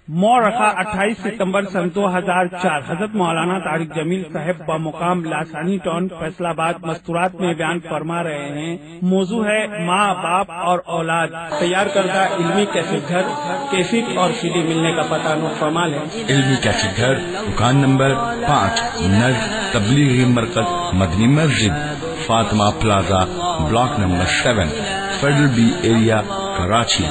مورخہ 28 ستمبر سن 2004 حضرت مولانا طارق جمیل صاحب بمقام لاسانی ٹاؤن فیصل آباد مستورات میں بیان فرما رہے ہیں۔ موضوع ہے ماں باپ اور اولاد۔ تیار کردہ علمی کیسٹ گھر، کیسٹ اور سی ڈی ملنے کا پتہ نوٹ فرما لیں۔ علمی کیسٹ گھر، دکان نمبر 5، نز تبلیغی مرکز مدنی مسجد، Fatima plaza, block number 7، federal be area, Karachi.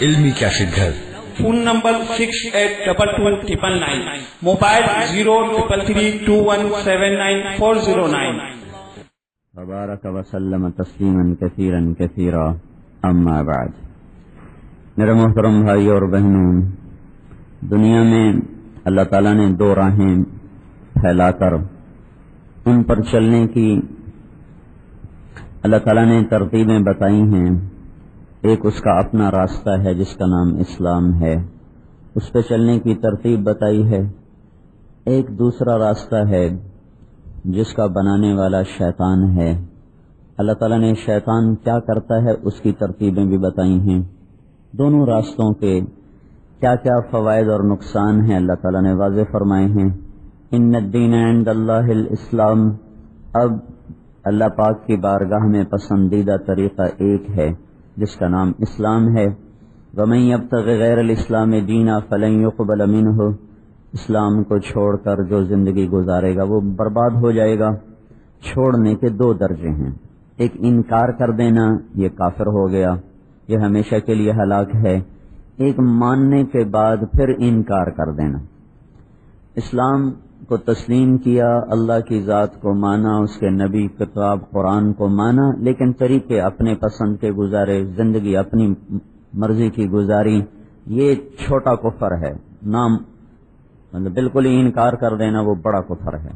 علمی کیسٹ گھر۔ Phone number 68222999، mobile 0333217949۔ تبارک وسلم تسلیما کثیرا کثیرا، اما بعد۔ میرے محترم بھائی اور بہنوں، دنیا میں اللہ تعالیٰ نے دو راہیں پھیلا کر ان پر چلنے کی اللہ تعالیٰ نے ترتیبیں بتائی ہیں۔ ایک اس کا اپنا راستہ ہے جس کا نام اسلام ہے، اس پہ چلنے کی ترتیب بتائی ہے۔ ایک دوسرا راستہ ہے جس کا بنانے والا شیطان ہے۔ اللہ تعالیٰ نے شیطان کیا کرتا ہے اس کی ترتیبیں بھی بتائی ہیں۔ دونوں راستوں کے کیا کیا فوائد اور نقصان ہیں اللہ تعالیٰ نے واضح فرمائے ہیں۔ ان الدین عند اللہ الاسلام، اب اللہ پاک کی بارگاہ میں پسندیدہ طریقہ ایک ہے جس کا نام اسلام ہے۔ وَمَن يَبْتَغِ غَيْرَ الْإِسْلَامِ دِينًا فَلَن يُقْبَلَ مِنْهُ، اسلام کو چھوڑ کر جو زندگی گزارے گا وہ برباد ہو جائے گا۔ چھوڑنے کے دو درجے ہیں، ایک انکار کر دینا، یہ کافر ہو گیا، یہ ہمیشہ کے لیے ہلاک ہے۔ ایک ماننے کے بعد پھر انکار کر دینا۔ اسلام کو تسلیم کیا، اللہ کی ذات کو مانا، اس کے نبی کتاب قرآن کو مانا، لیکن طریقے اپنے پسند کے گزارے، زندگی اپنی مرضی کی گزاری، یہ چھوٹا کفر ہے۔ نام مطلب بالکل ہی انکار کر دینا وہ بڑا کفر ہے۔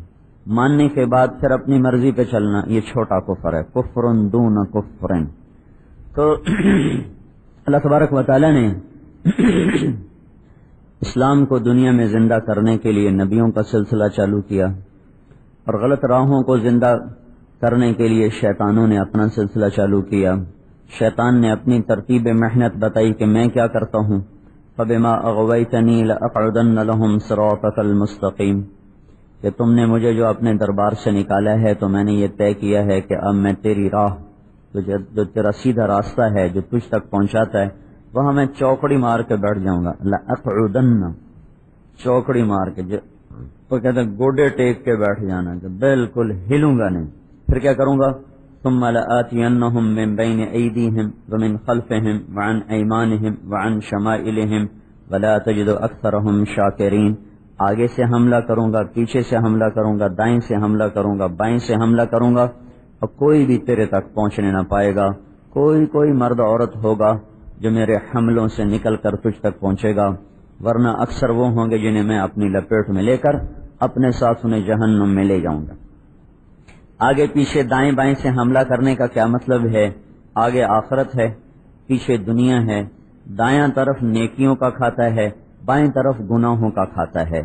ماننے کے بعد پھر اپنی مرضی پہ چلنا یہ چھوٹا کفر ہے، کفر دون کفر۔ تو اللہ تبارک و تعالی نے اسلام کو دنیا میں زندہ کرنے کے لیے نبیوں کا سلسلہ چالو کیا، اور غلط راہوں کو زندہ کرنے کے لیے شیطانوں نے اپنا سلسلہ چالو کیا۔ شیطان نے اپنی ترتیب محنت بتائی کہ میں کیا کرتا ہوں، فَبِمَا أَغْوَيْتَنِي لَأَقْعُدَنَّ لَهُمْ صِرَاطَكَ الْمُسْتَقِيمَ، کہ تم نے مجھے جو اپنے دربار سے نکالا ہے تو میں نے یہ طے کیا ہے کہ اب میں تیری راہ، جو تیرا سیدھا راستہ ہے جو تجھ تک پہنچاتا ہے، وہاں میں چوکڑی مار کے بیٹھ جاؤں گا۔ لَأَقْعُدَنَّ، چوکڑی مار کے، وہ کہتے ہیں گوڈے ٹیک کے بیٹھ جانا، کہ بالکل ہلوں گا نہیں۔ پھر کیا کروں گا، ثُمَّ لَآتِيَنَّهُم مِّن بَيْنِ أَيْدِيهِمْ وَمِنْ خَلْفِهِمْ وَعَنْ أَيْمَانِهِمْ وَعَنْ شَمَائِلِهِمْ وَلَا تَجِدُ أَكْثَرَهُمْ شَاكِرِينَ، آگے سے حملہ کروں گا، پیچھے سے حملہ کروں گا، دائیں سے حملہ کروں گا، بائیں سے حملہ کروں گا، اور کوئی بھی تیرے تک پہنچنے نہ پائے گا۔ کوئی مرد عورت ہوگا جو میرے حملوں سے نکل کر تجھ تک پہنچے گا، ورنہ اکثر وہ ہوں گے جنہیں میں اپنی لپیٹ میں لے کر اپنے ساتھ انہیں جہنم میں لے جاؤں گا۔ آگے پیچھے دائیں بائیں سے حملہ کرنے کا کیا مطلب ہے؟ آگے آخرت ہے، پیچھے دنیا ہے، دایاں طرف نیکیوں کا کھاتا ہے، بائیں طرف گناہوں کا کھاتا ہے۔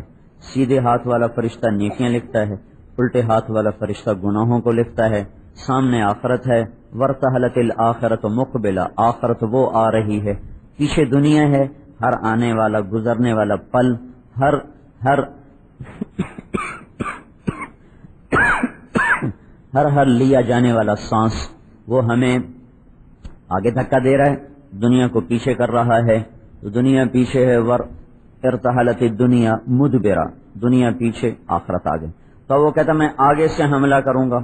سیدھے ہاتھ والا فرشتہ نیکیاں لکھتا ہے، الٹے ہاتھ والا فرشتہ گناہوں کو لکھتا ہے۔ سامنے آخرت ہے، وَارْتَحَلَتِ الْآخِرَةُ مُقْبِلَةً، آخرت وہ آ رہی ہے، پیچھے دنیا ہے، ہر آنے والا گزرنے والا پل، ہر لیا جانے والا سانس وہ ہمیں آگے دھکا دے رہا ہے، دنیا کو پیچھے کر رہا ہے۔ تو دنیا پیچھے ہے، ارتحلت الدنیا مدبرہ، دنیا پیچھے آخرت آگے۔ تو وہ کہتا میں آگے سے حملہ کروں گا۔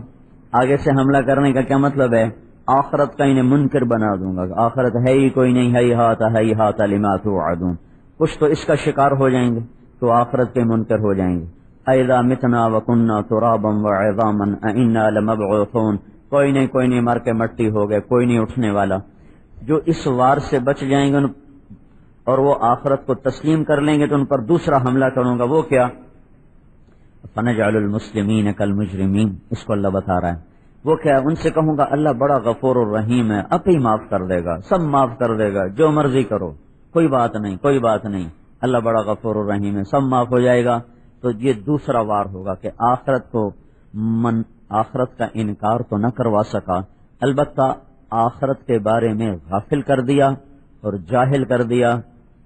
آگے سے حملہ کرنے کا کیا مطلب ہے؟ آخرت کا انہیں منکر بنا دوں گا، آخرت ہے ہی کوئی نہیں، ہیہات لما توعدون، کچھ تو اس کا شکار ہو جائیں گے تو آخرت کے منکر ہو جائیں گے۔ اذا متنا وكنا ترابا وعظاما انا لمبعوثون، کوئی نہیں مر کے مٹی ہو گئے، کوئی نہیں اٹھنے والا۔ جو اس وار سے بچ جائیں گے اور وہ آخرت کو تسلیم کر لیں گے تو ان پر دوسرا حملہ کروں گا، وہ کیا؟ فنجعل المسلمین کالمجرمین، اس کو اللہ بتا رہا ہے۔ وہ کیا؟ ان سے کہوں گا اللہ بڑا غفور الرحیم ہے، اب ہی معاف کر دے گا، سب معاف کر دے گا، جو مرضی کرو، کوئی بات نہیں، اللہ بڑا غفور الرحیم ہے، سب معاف ہو جائے گا۔ تو یہ دوسرا وار ہوگا کہ آخرت کا انکار تو نہ کروا سکا، البتہ آخرت کے بارے میں غافل کر دیا اور جاہل کر دیا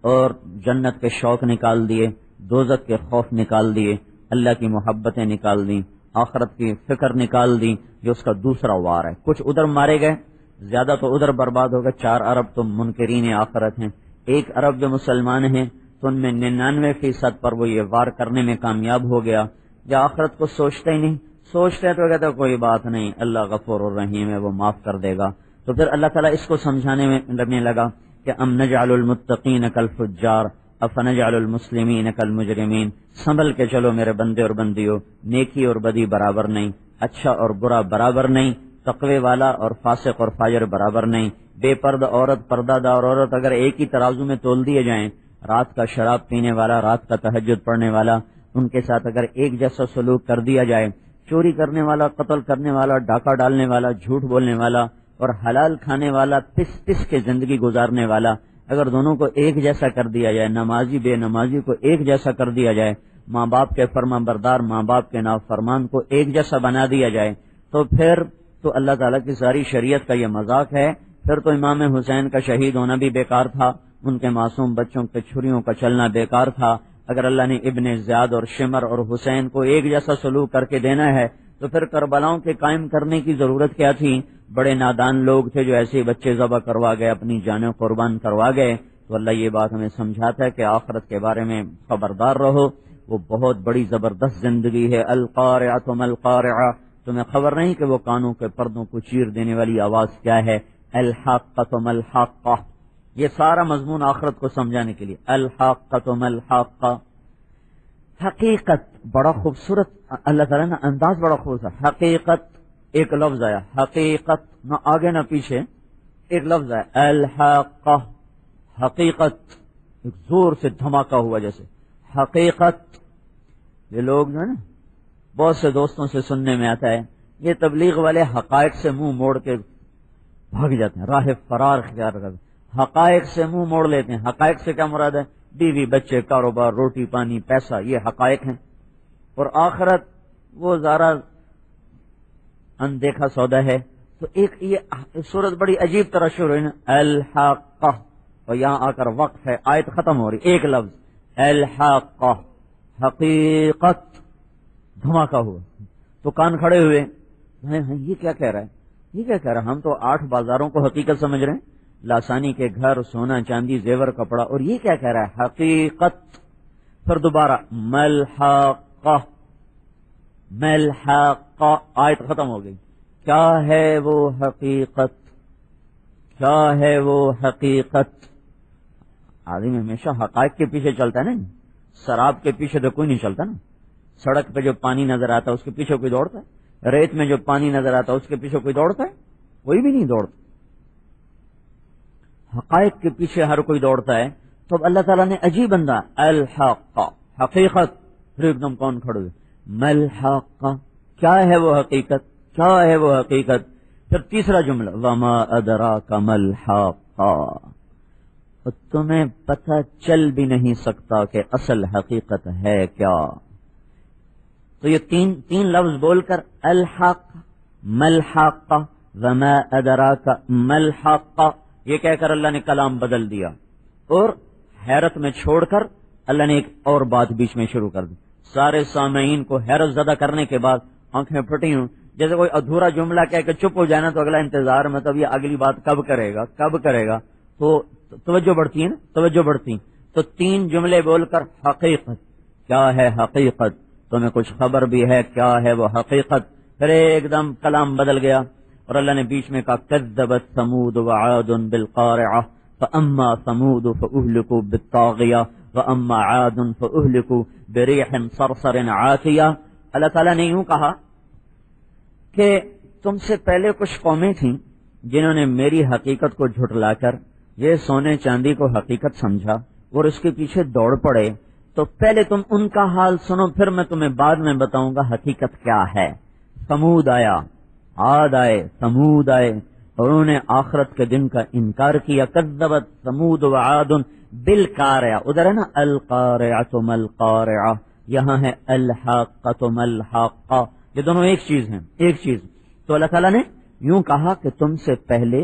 اور جنت کے شوق نکال دیے، دوزخ کے خوف نکال دیے، اللہ کی محبتیں نکال دیں، آخرت کی فکر نکال دی، جو اس کا دوسرا وار ہے۔ کچھ ادھر مارے گئے، زیادہ تو ادھر برباد ہو گئے۔ 4 ارب تو منکرین آخرت ہیں، 1 ارب جو مسلمان ہیں تو ان میں 99% پر وہ یہ وار کرنے میں کامیاب ہو گیا، جو آخرت کو سوچتے ہی نہیں، سوچتے تو کہتے کوئی بات نہیں، اللہ غفور الرحیم ہے، وہ معاف کر دے گا۔ تو پھر اللہ تعالیٰ اس کو سمجھانے میں لگنے لگا کہ ام نجعل المتقین کالفجار افنجعل المسلمین کالمجرمین، سنبھل کے چلو میرے بندے اور بندیوں، نیکی اور بدی برابر نہیں، اچھا اور برا برابر نہیں، تقوی والا اور فاسق اور فاجر برابر نہیں، بے پردہ عورت پردہ دار عورت اگر ایک ہی ترازو میں تول دیے جائیں، رات کا شراب پینے والا، رات کا تہجد پڑھنے والا، ان کے ساتھ اگر ایک جیسا سلوک کر دیا جائے، چوری کرنے والا، قتل کرنے والا، ڈاکہ ڈالنے والا، جھوٹ بولنے والا اور حلال کھانے والا، پس پس کے زندگی گزارنے والا، اگر دونوں کو ایک جیسا کر دیا جائے، نمازی بے نمازی کو ایک جیسا کر دیا جائے، ماں باپ کے فرما بردار ماں باپ کے نافرمان کو ایک جیسا بنا دیا جائے، تو پھر تو اللہ تعالیٰ کی ساری شریعت کا یہ مذاق ہے۔ پھر تو امام حسین کا شہید ہونا بھی بیکار تھا، ان کے معصوم بچوں کے چھریوں کا چلنا بیکار تھا۔ اگر اللہ نے ابن زیاد اور شمر اور حسین کو ایک جیسا سلوک کر کے دینا ہے تو پھر کربلاؤں کے قائم کرنے کی ضرورت کیا تھی؟ بڑے نادان لوگ تھے جو ایسے بچے ذبح کروا گئے، اپنی جانیں قربان کروا گئے۔ تو اللہ یہ بات ہمیں سمجھاتا ہے کہ آخرت کے بارے میں خبردار رہو، وہ بہت بڑی زبردست زندگی ہے۔ القارعۃ ما القارعۃ، تمہیں خبر نہیں کہ وہ کانوں کے پردوں کو چیر دینے والی آواز کیا ہے؟ الحاقۃ ما الحاقۃ، یہ سارا مضمون آخرت کو سمجھانے کے لیے۔ الحاقۃ ما الحاقۃ، حقیقت، بڑا خوبصورت اللہ تعالیٰ نے انداز بڑا خوبصورت، حقیقت ایک لفظ آیا، حقیقت نہ آگے نہ پیچھے، ایک لفظ آیا الحاقہ، حقیقت، ایک زور سے دھماکہ ہوا جیسے حقیقت۔ یہ لوگ جو ہے نا بہت سے دوستوں سے سننے میں آتا ہے یہ تبلیغ والے حقائق سے منہ موڑ کے بھاگ جاتے ہیں، راہ فرار اختیار کرتے ہیں، حقائق سے منہ موڑ لیتے ہیں۔ حقائق سے کیا مراد ہے؟ بیوی بچے، کاروبار، روٹی پانی، پیسہ، یہ حقائق ہیں۔ اور آخرت وہ ذرا اندیکھا سودا ہے۔ تو ایک یہ صورت بڑی عجیب طرح شروع ہے نا، الحاقہ، اور یہاں آ کر وقف ہے، آیت ختم ہو رہی، ایک لفظ الحاقہ، حقیقت، دھماکہ ہوا تو کان کھڑے ہوئے، یہ کیا کہہ رہا ہے، یہ کیا کہہ رہا ہے؟ ہم تو 8 بازاروں کو حقیقت سمجھ رہے ہیں، لاسانی کے گھر، سونا چاندی زیور کپڑا، اور یہ کیا کہہ رہا ہے؟ حقیقت۔ پھر دوبارہ ملحاقہ، ملحاقہ، آیت ختم ہو گئی۔ کیا ہے وہ حقیقت؟ کیا ہے وہ حقیقت؟ آدمی ہمیشہ حقائق کے پیچھے چلتا ہے نا، شراب کے پیچھے تو کوئی نہیں چلتا نا۔ سڑک پہ جو پانی نظر آتا ہے اس کے پیچھے کوئی دوڑتا ہے؟ ریت میں جو پانی نظر آتا ہے اس کے پیچھے کوئی دوڑتا ہے؟ کوئی بھی نہیں دوڑتا۔ حقائق کے پیچھے ہر کوئی دوڑتا ہے۔ تو اب اللہ تعالیٰ نے عجیب انداز، الحاقہ، حقیقت، پھر ایک دم کون کھڑے ہوئے، ملحاقہ، کیا ہے وہ حقیقت؟ کیا ہے وہ حقیقت؟ پھر تیسرا جملہ، وما ادراک ملحاقہ، تمہیں پتہ چل بھی نہیں سکتا کہ اصل حقیقت ہے کیا۔ تو یہ تین لفظ بول کر الحاق، ملحاقہ، وما ادراک ملحاقہ، یہ کہہ کر اللہ نے کلام بدل دیا، اور حیرت میں چھوڑ کر اللہ نے ایک اور بات بیچ میں شروع کر دی۔ سارے سامعین کو حیرت زدہ کرنے کے بعد آنکھیں پھٹی ہوں، جیسے کوئی ادھورا جملہ کہہ کے چپ ہو جائے نا تو اگلا انتظار، مطلب یہ اگلی بات کب کرے گا کب کرے گا، تو توجہ بڑھتی ہے نا، توجہ بڑھتی۔ تو 3 جملے بول کر حقیقت، کیا ہے حقیقت، تمہیں کچھ خبر بھی ہے کیا ہے وہ حقیقت؟ پھر ایک دم کلام بدل گیا اور اللہ نے بیچ میں کہا کذبت ثمود وعاد بالقارعہ فاما ثمود فاہلکوا بالطاغیہ واما عاد فاہلکوا بریح صرصر عاتیہ۔ اللہ تعالیٰ نے یوں کہا کہ تم سے پہلے کچھ قومیں تھیں جنہوں نے میری حقیقت کو جھٹلا کر یہ سونے چاندی کو حقیقت سمجھا اور اس کے پیچھے دوڑ پڑے، تو پہلے تم ان کا حال سنو، پھر میں تمہیں بعد میں بتاؤں گا حقیقت کیا ہے۔ ثمود آیا، عاد آئے، ثمود آئے، اور انہوں نے آخرت کے دن کا انکار کیا۔ کذبت ثمود وعاد بالقارعہ، ادھر ہے نا القارعۃ ما القارعہ، یہاں ہے الحاقۃ ما الحاقہ، یہ دونوں ایک چیز ہیں، ایک چیز۔ تو اللہ تعالیٰ نے یوں کہا کہ تم سے پہلے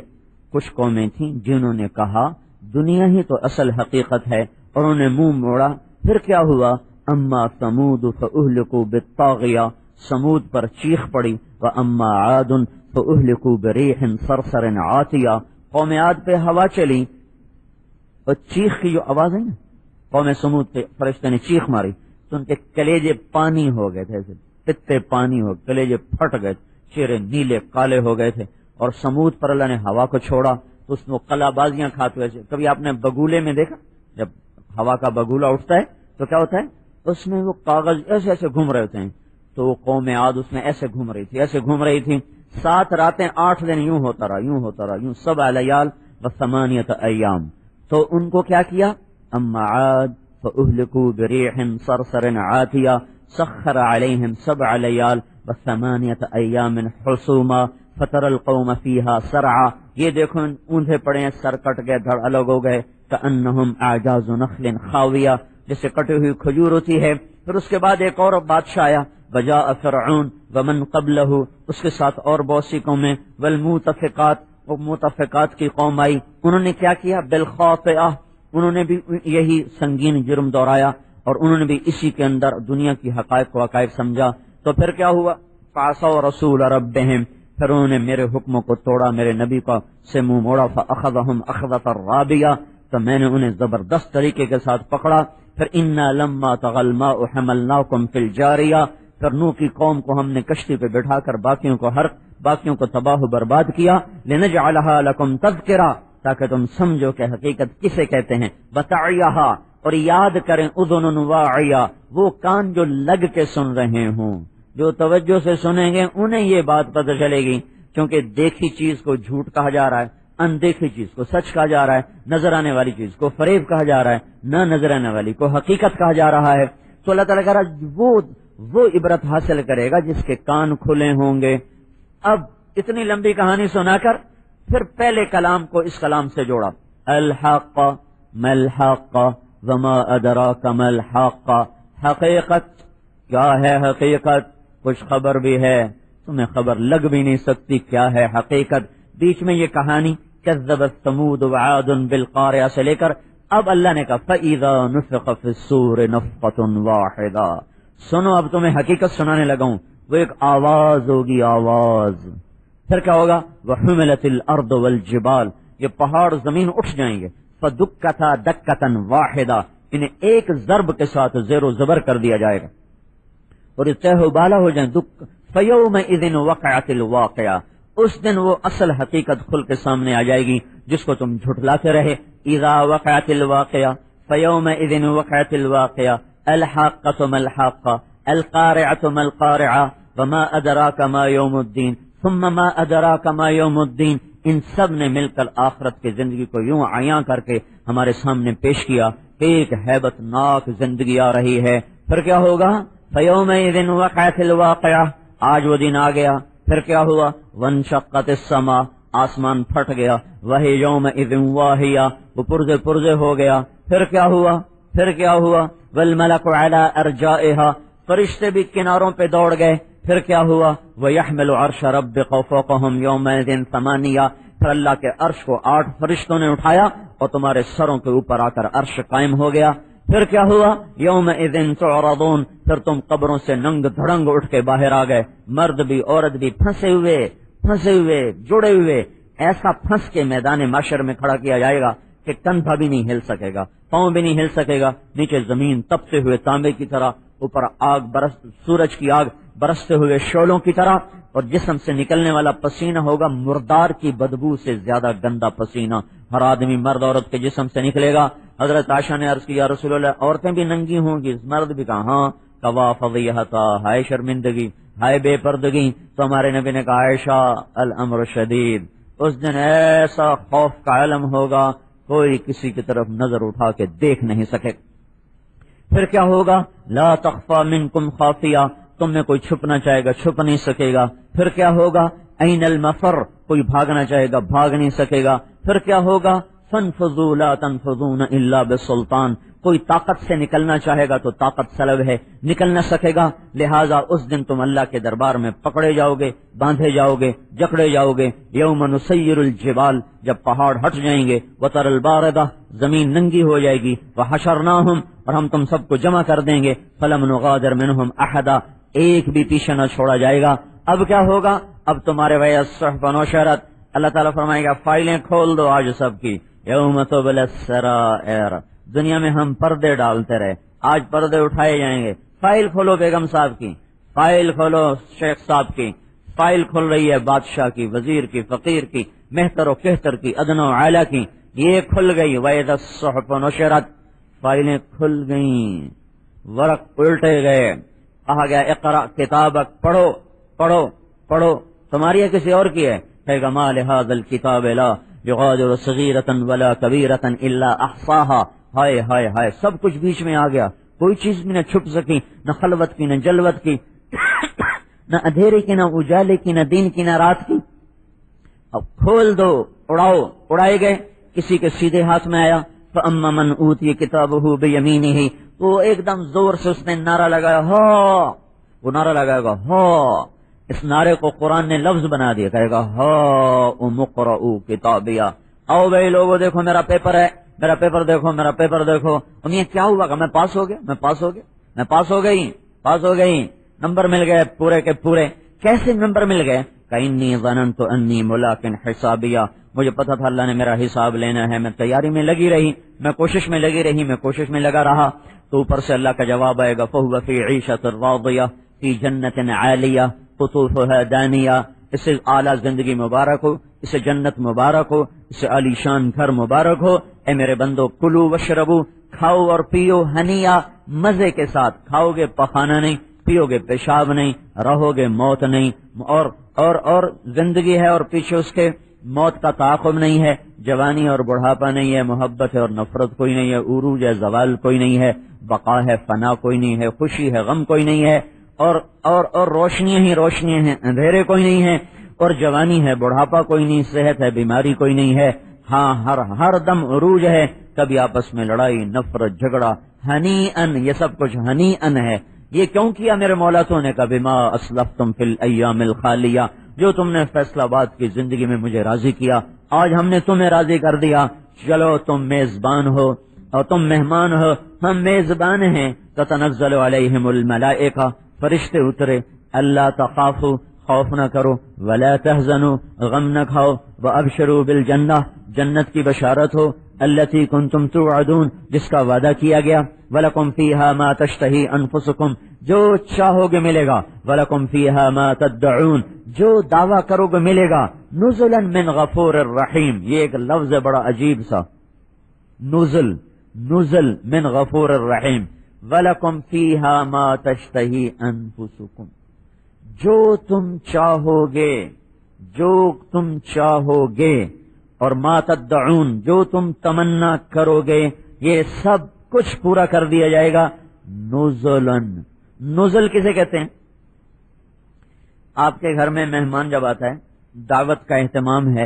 کچھ قومیں تھیں جنہوں نے کہا دنیا ہی تو اصل حقیقت ہے، اور انہوں نے منہ موڑا. پھر کیا ہوا؟ اما ثمود فاہلکوا بالطاغیہ، سمود پر چیخ پڑی. واما عاد فاہلکوا بریح صرصر عاتیہ، قوم عاد پہ ہوا چلی اور چیخ کی جو آواز ہے نا، قوم سمود پہ فرشتے نے چیخ ماری تو ان کے کلیجے پانی ہو گئے تھے، پتے پانی ہو، کلیجے پھٹ گئے، چہرے نیلے کالے ہو گئے تھے. اور سمود پر اللہ نے ہوا کو چھوڑا تو اس میں قلا بازیاں کھاتے ہوئے. کبھی آپ نے بگولے میں دیکھا جب ہوا کا بگولا اٹھتا ہے تو کیا ہوتا ہے؟ اس میں وہ کاغذ ایسے ایسے گھوم رہے ہوتے ہیں. تو وہ قوم عاد اس میں ایسے گھوم رہی تھی، ایسے گھوم رہی تھی. 7 راتیں 8 دن یوں ہوتا رہا، یوں ہوتا رہا، یوں 7 لیال و 8 ایام. تو ان کو کیا کیا؟ اما عاد فاہلکوا بریح صرصر عاتیہ سخر علیہم 7 لیال و 8 ایام حسوما فتر القوم فیہا سرعا. یہ دیکھو اوندھے پڑے ہیں، سر کٹ گئے، دھڑ الگ ہو گئے. کأنہم اعجاز نخل خاویہ، جیسے کٹی ہوئی کھجور ہوتی ہے. پھر اس کے بعد ایک اور بادشاہ آیا، وجاء فرعون ومن قبلہ، اس کے ساتھ اور بہت سی قومیں. والمؤتفقات، وہ متفقات کی قوم آئی. انہوں نے کیا کیا؟ بالخاطئہ، انہوں نے بھی یہی سنگین جرم دہرایا اور انہوں نے بھی اسی کے اندر دنیا کی حقائق کو حقائق سمجھا. تو پھر کیا ہوا؟ فعصوا رسول ربہم، پھر انہوں نے میرے حکموں کو توڑا، میرے نبی کو سے منہ موڑا. فاخذہم اخذۃ رابیہ، تو میں نے انہیں زبردست طریقے کے ساتھ پکڑا. پھر انا لما طغى الماء حملناکم فی الجاریہ، پھر نوح کی قوم کو ہم نے کشتی پہ بٹھا کر باقیوں کو تباہ و برباد کیا. لنجعلها لکم تذکرہ، تاکہ تم سمجھو کہ حقیقت کسے کہتے ہیں. وتعیہا، اور یاد کریں، اذن واعیہ، وہ کان جو لگ کے سن رہے ہوں، جو توجہ سے سنیں گے انہیں یہ بات پتہ چلے گی. کیونکہ دیکھی چیز کو جھوٹ کہا جا رہا ہے، اندیکھی چیز کو سچ کہا جا رہا ہے، نظر آنے والی چیز کو فریب کہا جا رہا ہے، نہ نظر آنے والی کو حقیقت کہا جا رہا ہے. تو اللہ تعالیٰ کہہ رہا وہ عبرت حاصل کرے گا جس کے کان کھلے ہوں گے. اب اتنی لمبی کہانی سنا کر پھر پہلے کلام کو اس کلام سے جوڑا. الحق ما الحق وما ادراک ما الحق، حقیقت کیا ہے؟ حقیقت کچھ خبر بھی ہے، تمہیں خبر لگ بھی نہیں سکتی کیا ہے حقیقت. بیچ میں یہ کہانی کذبت ثمود وعاد بالقارعہ سے لے کر اب اللہ نے کہا فَإِذَا نُفِخَ فِي الصُّورِ نَفْخَةٌ وَاحِدَةٌ. سنو اب تمہیں حقیقت سنانے لگا ہوں. وہ ایک آواز ہوگی، آواز. پھر کیا ہوگا؟ وَحُمِلَتِ الْأَرْضُ وَالْجِبَالُ، یہ پہاڑ زمین اٹھ جائیں گے. فَدُكَّتَا دَكَّةً وَاحِدَةً، انہیں ایک ضرب کے ساتھ زیر و زبر کر دیا جائے گا اور یہ تہ و بالا ہو جائیں. فَيَوْمَئِذٍ وَقَعَتِ الْوَاقِعَةُ، اس دن وہ اصل حقیقت کھل کے سامنے آ جائے گی جس کو تم جھٹلاتے رہے. اذا وقعت الواقعہ فیومئذ وقعت الواقعہ الحاقۃ ما الحاقۃ القارعۃ ما القارعۃ وما ادراک ما یوم الدین ثم ما ادراک ما یوم الدین. ان سب نے مل کر آخرت کی زندگی کو یوں عیاں کر کے ہمارے سامنے پیش کیا کہ ایک ہیبت ناک زندگی آ رہی ہے. پھر کیا ہوگا؟ فیومئذ وقعت الواقعہ، آج وہ دن آ گیا. پھر کیا ہوا؟ وانشقت السماء، آسمان پھٹ گیا. وہی یومئذ واہیہ، وہ پرزے ہو گیا. پھر کیا ہوا؟ والملک علی ارجائها، فرشتے بھی کناروں پہ دوڑ گئے. پھر کیا ہوا؟ ویحمل عرش ربک فوقہم یومئذ ثمانیہ، پھر اللہ کے عرش کو 8 فرشتوں نے اٹھایا اور تمہارے سروں کے اوپر آ کر عرش قائم ہو گیا. پھر کیا ہوا؟ یومئذ تعرضون، پھر تم قبروں سے ننگ دھڑنگ اٹھ کے باہر آ گئے، مرد بھی عورت بھی پھنسے ہوئے جڑے ہوئے. ایسا پھنس کے میدان محشر میں کھڑا کیا جائے گا کہ کندھا بھی نہیں ہل سکے گا، پاؤں بھی نہیں ہل سکے گا. نیچے زمین تپتے ہوئے تانبے کی طرح، اوپر سورج کی آگ برستے ہوئے شعلوں کی طرح، اور جسم سے نکلنے والا پسینہ ہوگا مردار کی بدبو سے زیادہ گندا پسینہ. ہر آدمی مرد عورت کے جسم سے نکلے گا. حضرت عائشہ نے عرض کیا رسول اللہ عورتیں بھی ننگی ہوں گی، مرد بھی کہا ہاں. کوا فضیحتا، ہائے شرمندگی، ہائے بے پردگی. تو ہمارے نبی نے کہا عائشہ الامر شدید، اس دن ایسا خوف کا عالم ہوگا کوئی کسی کی طرف نظر اٹھا کے دیکھ نہیں سکے. پھر کیا ہوگا؟ لا تخفى منکم خافیہ، تم میں کوئی چھپنا چاہے گا چھپ نہیں سکے گا. پھر کیا ہوگا؟ این المفر، کوئی بھاگنا چاہے گا بھاگ نہیں سکے گا. پھر کیا ہوگا؟ فانفذوا لا تنفذون الا بسلطان، کوئی طاقت سے نکلنا چاہے گا تو طاقت سلب ہے، نکل نہ سکے گا، لہذا اس دن تم اللہ کے دربار میں پکڑے جاؤ گے، باندھے جاؤ گے، جکڑے جاؤ گے۔ یوم نسیر الجبال، جب پہاڑ ہٹ جائیں گے، وتر الباردہ، زمین ننگی ہو جائے گی، وحشرناہم، اور ہم تم سب کو جمع کر دیں گے، فلم نغادر منہم احدا، ایک بھی پیچھے نہ چھوڑا جائے گا۔ اب کیا ہوگا؟ اب تمہارے الصحف نشرت، اللہ تعالیٰ فرمائے گا فائلیں کھول دو آج سب کی، یوم تبلی السرائر، دنیا میں ہم پردے ڈالتے رہے، آج پردے اٹھائے جائیں گے۔ فائل کھولو بیگم صاحب کی، فائل کھولو شیخ صاحب کی، فائل کھل رہی ہے بادشاہ کی، وزیر کی، فقیر کی، مہتر و کہتر کی، ادنی و اعلیٰ کی، یہ کھل گئی۔ وَإِذَا الصُّحُفُ نُشِرَتْ، فائلیں کھل گئیں، ورق الٹے گئے، کہا گیا اقرأ کتابک، پڑھو پڑھو پڑھو، تمہاری ہے کسی اور کی ہے؟ کہے گا ما لهذا الكتاب لا یغادر صغیرۃ ولا کبیرۃ الا احصاها، ہائے ہائے ہائے، سب کچھ بیچ میں آ گیا، کوئی چیز بھی نہ چھپ سکی، نہ خلوت کی، نہ جلوت کی، نہ اندھیرے کی، نہ اجالے کی، نہ دن کی، نہ رات کی۔ اب کھول دو، اڑاؤ، اڑائے گئے، کسی کے سیدھے ہاتھ میں آیا، فاما من اوتی کتابہ بیمینہ، تو ایک دم زور سے اس نے نعرہ لگایا، ہاں، وہ نعرہ لگائے گا ہاں، اس نعرے کو قرآن نے لفظ بنا دیا، کہے گا ہاں مقرؤ کتابیہ، آؤ بھائی لوگوں دیکھو میرا پیپر ہے، میرا پیپر دیکھو، میرا پیپر دیکھو۔ انہیں کیا ہوا کہ میں پاس ہو گیا، میں پاس ہو گیا، میں پاس ہو گئی، پاس ہو گئی، نمبر مل گئے پورے کے پورے۔ کیسے نمبر مل گئے؟ کَإِنِّي ظَنَنْتُ أَنِّي مُلَاقٍ حِسَابِيَّ، مجھے پتا تھا اللہ نے میرا حساب لینا ہے، میں تیاری میں لگی رہی، میں کوشش میں لگی رہی، میں کوشش میں لگا رہا۔ تو اوپر سے اللہ کا جواب آئے گا فَهُوَ فِي عِيشَةٍ رَاضِيَةٍ فِي جَنَّةٍ عَالِيَةٍ قطوفها دانیہ، اسے اعلیٰ زندگی مبارک ہو، اسے جنت مبارک ہو، اسے عالی شان گھر مبارک ہو۔ اے میرے بندو کلو وشربو، کھاؤ اور پیو، ہنیا، مزے کے ساتھ، کھاؤ گے پخانا نہیں، پیو گے پیشاب نہیں، رہو گے موت نہیں، اور زندگی ہے اور پیچھے اس کے موت کا تعاقب نہیں ہے، جوانی اور بڑھاپا نہیں ہے، محبت ہے اور نفرت کوئی نہیں ہے، عروج ہے زوال کوئی نہیں ہے، بقا ہے فنا کوئی نہیں ہے، خوشی ہے غم کوئی نہیں ہے، اور روشنیاں ہی روشنیاں ہیں، اندھیرے کوئی نہیں ہے، اور جوانی ہے بڑھاپا کوئی نہیں، صحت ہے بیماری کوئی نہیں ہے، ہاں ہر دم عروج ہے، کبھی آپس میں لڑائی، نفرت، جھگڑا، ہنی ان، یہ سب کچھ ہنی ان ہے۔ یہ کیوں کیا میرے مولا تو نے کہا بما اسلفتم فی الایام الخالیہ، جو تم نے فیصلہ باد کی زندگی میں مجھے راضی کیا، آج ہم نے تمہیں راضی کر دیا، چلو تم میزبان ہو اور تم مہمان ہو، ہم میزبان ہیں۔ تتنزل علیہم الملائکہ، فرشتے اترے، اللہ تخافوا، خوف نہ کرو، ولا تحزنوا، غم نہ کھاؤ، وابشروا بالجنہ، جنت کی بشارت ہو، التی کنتم توعدون، جس کا وعدہ کیا گیا، ولکم فیہا ما تشتہی انفسکم، جو چاہو گے ملے گا، ولکم فیہا ما تدعون، جو دعویٰ کرو گے ملے گا، نزلا من غفور الرحیم، یہ ایک لفظ ہے بڑا عجیب سا، نزل من غفور الرحیم، وَلَكُمْ فِيهَا مَا تَشْتَهِي أَنفُسُكُمْ، جو تم چاہو گے اور ما تدعون، جو تم تمنا کرو گے، یہ سب کچھ پورا کر دیا جائے گا۔ نزل کسے کہتے ہیں؟ آپ کے گھر میں مہمان جب آتا ہے، دعوت کا اہتمام ہے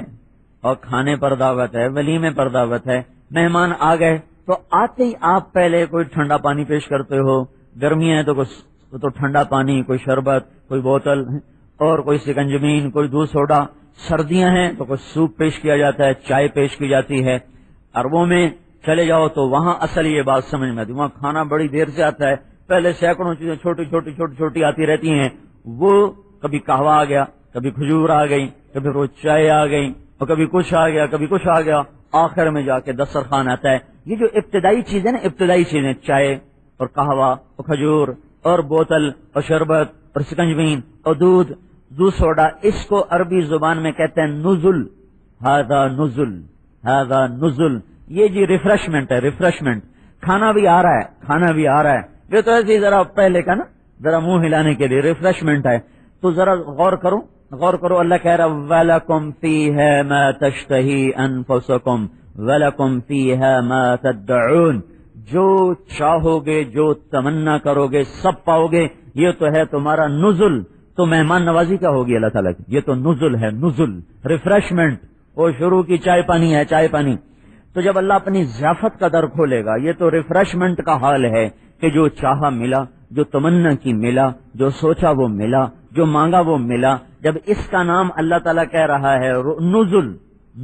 اور کھانے پر دعوت ہے، ولیمے پر دعوت ہے، مہمان آ گئے تو آتے ہی آپ پہلے کوئی ٹھنڈا پانی پیش کرتے ہو، گرمیاں ہیں تو ٹھنڈا پانی، کوئی شربت، کوئی بوتل اور کوئی سکنجمین، کوئی دودھ سوڈا، سردیاں ہیں تو کوئی سوپ پیش کیا جاتا ہے، چائے پیش کی جاتی ہے۔ عربوں میں چلے جاؤ تو وہاں اصل یہ بات سمجھ میں آتی، وہاں کھانا بڑی دیر سے آتا ہے، پہلے سینکڑوں چیزیں چھوٹی چھوٹی آتی رہتی ہیں، وہ کبھی قہوہ آ گیا، کبھی کھجور آ گئی، کبھی روز چائے آ گئی، اور کبھی کچھ آ گیا، کبھی کچھ آ گیا، آخر میں جا کے دسترخوان آتا ہے۔ یہ جو ابتدائی چیزیں نا، ابتدائی چیزیں، چائے اور قہوہ اور کھجور اور بوتل اور شربت اور سکنجبین اور دودھ سوڈا، اس کو عربی زبان میں کہتے ہیں نزل، ہذا نزل، یہ جی ریفریشمنٹ ہے، ریفریشمنٹ، کھانا بھی آ رہا ہے، یہ تو ایسے ذرا پہلے کا نا، ذرا منہ ہلانے کے لیے ریفریشمنٹ ہے۔ تو ذرا غور کرو، اللہ کہہ رہا وَلَكُمْ فِيهَا مَا تَشْتَهِي أَنفُسُكُمْ وَلَكُمْ فِيهَا مَا تَدَّعُونَ، جو چاہو گے، جو تمنا کرو گے، سب پاؤ گے، یہ تو ہے تمہارا نزل۔ تو مہمان نوازی کیا ہوگی اللہ تعالیٰ کی؟ یہ تو نزل ہے، نزل، ریفریشمنٹ، وہ شروع کی چائے پانی ہے، چائے پانی۔ تو جب اللہ اپنی ضیافت کا در کھولے گا، یہ تو ریفریشمنٹ کا حال ہے کہ جو چاہا ملا، جو تمنا کی ملا، جو سوچا وہ ملا، جو مانگا وہ ملا. جب اس کا نام اللہ تعالیٰ کہہ رہا ہے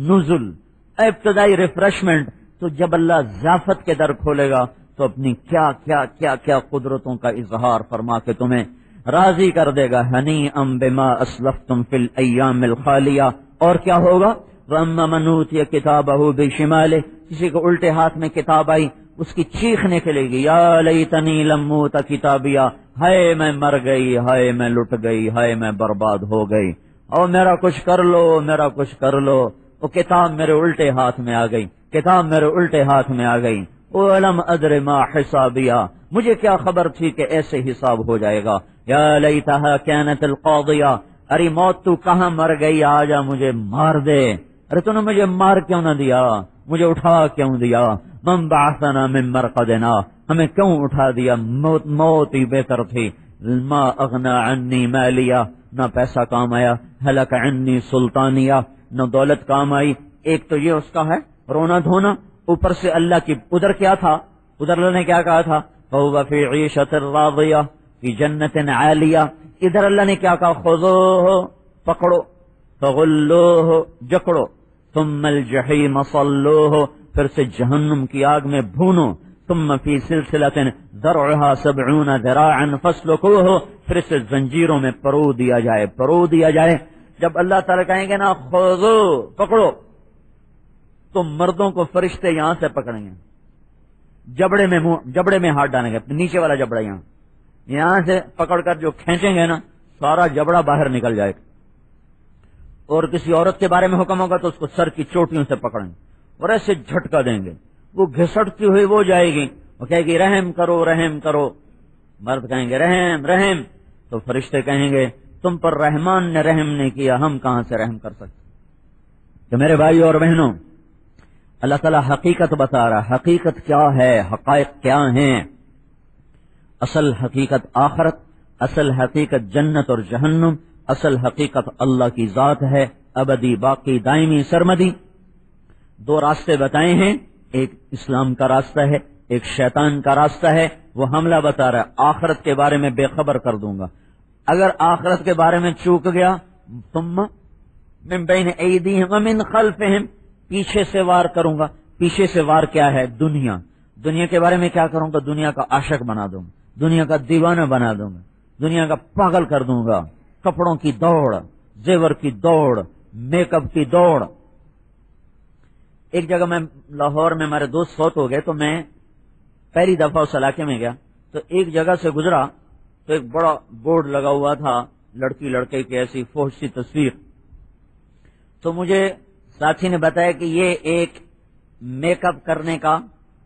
نزل ابتدائی ریفریشمنٹ، تو جب اللہ ضیافت کے در کھولے گا تو اپنی کیا کیا کیا کیا قدرتوں کا اظہار فرما کے تمہیں راضی کر دے گا. ہنیئا بما اسلفتم فی الایام الخالیہ. اور کیا ہوگا؟ وَأَمَّا مَنْ أُوتِیَ کِتَابَهُ بِشِمَالِهِ. کسی کو الٹے ہاتھ میں کتاب آئی، اس کی چیخ نکلے گی، یا لیتنی لم اوت کتابیہ، ہائے میں مر گئی، ہائے میں لٹ گئی، ہائے میں برباد ہو گئی، اور میرا کچھ کر لو، میرا کچھ کر لو. وہ کتاب میرے الٹے ہاتھ میں آ گئی، کتاب میرے الٹے ہاتھ میں آ گئی. وَلَمْ أَدْرِ مَا حِسَابِیہ، مجھے کیا خبر تھی کہ ایسے حساب ہو جائے گا. یا لیتہا کانت القاضیہ، ارے موت تو کہاں مر گئی، آجا مجھے مار دے. ارے تو نے مجھے مار کیوں نہ دیا، مجھے اٹھا کیوں دیا. من بعثنا من مرقدنا، ہمیں کیوں اٹھا دیا، موت ہی بہتر تھی. ما اغنى عنی مالیہ، نہ پیسہ کام آیا. ہلک عنی سلطانیہ، نہ دولت کام آئی. ایک تو یہ اس کا ہے رونا دھونا، اوپر سے اللہ کی ادھر کیا تھا، ادھر اللہ نے کیا کہا تھا، فَهُوَ فِي عِيشَةٍ رَاضِيَةٍ فِي جَنَّةٍ عَالِيَةٍ. ادھر اللہ نے کیا کہا، خُذُوهُ، پکڑو، فَغُلُّوهُ، جکڑو، ثُمَّ الْجَحِيمَ صَلُّوهُ، پھر سے جہنم کی آگ میں بھونو. ثُمَّ فِي سِلْسِلَةٍ ذَرْعُهَا 70 ذِرَاعًا فَاسْلُكُوهُ، پھر سے زنجیروں میں پرو دیا جائے، پرو دیا جائے. جب اللہ تعالیٰ کہیں گے نا خُذُوهُ، پکڑو، تو مردوں کو فرشتے یہاں سے پکڑیں گے، جبڑے میں ہاتھ ڈالیں گے، نیچے والا جبڑا یہاں سے پکڑ کر جو کھینچیں گے نا، سارا جبڑا باہر نکل جائے گا. اور کسی عورت کے بارے میں حکم ہوگا تو اس کو سر کی چوٹیوں سے پکڑیں گے اور ایسے جھٹکا دیں گے، وہ گھسٹتی ہوئی وہ جائے گی، وہ کہے گی رحم کرو رحم کرو. مرد کہیں گے رحم رحم، تو فرشتے کہیں گے تم پر رحمان نے رحم نہیں کیا، ہم کہاں سے رحم کر سکتے. تو میرے بھائی اور بہنوں، اللہ تعالیٰ حقیقت بتا رہا. حقیقت کیا ہے، حقائق کیا ہیں؟ اصل حقیقت آخرت، اصل حقیقت جنت اور جہنم، اصل حقیقت اللہ کی ذات ہے، ابدی باقی دائمی سرمدی. دو راستے بتائے ہیں، ایک اسلام کا راستہ ہے، ایک شیطان کا راستہ ہے. وہ حملہ بتا رہا ہے آخرت کے بارے میں بے خبر کر دوں گا. اگر آخرت کے بارے میں چوک گیا، ثم من بین ایدیہم ومن خلفہم، پیچھے سے وار کروں گا. پیچھے سے وار کیا ہے؟ دنیا. دنیا کے بارے میں کیا کروں گا؟ دنیا کا عاشق بنا دوں گا، دنیا کا دیوانہ بنا دوں گا، دنیا کا پاگل کر دوں گا. کپڑوں کی دوڑ، زیور کی دوڑ، میک اپ کی دوڑ. ایک جگہ میں لاہور میں ہمارے دوست فوت ہو گئے، تو میں پہلی دفعہ اس علاقے میں گیا، تو ایک جگہ سے گزرا تو ایک بڑا بورڈ لگا ہوا تھا، لڑکی لڑکے کی ایسی فحش سی تصویر. تو مجھے ساتھی نے بتایا کہ یہ ایک میک اپ کرنے کا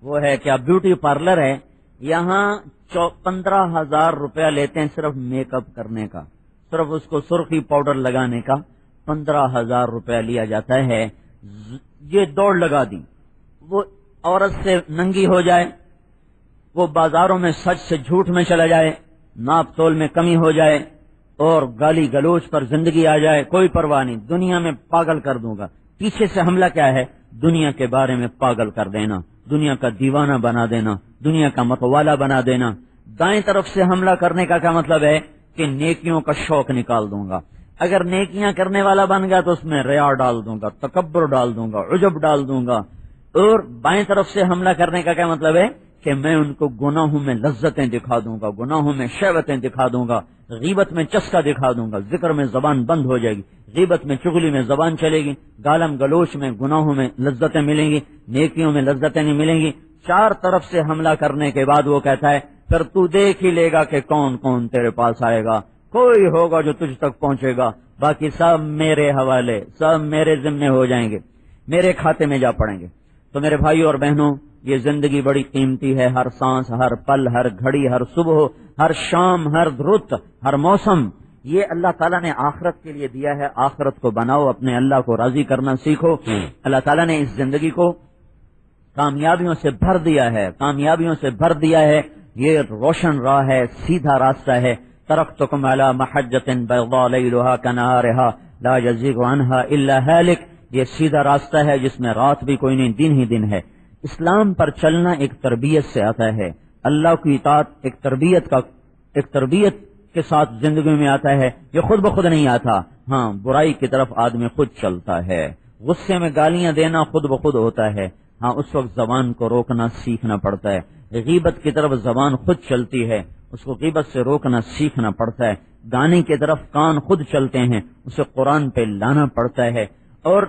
وہ ہے، کیا بیوٹی پارلر ہے. یہاں 15,000 روپیہ لیتے ہیں صرف میک اپ کرنے کا، صرف اس کو سرخی پاؤڈر لگانے کا 15,000 روپیہ لیا جاتا ہے. یہ دوڑ لگا دی، وہ عورت سے ننگی ہو جائے، وہ بازاروں میں سچ سے جھوٹ میں چلا جائے، ناپ تول میں کمی ہو جائے، اور گالی گلوچ پر زندگی آ جائے، کوئی پرواہ نہیں، دنیا میں پاگل کر دوں گا. پیچھے سے حملہ کیا ہے؟ دنیا کے بارے میں پاگل کر دینا، دنیا کا دیوانہ بنا دینا، دنیا کا متوالا بنا دینا. دائیں طرف سے حملہ کرنے کا کیا مطلب ہے؟ کہ نیکیوں کا شوق نکال دوں گا. اگر نیکیاں کرنے والا بن گیا تو اس میں ریا ڈال دوں گا، تکبر ڈال دوں گا، عجب ڈال دوں گا. اور بائیں طرف سے حملہ کرنے کا کیا مطلب ہے؟ کہ میں ان کو گناہوں میں لذتیں دکھا دوں گا، گناہوں میں شہوتیں دکھا دوں گا، غیبت میں چسکا دکھا دوں گا، ذکر میں زبان بند ہو جائے گی، غیبت میں چغلی میں زبان چلے گی، گالم گلوچ میں گناہوں میں لذتیں ملیں گی، نیکیوں میں لذتیں نہیں ملیں گی. چار طرف سے حملہ کرنے کے بعد وہ کہتا ہے پھر تو دیکھ ہی لے گا کہ کون کون تیرے پاس آئے گا. کوئی ہوگا جو تجھ تک پہنچے گا، باقی سب میرے حوالے، سب میرے ذمے ہو جائیں گے، میرے کھاتے میں جا پڑیں گے. تو میرے بھائی اور بہنوں، یہ زندگی بڑی قیمتی ہے. ہر سانس، ہر پل، ہر گھڑی، ہر صبح، ہر شام، ہر رت، ہر موسم، یہ اللہ تعالیٰ نے آخرت کے لیے دیا ہے. آخرت کو بناؤ، اپنے اللہ کو راضی کرنا سیکھو. اللہ تعالیٰ نے اس زندگی کو کامیابیوں سے بھر دیا ہے، کامیابیوں سے بھر دیا ہے. یہ روشن راہ ہے، سیدھا راستہ ہے. ترکتکم علی محجۃ بیضاء لیلھا کنہارھا لا یزیغ عنھا الا ہالک. یہ سیدھا راستہ ہے جس میں رات بھی کوئی نہیں، دن ہی دن ہے۔ اسلام پر چلنا ایک تربیت سے آتا ہے، اللہ کی اطاعت ایک تربیت کے ساتھ زندگی میں آتا ہے، یہ خود بخود نہیں آتا۔ ہاں، برائی کی طرف آدمی خود چلتا ہے، غصے میں گالیاں دینا خود بخود ہوتا ہے، ہاں اس وقت زبان کو روکنا سیکھنا پڑتا ہے۔ غیبت کی طرف زبان خود چلتی ہے، اس کو غیبت سے روکنا سیکھنا پڑتا ہے۔ گانے کی طرف کان خود چلتے ہیں، اسے قرآن پہ لانا پڑتا ہے۔ اور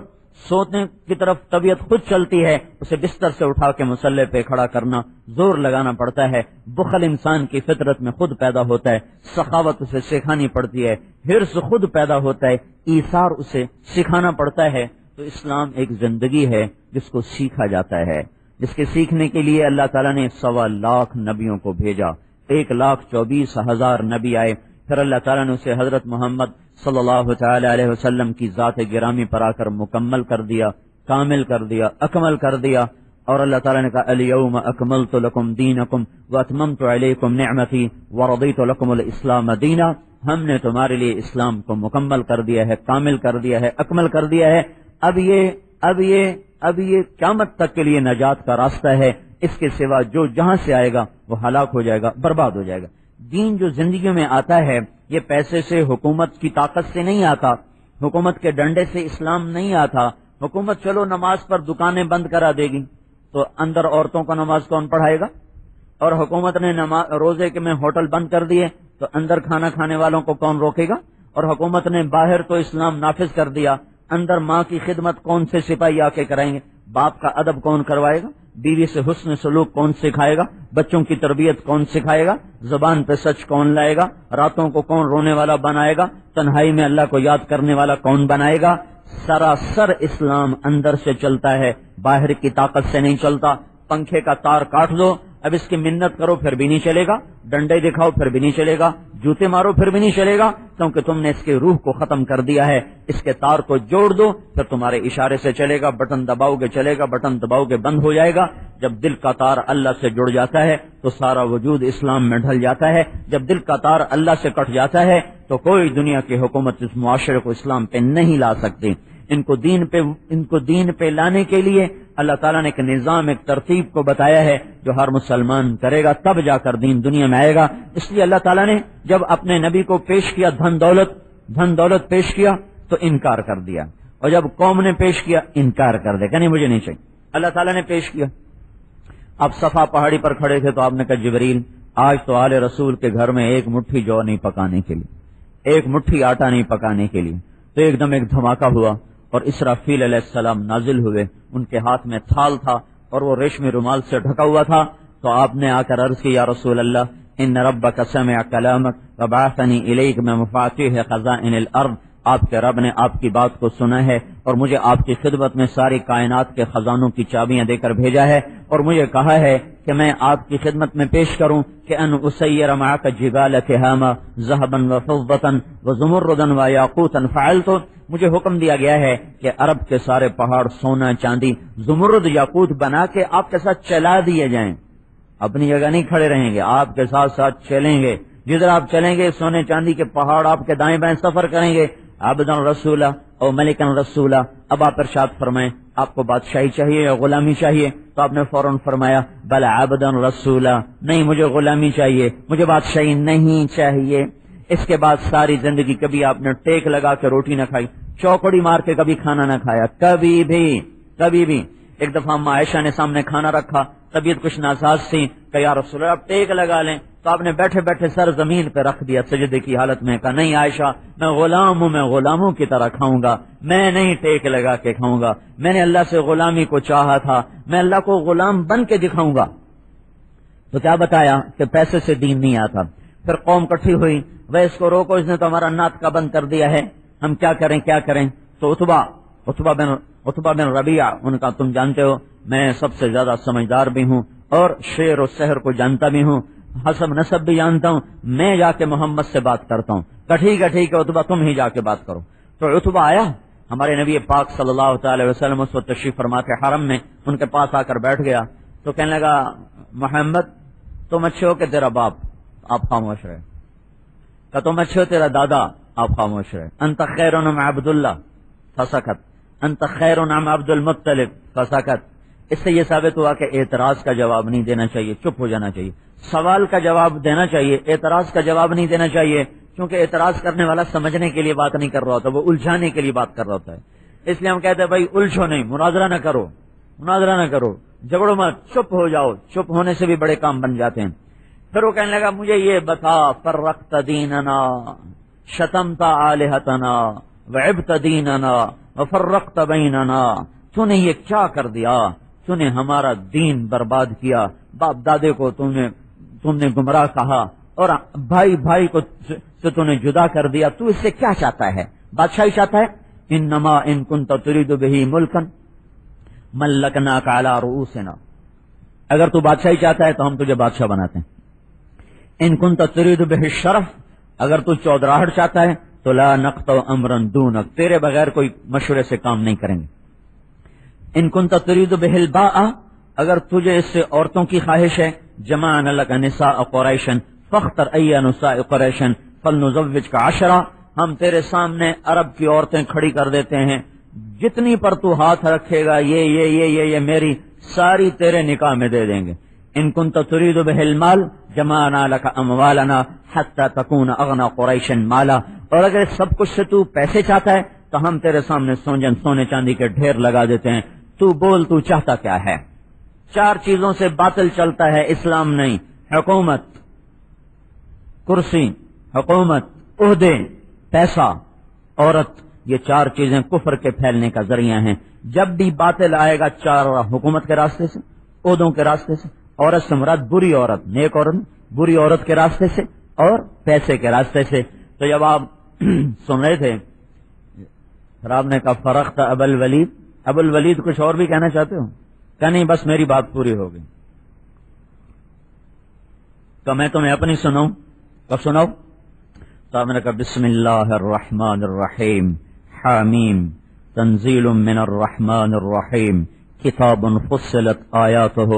سونے کی طرف طبیعت خود چلتی ہے، اسے بستر سے اٹھا کے مصلے پہ کھڑا کرنا، زور لگانا پڑتا ہے۔ بخل انسان کی فطرت میں خود پیدا ہوتا ہے، سخاوت اسے سکھانی پڑتی ہے۔ حرص خود پیدا ہوتا ہے، ایثار اسے سکھانا پڑتا ہے۔ تو اسلام ایک زندگی ہے جس کو سیکھا جاتا ہے، جس کے سیکھنے کے لیے اللہ تعالیٰ نے 1.25 لاکھ نبیوں کو بھیجا، 1,24,000 نبی آئے، پھر اللہ تعالیٰ نے اسے حضرت محمد صلی اللہ تعالی علیہ وسلم کی ذات گرامی پر آ کر مکمل کر دیا، کامل کر دیا، اکمل کر دیا۔ اور اللہ تعالیٰ نے کہا الیوم اکملت لکم دینکم واتممت علیکم نعمتی ورضیت لکم الاسلام دینا، ہم نے تمہارے لیے اسلام کو مکمل کر دیا ہے، کامل کر دیا ہے، اکمل کر دیا ہے۔ اب یہ قیامت تک کے لیے نجات کا راستہ ہے، اس کے سوا جو جہاں سے آئے گا وہ ہلاک ہو جائے گا، برباد ہو جائے گا۔ دین جو زندگی میں آتا ہے یہ پیسے سے، حکومت کی طاقت سے نہیں آتا، حکومت کے ڈنڈے سے اسلام نہیں آتا۔ حکومت چلو نماز پر دکانیں بند کرا دے گی تو اندر عورتوں کو نماز کون پڑھائے گا؟ اور حکومت نے روزے کے میں ہوٹل بند کر دیے تو اندر کھانا کھانے والوں کو کون روکے گا؟ اور حکومت نے باہر تو اسلام نافذ کر دیا، اندر ماں کی خدمت کون سے سپاہی آ کے کرائیں گے؟ باپ کا ادب کون کروائے گا؟ بیوی سے حسن سلوک کون سکھائے گا؟ بچوں کی تربیت کون سکھائے گا؟ زبان پہ سچ کون لائے گا؟ راتوں کو کون رونے والا بنائے گا؟ تنہائی میں اللہ کو یاد کرنے والا کون بنائے گا؟ سراسر اسلام اندر سے چلتا ہے، باہر کی طاقت سے نہیں چلتا۔ پنکھے کا تار کاٹ دو، اب اس کی منت کرو پھر بھی نہیں چلے گا، ڈنڈے دکھاؤ پھر بھی نہیں چلے گا، جوتے مارو پھر بھی نہیں چلے گا، کیونکہ تم نے اس کے روح کو ختم کر دیا ہے۔ اس کے تار کو جوڑ دو پھر تمہارے اشارے سے چلے گا، بٹن دباؤ گے چلے گا، بٹن دباؤ گے بند ہو جائے گا۔ جب دل کا تار اللہ سے جڑ جاتا ہے تو سارا وجود اسلام میں ڈھل جاتا ہے۔ جب دل کا تار اللہ سے کٹ جاتا ہے تو کوئی دنیا کی حکومت اس معاشرے کو اسلام پہ نہیں لا سکتی۔ ان کو دین پہ لانے کے لیے اللہ تعالیٰ نے ایک نظام، ایک ترتیب کو بتایا ہے جو ہر مسلمان کرے گا تب جا کر دین دنیا میں آئے گا۔ اس لیے اللہ تعالیٰ نے جب اپنے نبی کو پیش کیا دھن دولت پیش کیا تو انکار کر دیا، اور جب قوم نے پیش کیا انکار کر دیا کہ نہیں مجھے نہیں چاہیے۔ اللہ تعالیٰ نے پیش کیا، اب صفا پہاڑی پر کھڑے تھے تو آپ نے کہا جبریل آج تو آل رسول کے گھر میں ایک مٹھی جو نہیں پکانے کے لیے، ایک مٹھی آٹا نہیں پکانے کے لیے۔ تو ایک دم ایک دھماکہ ہوا اور اسرافیل علیہ السلام نازل ہوئے، ان کے ہاتھ میں تھال تھا اور وہ ریشمی رومال سے ڈھکا ہوا تھا۔ تو آپ نے آ کر عرض کی یا رسول اللہ ان ربک سمع کلامک وبعثنی الیک میں مفاتیح خزائن الارض، آپ کے رب نے آپ کی بات کو سنا ہے اور مجھے آپ کی خدمت میں ساری کائنات کے خزانوں کی چابیاں دے کر بھیجا ہے، اور مجھے کہا ہے کہ میں آپ کی خدمت میں پیش کروں کہ ان اسیر معک جبال تہامہ ذهبا وفضة وزمردا ویاقوتا فعلت، مجھے حکم دیا گیا ہے کہ عرب کے سارے پہاڑ سونا چاندی زمرد یاقوت بنا کے آپ کے ساتھ چلا دیے جائیں۔ اپنی جگہ نہیں کھڑے رہیں گے، آپ کے ساتھ ساتھ چلیں گے، جدھر آپ چلیں گے سونے چاندی کے پہاڑ آپ کے دائیں بائیں سفر کریں گے۔ عبدًا رسولہ او ملکًا رسولہ، اب آپ ارشاد فرمائیں آپ کو بادشاہی چاہیے یا غلامی چاہیے؟ تو آپ نے فوراً فرمایا بل عبدًا رسولہ، نہیں مجھے غلامی چاہیے، مجھے بادشاہی نہیں چاہیے۔ اس کے بعد ساری زندگی کبھی آپ نے ٹیک لگا کے روٹی نہ کھائی، چوکڑی مار کے کبھی کھانا نہ کھایا، کبھی بھی۔ ایک دفعہ اما عائشہ نے سامنے کھانا رکھا، طبیعت کچھ ناساز تھی کہ یا رسول اللہ آپ ٹیک لگا لیں، تو آپ نے بیٹھے بیٹھے سر زمین پہ رکھ دیا سجدے کی حالت میں، کہا نہیں عائشہ میں غلام ہوں، میں غلاموں کی طرح کھاؤں گا، میں نہیں ٹیک لگا کے کھاؤں گا، میں نے اللہ سے غلامی کو چاہا تھا، میں اللہ کو غلام بن کے دکھاؤں گا۔ تو کیا بتایا کہ پیسے سے دین نہیں آتا۔ پھر قوم کٹھی ہوئی، وہ اس کو روکو، اس نے تو ہمارا نعت کا بند کر دیا ہے، ہم کیا کریں۔ تو عتبہ بن ربیعہ ان کا تم جانتے ہو میں سب سے زیادہ سمجھدار بھی ہوں اور شعر و سحر کو جانتا بھی ہوں، حسب نسب بھی جانتا ہوں، میں جا کے محمد سے بات کرتا ہوں۔ ٹھیک ہے عتبہ تم ہی جا کے بات کرو۔ تو عتبہ آیا، ہمارے نبی پاک صلی اللہ تعالی وسلم اس وقت تشریف فرما کے حرم میں ان کے پاس آ کر بیٹھ گیا، تو کہنے لگا محمد تم اچھے ہو کہ تیرا باپ؟ آپ خاموش رہے۔ کہ تم اچھے ہو تیرا دادا؟ آپ خاموش رہے۔ انت خیر من عبداللہ فسکت، انت خیر نعم عبد المطلب فسکت. اس سے یہ ثابت ہوا کہ اعتراض کا جواب نہیں دینا چاہیے، چپ ہو جانا چاہیے. سوال کا جواب دینا چاہیے، اعتراض کا جواب نہیں دینا چاہیے، کیونکہ اعتراض کرنے والا سمجھنے کے لیے بات نہیں کر رہا ہوتا، وہ الجھانے کے لیے بات کر رہا ہوتا ہے. اس لیے ہم کہتے ہیں بھائی الجھو نہیں، مناظرہ نہ کرو، مناظرہ نہ کرو، جھگڑو مت، چپ ہو جاؤ. چپ ہونے سے بھی بڑے کام بن جاتے ہیں. پھر وہ کہنے لگا مجھے یہ بتا، فرقت دیننا شتمت آلہتنا وعبت دیننا وفرقت بیننا، تو نے یہ کیا کر دیا؟ تو نے ہمارا دین برباد کیا، باپ دادے کو تم نے گمراہ کہا، اور بھائی بھائی کو تو نے جدا کر دیا. تو اس سے کیا چاہتا ہے؟ بادشاہی چاہتا ہے؟ انما ان کنت تريد به ملکا ملکناک علی رؤوسنا. اگر تو بادشاہی چاہتا ہے تو ہم تجھے بادشاہ بناتے ہیں. ان کنت تريد به الشرف، اگر تو چودراہٹ چاہتا ہے تو لا نقطع امرا دونک، تیرے بغیر کوئی مشورے سے کام نہیں کریں گے. ان کنت تريد به الباء، اگر تجھے اس سے عورتوں کی خواہش ہے، جمعنا لك نساء قریش فاختر ای نساء قریش فلنزوجک 10، ہم تیرے سامنے عرب کی عورتیں کھڑی کر دیتے ہیں، جتنی پر تو ہاتھ رکھے گا یہ میری ساری تیرے نکاح میں دے دیں گے. ان کنت تريد به المال جمعنا لك اموالنا حتى تكون اغنى قریش مالا، اور اگر سب کچھ سے تو پیسے چاہتا ہے تو ہم تیرے سامنے سونے چاندی کے ڈھیر لگا دیتے ہیں. تو بول تو چاہتا کیا ہے؟ 4 چیزوں سے باطل چلتا ہے، اسلام نہیں. حکومت، کرسی، حکومت، عہدے، پیسہ، عورت، یہ 4 چیزیں کفر کے پھیلنے کا ذریعہ ہیں. جب بھی باطل آئے گا 4، حکومت کے راستے سے، عہدوں کے راستے سے، عورت سے مراد بری عورت، نیک عورت، بری عورت کے راستے سے، اور پیسے کے راستے سے. تو جب آپ سن رہے تھے پھر آپ نے کہا فرقت ابا الولید، ابو الولید کچھ اور بھی کہنا چاہتے ہو؟ کہ نہیں بس میری بات پوری ہو گئی. تو میں تمہیں اپنی سناؤں؟ کب سناؤ؟ تو آپ نے کہا بسم اللہ الرحمن الرحیم، حامیم تنزیل من الرحمن الرحیم، کتاب فصلت آیاتہ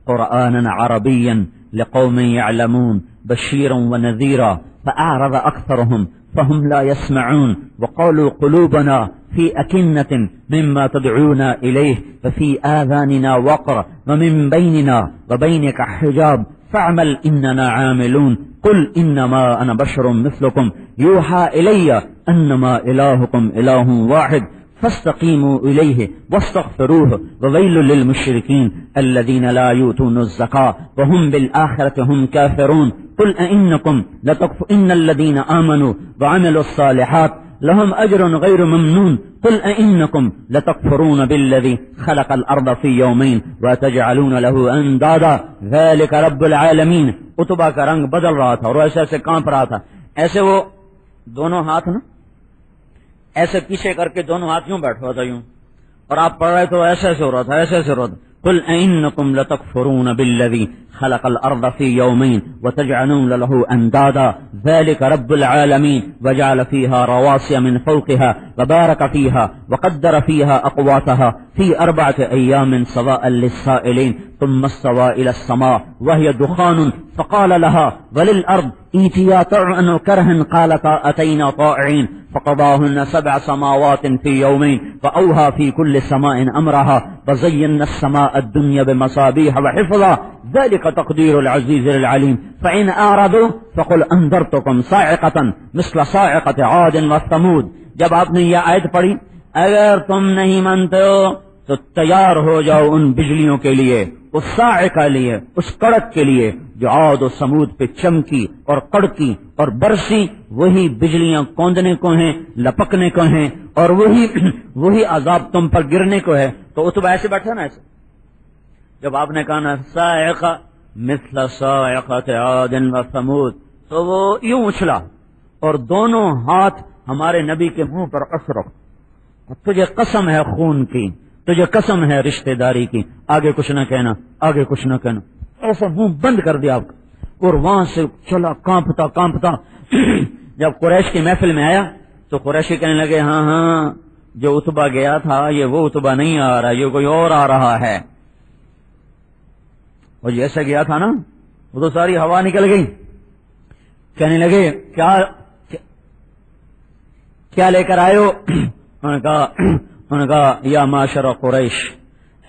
قرآنا عربیا لقوم يعلمون بشیرا ونذیرا فأعرض أكثرهم فهم لا يسمعون وقالوا قلوبنا في أكنة مما تدعونا إليه ففي آذاننا وقر ومن بيننا وبينك حجاب فاعمل إننا عاملون قل إنما أنا بشر مثلكم يوحى إلي أنما إلهكم إله واحد فاستقيموا إليه واستغفروه وويل للمشركين الذين لا يؤتون الزكاة وهم بالآخرة هم كافرون قل أئنكم إن الذين آمنوا وعملوا الصالحات لهم أجر غير ممنون قل أئنكم لتكفرون بالذي خلق الأرض في يومين وتجعلون له أندادا ذلك رب العالمين. اتبا کا رنگ بدل رہا تھا اور ایسے کانپ رہا تھا. ایسے وہ دونوں ہاتھ نا ایسے پیچھے کر کے دونوں ہاتھ یوں بیٹھا تھا یوں، اور آپ پڑھ رہے تو ایسے ہو رہا تھا، ایسے ہو رہا تھا. قل أئنكم لتكفرون بالذي خلق الأرض في يومين وتجعلون له أندادا ذلك رب العالمين وجعل فيها رواسي من فوقها وبارك فيها وقدر فيها أقواتها في 4 أيام سواء للسائلين ثم استوى إلى السماء وهي دخان فقال لها وللأرض ائتيا طوعا كرها قالتا أتينا طائعين فقضاهن 7 سماوات في يومين وأوحى في كل سماء أمرها وزينا السماء الدنيا بمصابيح وحفظا ذلك تقدير العزيز العليم فإن أعرضوا فقل أنذرتكم صاعقة مثل صاعقة عاد وثمود. جب آپ نے یہ آیت پڑھی اگر تم نہیں مانتے ہو تو تیار ہو جاؤ ان بجلیوں کے لیے، اس صاعقہ لیے، اس کڑک کے لیے جو عاد و سمود پہ چمکی اور کڑکی اور برسی. وہی بجلیاں کوندنے کو ہیں، لپکنے کو ہیں، اور وہی عذاب تم پر گرنے کو ہے. تو اتبا ایسے بیٹھا نا، ایسے جب آپ نے کہا نا صاعقہ مثل صاعقۃ عاد و ثمود تو وہ یوں اچھلا اور دونوں ہاتھ ہمارے نبی کے منہ پر اشرف. تجھے قسم ہے خون کی، تجھے قسم ہے رشتہ داری کی، آگے کچھ نہ کہنا، آگے کچھ نہ کہنا. ایسا منہ بند کر دیا آپ کا، اور وہاں سے چلا کانپتا کانپتا. جب قریش کی محفل میں آیا تو قریشی کہنے لگے ہاں جو اتبا گیا تھا یہ وہ اتبا نہیں آ رہا، یہ کوئی اور آ رہا ہے. اور جیسے گیا تھا نا وہ تو ساری ہوا نکل گئی. کہنے لگے کیا لے کر آئے ہو؟ انہوں نے کہا انہوں نے کہا یا معاشر قریش،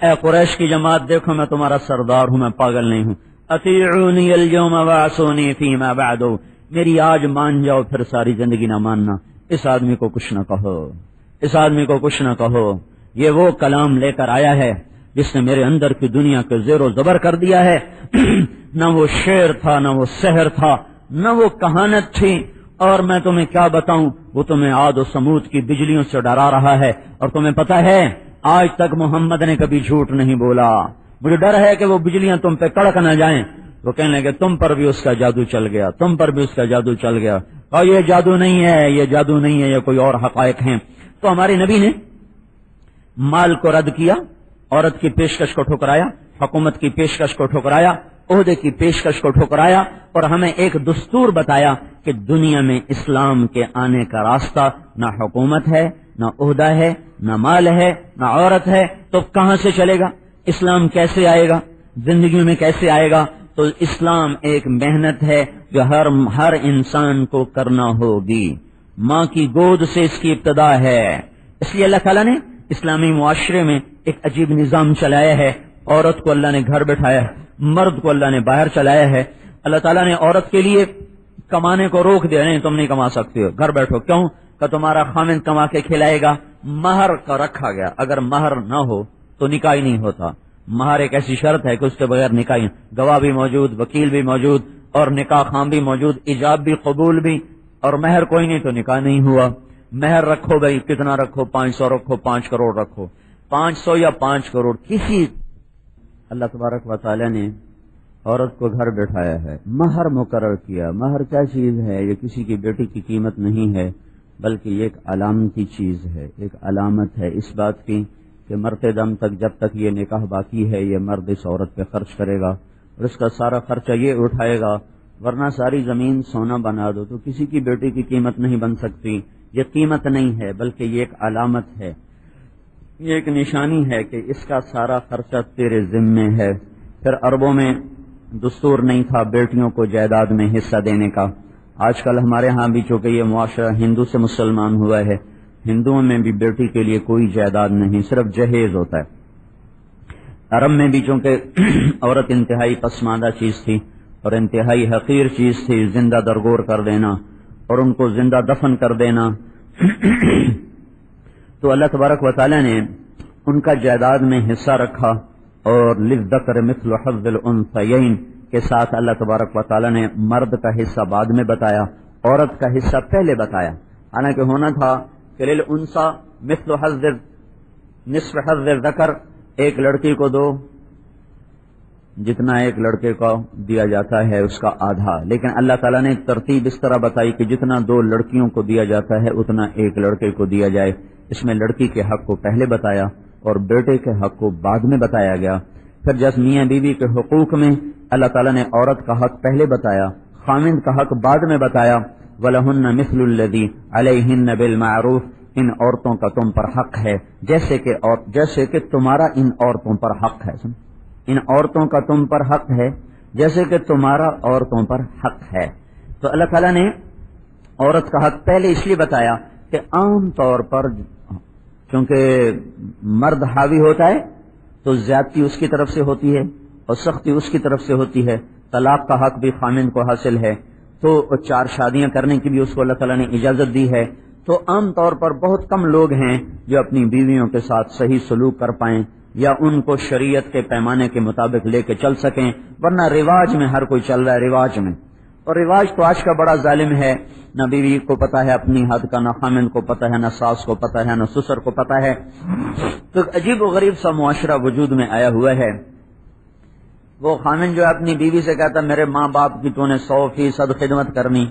اے قریش کی جماعت دیکھو میں تمہارا سردار ہوں، میں پاگل نہیں ہوں، اطیعونی اليوم وعصونی فیما بعد، میری آج مان جاؤ پھر ساری زندگی نہ ماننا، اس آدمی کو کچھ نہ کہو، اس آدمی کو کچھ نہ کہو، یہ وہ کلام لے کر آیا ہے جس نے میرے اندر کی دنیا کے زیر و زبر کر دیا ہے نہ وہ شعر تھا، نہ وہ سحر تھا، نہ وہ کہانت تھی، اور میں تمہیں کیا بتاؤں، وہ تمہیں عاد و سمود کی بجلیوں سے ڈرا رہا ہے، اور تمہیں پتا ہے آج تک محمد نے کبھی جھوٹ نہیں بولا، مجھے ڈر ہے کہ وہ بجلیاں تم پہ کڑک نہ جائیں۔ وہ کہنے لگے تم پر بھی اس کا جادو چل گیا، تم پر بھی اس کا جادو چل گیا، اور یہ جادو نہیں ہے، یہ جادو نہیں ہے، یہ کوئی اور حقائق ہیں۔ تو ہمارے نبی نے مال کو رد کیا، عورت کی پیشکش کو ٹھکرایا، حکومت کی پیشکش کو ٹھکرایا، عہدے کی پیشکش کو ٹھکرایا، اور ہمیں ایک دستور بتایا کہ دنیا میں اسلام کے آنے کا راستہ نہ حکومت ہے، نہ عہدہ ہے، نہ مال ہے، نہ عورت ہے، تو کہاں سے چلے گا اسلام؟ کیسے آئے گا زندگی میں؟ کیسے آئے گا؟ تو اسلام ایک محنت ہے جو ہر انسان کو کرنا ہوگی، ماں کی گود سے اس کی ابتدا ہے۔ اس لیے اللہ تعالیٰ نے اسلامی معاشرے میں ایک عجیب نظام چلایا ہے، عورت کو اللہ نے گھر بٹھایا ہے، مرد کو اللہ نے باہر چلایا ہے۔ اللہ تعالیٰ نے عورت کے لیے کمانے کو روک دیا، نہیں تم نہیں کما سکتی ہو، گھر بیٹھو، کیوں کہ تمہارا خامند کما کے کھلائے گا۔ مہر کا رکھا گیا، اگر مہر نہ ہو تو نکاح ہی نہیں ہوتا۔ مہر ایک ایسی شرط ہے کہ اس کے بغیر نکاح، گواہ بھی موجود، وکیل بھی موجود، اور نکاح خام بھی موجود، ایجاب بھی قبول بھی، اور مہر کوئی نہیں تو نکاح نہیں ہوا۔ مہر رکھو بھائی، کتنا رکھو، 500 رکھو، 5 کروڑ رکھو، 500 یا 5 کروڑ، کسی اللہ تبارک و تعالی نے عورت کو گھر بٹھایا ہے، مہر مقرر کیا۔ مہر کیا چیز ہے؟ یہ کسی کی بیٹی کی قیمت نہیں ہے، بلکہ یہ ایک علامتی چیز ہے، ایک علامت ہے اس بات کی کہ مرتے دم تک جب تک یہ نکاح باقی ہے یہ مرد اس عورت پہ خرچ کرے گا، اور اس کا سارا خرچہ یہ اٹھائے گا، ورنہ ساری زمین سونا بنا دو تو کسی کی بیٹی کی قیمت نہیں بن سکتی۔ یہ قیمت نہیں ہے بلکہ یہ ایک علامت ہے، یہ ایک نشانی ہے کہ اس کا سارا خرچہ تیرے ذمے ہے۔ پھر عربوں میں دستور نہیں تھا بیٹیوں کو جائیداد میں حصہ دینے کا۔ آج کل ہمارے ہاں بھی چونکہ یہ معاشرہ ہندو سے مسلمان ہوا ہے، ہندوؤں میں بھی بیٹی کے لیے کوئی جائیداد نہیں، صرف جہیز ہوتا ہے۔ عرب میں بھی چونکہ عورت انتہائی پسماندہ چیز تھی اور انتہائی حقیر چیز تھی، زندہ درگور کر دینا اور ان کو زندہ دفن کر دینا تو اللہ تبارک و تعالی نے ان کا جائیداد میں حصہ رکھا، اور للذکر مثل حظ الانثیین کے ساتھ اللہ تبارک و تعالی نے مرد کا حصہ بعد میں بتایا، عورت کا حصہ پہلے بتایا۔ حالانکہ ہونا تھا کہ للانثی مثل حظ نصف حظ الذکر، ایک لڑکی کو دو جتنا ایک لڑکے کو دیا جاتا ہے اس کا آدھا، لیکن اللہ تعالیٰ نے ترتیب اس طرح بتائی کہ جتنا 2 لڑکیوں کو دیا جاتا ہے اتنا ایک لڑکے کو دیا جائے۔ اس میں لڑکی کے حق کو پہلے بتایا اور بیٹے کے حق کو بعد میں بتایا گیا۔ پھر جس میاں بیوی کے حقوق میں اللہ تعالیٰ نے عورت کا حق پہلے بتایا، خامند کا حق بعد میں بتایا۔ وَلَهُنَّ مِثْلُ الَّذِي عَلَيْهِنَّ بِالْمَعْرُوفِ، ان عورتوں کا تم پر حق ہے جیسے کہ تمہارا ان عورتوں پر حق ہے، ان عورتوں کا تم پر حق ہے جیسے کہ تمہارا عورتوں پر حق ہے۔ تو اللہ تعالیٰ نے عورت کا حق پہلے اس لیے بتایا کہ عام طور پر چونکہ مرد حاوی ہوتا ہے تو زیادتی اس کی طرف سے ہوتی ہے اور سختی اس کی طرف سے ہوتی ہے، طلاق کا حق بھی خامند کو حاصل ہے، تو 4 شادیاں کرنے کی بھی اس کو اللہ تعالیٰ نے اجازت دی ہے۔ تو عام طور پر بہت کم لوگ ہیں جو اپنی بیویوں کے ساتھ صحیح سلوک کر پائیں یا ان کو شریعت کے پیمانے کے مطابق لے کے چل سکیں، ورنہ رواج میں ہر کوئی چل رہا ہے، رواج میں، اور رواج تو آج کا بڑا ظالم ہے، نہ بیوی کو پتہ ہے اپنی حد کا، نہ خامند کو پتہ ہے، نہ ساس کو پتہ ہے، نہ سسر کو پتہ ہے۔ تو عجیب و غریب سا معاشرہ وجود میں آیا ہوا ہے۔ وہ خامند جو اپنی بیوی سے کہتا میرے ماں باپ کی تو نے 100% خدمت کرنی،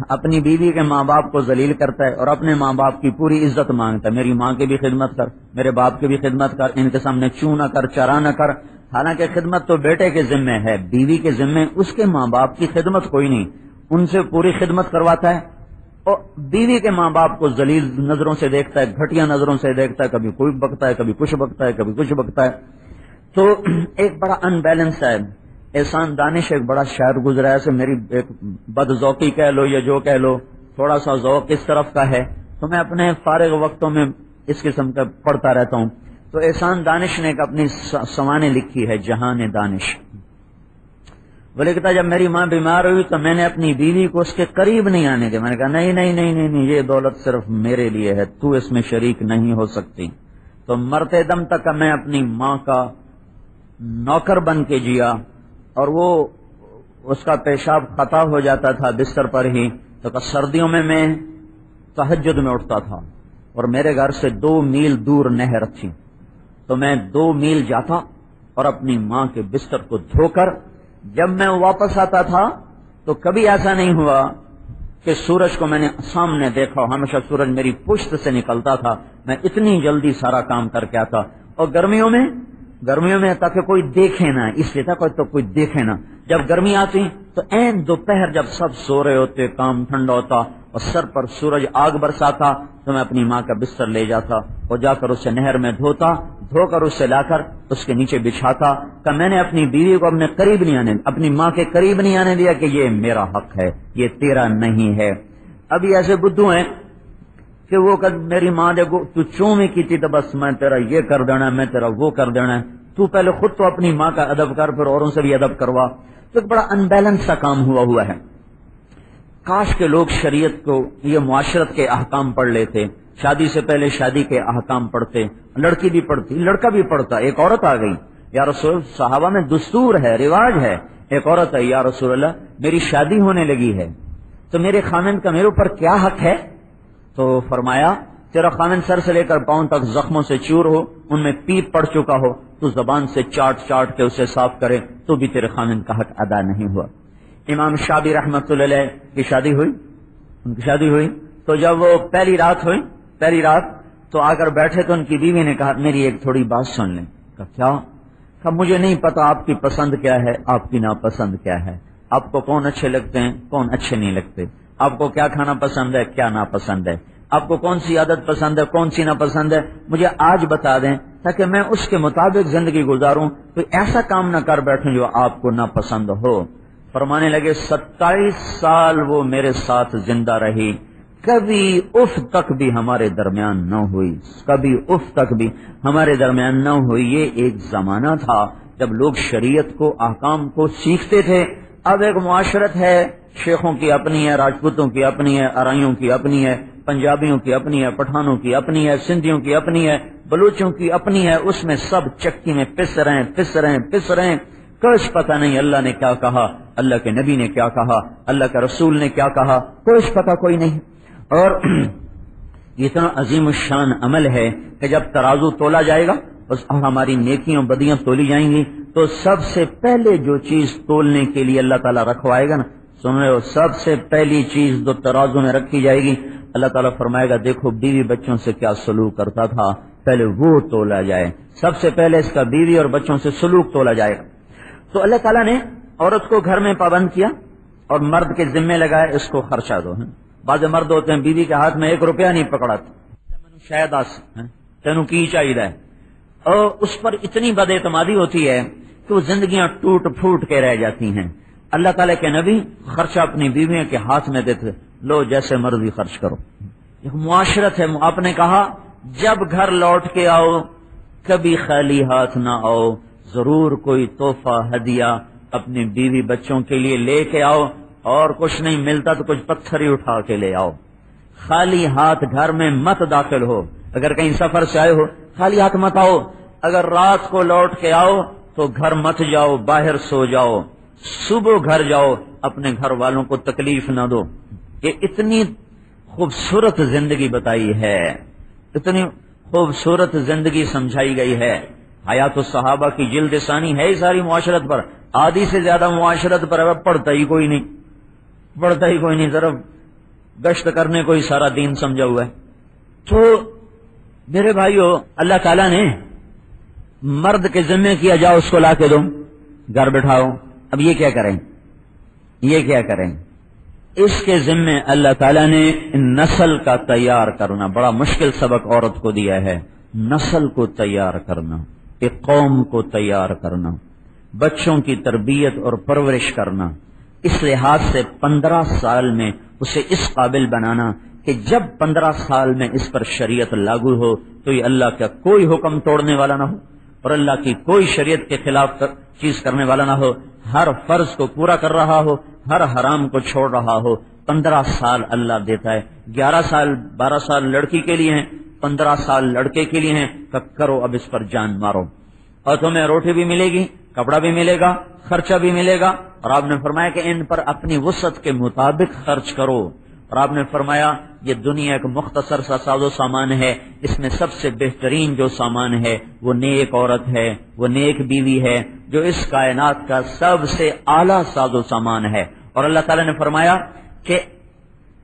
اپنی بیوی کے ماں باپ کو ذلیل کرتا ہے اور اپنے ماں باپ کی پوری عزت مانگتا ہے، میری ماں کی بھی خدمت کر، میرے باپ کی بھی خدمت کر، ان کے سامنے چوں نہ کر، چرا نہ کر۔ حالانکہ خدمت تو بیٹے کے ذمے ہے، بیوی کے ذمے اس کے ماں باپ کی خدمت کوئی نہیں، ان سے پوری خدمت کرواتا ہے، اور بیوی کے ماں باپ کو ذلیل نظروں سے دیکھتا ہے، گھٹیا نظروں سے دیکھتا ہے، کبھی کوئی بکتا ہے، کبھی کچھ بکتا ہے، کبھی کچھ بکتا ہے۔ تو ایک بڑا ان بیلنس ہے۔ احسان دانش ایک بڑا شاعر گزرا ہے، میری ایک بد ذوقی کہہ لو یا جو کہہ لو، تھوڑا سا ذوق اس طرف کا ہے، تو میں اپنے فارغ وقتوں میں اس قسم کا پڑھتا رہتا ہوں. تو احسان دانش نے ایک اپنی سوانح لکھی ہے جہان دانش. وہ لکھتا جب میری ماں بیمار ہوئی تو میں نے اپنی بیوی کو اس کے قریب نہیں آنے دیا. میں نے کہا نہیں نہیں نہیں نہیں نہیں، یہ دولت صرف میرے لیے ہے، تو اس میں شریک نہیں ہو سکتی. تو مرتے دم تک میں اپنی ماں کا نوکر بن کے جیا، اور وہ اس کا پیشاب خطا ہو جاتا تھا بستر پر ہی. تو سردیوں میں تہجد میں اٹھتا تھا، اور میرے گھر سے 2 میل دور نہر تھی، تو میں 2 میل جاتا اور اپنی ماں کے بستر کو دھو کر جب میں واپس آتا تھا تو کبھی ایسا نہیں ہوا کہ سورج کو میں نے سامنے دیکھا. ہمیشہ سورج میری پشت سے نکلتا تھا، میں اتنی جلدی سارا کام کر کے آتا. اور گرمیوں میں تاکہ کوئی دیکھے نہ، اس لیے تھا کوئی دیکھے نہ. جب گرمی آتی تو این دوپہر جب سب سو رہے ہوتے، کام ٹھنڈا ہوتا اور سر پر سورج آگ برساتا، تو میں اپنی ماں کا بستر لے جاتا اور جا کر اسے نہر میں دھو کر اسے لا کر اس کے نیچے بچھاتا. کہ میں نے اپنی بیوی کو اپنی ماں کے قریب نہیں آنے دیا کہ یہ میرا حق ہے، یہ تیرا نہیں ہے. ابھی ایسے بدھو ہیں کہ وہ میری ماں دیکھو تو چوں میں کی تھی تو بس میں تیرا یہ کر دینا، میں تیرا وہ کر دینا. تو پہلے خود تو اپنی ماں کا ادب کر، پھر اوروں سے بھی ادب کروا. تو ایک بڑا ان بیلنس سا کام ہوا ہے. کاش کے لوگ شریعت کو، یہ معاشرت کے احکام پڑھ لیتے. شادی سے پہلے شادی کے احکام پڑھتے، لڑکی بھی پڑھتی، لڑکا بھی پڑھتا. ایک عورت آ گئی، یا رسول، صحابہ میں دستور ہے، رواج ہے. ایک عورت ہے، یا رسول اللہ میری شادی ہونے لگی ہے تو میرے خامند کا میرے اوپر کیا حق ہے؟ تو فرمایا تیرا خامند سر سے لے کر پاؤں تک زخموں سے چور ہو، ان میں پیپ پڑ چکا ہو، تو زبان سے چاٹ کے اسے صاف کرے تو بھی تیرے خامند کا حق ادا نہیں ہوا. امام شابی رحمت اللہ علیہ کی شادی ہوئی تو جب وہ پہلی رات تو آ کر بیٹھے تو ان کی بیوی نے کہا میری ایک تھوڑی بات سن لیں. کہا کیا؟ کہا مجھے نہیں پتا آپ کی پسند کیا ہے، آپ کی ناپسند کیا ہے، آپ کو کون اچھے لگتے ہیں، کون اچھے نہیں لگتے، آپ کو کیا کھانا پسند ہے، کیا ناپسند ہے، آپ کو کون سی عادت پسند ہے، کون سی ناپسند ہے، مجھے آج بتا دیں تاکہ میں اس کے مطابق زندگی گزاروں، کوئی ایسا کام نہ کر بیٹھوں جو آپ کو ناپسند ہو. فرمانے لگے 27 سال وہ میرے ساتھ زندہ رہی، کبھی اف تک بھی ہمارے درمیان نہ ہوئی. یہ ایک زمانہ تھا جب لوگ شریعت کو، احکام کو سیکھتے تھے. اب ایک معاشرت ہے، شیخوں کی اپنی ہے، راجپوتوں کی اپنی ہے، ارائیوں کی اپنی ہے، پنجابیوں کی اپنی ہے، پٹھانوں کی اپنی ہے، سندھیوں کی اپنی ہے، بلوچوں کی اپنی ہے. اس میں سب چکی میں پس رہے ہیں. کچھ پتہ نہیں اللہ نے کیا کہا، اللہ کے نبی نے کیا کہا، اللہ کے رسول نے کیا کہا، کچھ پتہ کوئی نہیں. اور اتنا عظیم الشان عمل ہے کہ جب ترازو تولا جائے گا اور ہماری نیکیاں بدیاں تولی جائیں گی تو سب سے پہلے جو چیز تولنے کے لیے اللہ تعالیٰ رکھوائے گا نا، سن رہے ہو، سب سے پہلی چیز جو ترازو میں رکھی جائے گی، اللہ تعالیٰ فرمائے گا دیکھو بیوی بچوں سے کیا سلوک کرتا تھا، پہلے وہ تولا جائے. سب سے پہلے اس کا بیوی اور بچوں سے سلوک تولا جائے گا. تو اللہ تعالیٰ نے عورت کو گھر میں پابند کیا اور مرد کے ذمے لگائے اس کو خرچہ دو. بعض مرد ہوتے ہیں بیوی کے ہاتھ میں 1 روپیہ نہیں پکڑا شاید تینوں کی چاہیے، اور اس پر اتنی بد اعتمادی ہوتی ہے کہ وہ زندگیاں ٹوٹ پھوٹ کے رہ جاتی ہیں. اللہ تعالیٰ کے نبی خرچہ اپنی بیویوں کے ہاتھ میں دیتے، لو جیسے مرضی خرچ کرو. ایک معاشرت ہے. آپ نے کہا جب گھر لوٹ کے آؤ کبھی خالی ہاتھ نہ آؤ، ضرور کوئی تحفہ ہدیہ اپنی بیوی بچوں کے لیے لے کے آؤ، اور کچھ نہیں ملتا تو کچھ پتھر ہی اٹھا کے لے آؤ. خالی ہاتھ گھر میں مت داخل ہو. اگر کہیں سفر سے آئے ہو خالی ہاتھ مت آؤ. اگر رات کو لوٹ کے آؤ تو گھر مت جاؤ، باہر سو جاؤ. صبح گھر جاؤ، اپنے گھر والوں کو تکلیف نہ دو. یہ اتنی خوبصورت زندگی بتائی ہے، اتنی خوبصورت زندگی سمجھائی گئی ہے. حیات الصحابہ کی جلد ثانی ہے ہی ساری معاشرت پر. آدھی سے زیادہ معاشرت پر پڑھتا ہی کوئی نہیں، ذرا گشت کرنے کو ہی سارا دین سمجھا ہوا ہے. تو میرے بھائیو، اللہ تعالیٰ نے مرد کے ذمے کیا جاؤ اس کو لا کے دو، گھر بٹھاؤ. اب یہ کیا کریں؟ اس کے ذمے اللہ تعالیٰ نے نسل کا تیار کرنا، بڑا مشکل سبق عورت کو دیا ہے. نسل کو تیار کرنا، ایک قوم کو تیار کرنا، بچوں کی تربیت اور پرورش کرنا. اس لحاظ سے 15 سال میں اسے اس قابل بنانا کہ جب 15 سال میں اس پر شریعت لاگو ہو تو یہ اللہ کا کوئی حکم توڑنے والا نہ ہو اور اللہ کی کوئی شریعت کے خلاف چیز کرنے والا نہ ہو، ہر فرض کو پورا کر رہا ہو، ہر حرام کو چھوڑ رہا ہو۔ 15 سال اللہ دیتا ہے، 11 سال 12 سال لڑکی کے لیے ہیں، 15 سال لڑکے کے لیے ہیں، کہ کرو اب اس پر جان مارو، اور تمہیں روٹی بھی ملے گی، کپڑا بھی ملے گا، خرچہ بھی ملے گا، اور آپ نے فرمایا کہ ان پر اپنی وسعت کے مطابق خرچ کرو، اور آپ نے فرمایا یہ دنیا ایک مختصر سا ساز و سامان ہے، اس میں سب سے بہترین جو سامان ہے وہ نیک عورت ہے، وہ نیک بیوی ہے، جو اس کائنات کا سب سے اعلیٰ ساز و سامان ہے۔ اور اللہ تعالیٰ نے فرمایا کہ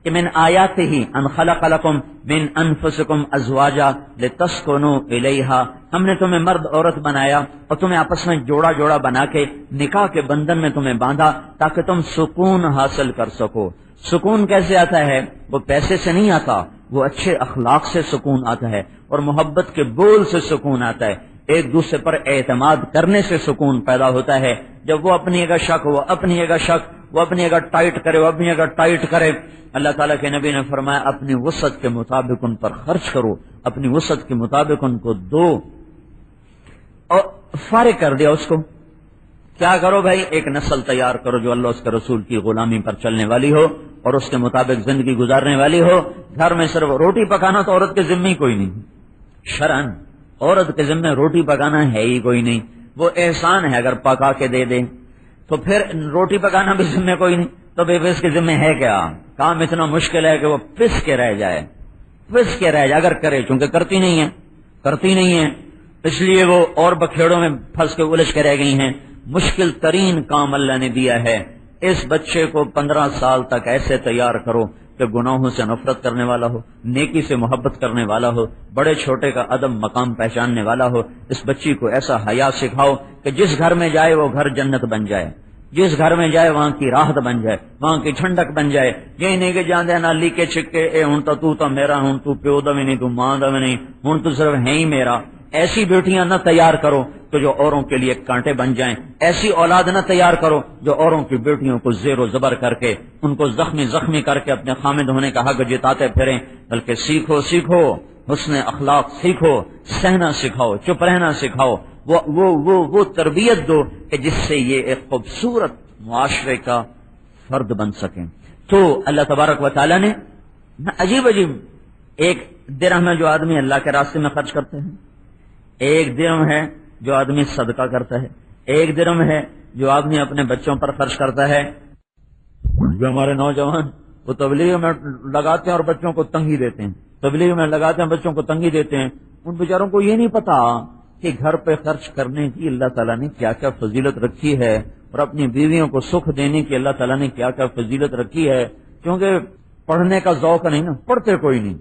من آیاتہ ان خلق لکم من انفسکم ازواجا لتسکنوا الیہا، ہم نے تمہیں مرد عورت بنایا اور تمہیں آپس میں جوڑا جوڑا بنا کے نکاح کے بندھن میں تمہیں باندھا تاکہ تم سکون حاصل کر سکو۔ سکون کیسے آتا ہے؟ وہ پیسے سے نہیں آتا، وہ اچھے اخلاق سے سکون آتا ہے، اور محبت کے بول سے سکون آتا ہے، ایک دوسرے پر اعتماد کرنے سے سکون پیدا ہوتا ہے۔ جب وہ اپنی جگہ شک، وہ اپنی جگہ شک، وہ اپنی جگہ ٹائٹ کرے، وہ اپنی جگہ ٹائٹ کرے، اللہ تعالیٰ کے نبی نے فرمایا اپنی وسعت کے مطابق ان پر خرچ کرو، اپنی وسعت کے مطابق ان کو دو، اور فارغ کر دیا اس کو۔ کیا کرو بھائی؟ ایک نسل تیار کرو جو اللہ اس کے رسول کی غلامی پر چلنے والی ہو اور اس کے مطابق زندگی گزارنے والی ہو۔ گھر میں صرف روٹی پکانا تو عورت کے ذمہ ہی کوئی نہیں، شرعن عورت کے ذمہ روٹی پکانا ہے ہی کوئی نہیں، وہ احسان ہے اگر پکا کے دے دے، تو پھر روٹی پکانا بھی ذمہ کوئی نہیں، تو بے اس کے ذمہ ہے کیا؟ کام اتنا مشکل ہے کہ وہ پس کے رہ جائے، پس کے رہ جائے، اگر کرے، چونکہ کرتی نہیں ہے، اس لیے وہ اور بکھیڑوں میں پھنس کے الجھ کے رہ گئی ہیں۔ مشکل ترین کام اللہ نے دیا ہے، اس بچے کو 15 سال تک ایسے تیار کرو کہ گناہوں سے نفرت کرنے والا ہو، نیکی سے محبت کرنے والا ہو، بڑے چھوٹے کا ادب مقام پہچاننے والا ہو۔ اس بچی کو ایسا حیا سکھاؤ کہ جس گھر میں جائے وہ گھر جنت بن جائے، جس گھر میں جائے وہاں کی راحت بن جائے، وہاں کی ٹھنڈک بن جائے۔ یہ نہیں کہ جان دے نا لیکے چھکے اے ہن تو میرا، ہن تو پیو دا بھی نہیں، تو ماں دا بھی نہیں، ہن تو صرف ہے ہی میرا۔ ایسی بیٹیاں نہ تیار کرو تو جو اوروں کے لیے کانٹے بن جائیں، ایسی اولاد نہ تیار کرو جو اوروں کی بیٹیوں کو زیر و زبر کر کے، ان کو زخمی کر کے اپنے خامد ہونے کا حق جتاتے پھریں، بلکہ سیکھو حسن اخلاق سیکھو، سہنا سکھاؤ، چپ رہنا سکھاؤ، وہ تربیت دو کہ جس سے یہ ایک خوبصورت معاشرے کا فرد بن سکیں۔ تو اللہ تبارک و تعالیٰ نے عجیب ایک درہم ہے جو آدمی اللہ کے راستے میں خرچ کرتے ہیں، ایک درہم ہے جو آدمی صدقہ کرتا ہے، ایک درہم ہے جو آدمی اپنے بچوں پر خرچ کرتا ہے۔ جو ہمارے نوجوان وہ تبلیغ میں لگاتے ہیں اور بچوں کو تنگی دیتے ہیں، تبلیغ میں لگاتے ہیں بچوں کو تنگی دیتے ہیں، ان بیچاروں کو یہ نہیں پتا کہ گھر پہ خرچ کرنے کی اللہ تعالیٰ نے کیا کیا فضیلت رکھی ہے، اور اپنی بیویوں کو سکھ دینے کی اللہ تعالیٰ نے کیا کیا فضیلت رکھی ہے۔ کیونکہ پڑھنے کا ذوق نہیں نا، پڑھتے کوئی نہیں،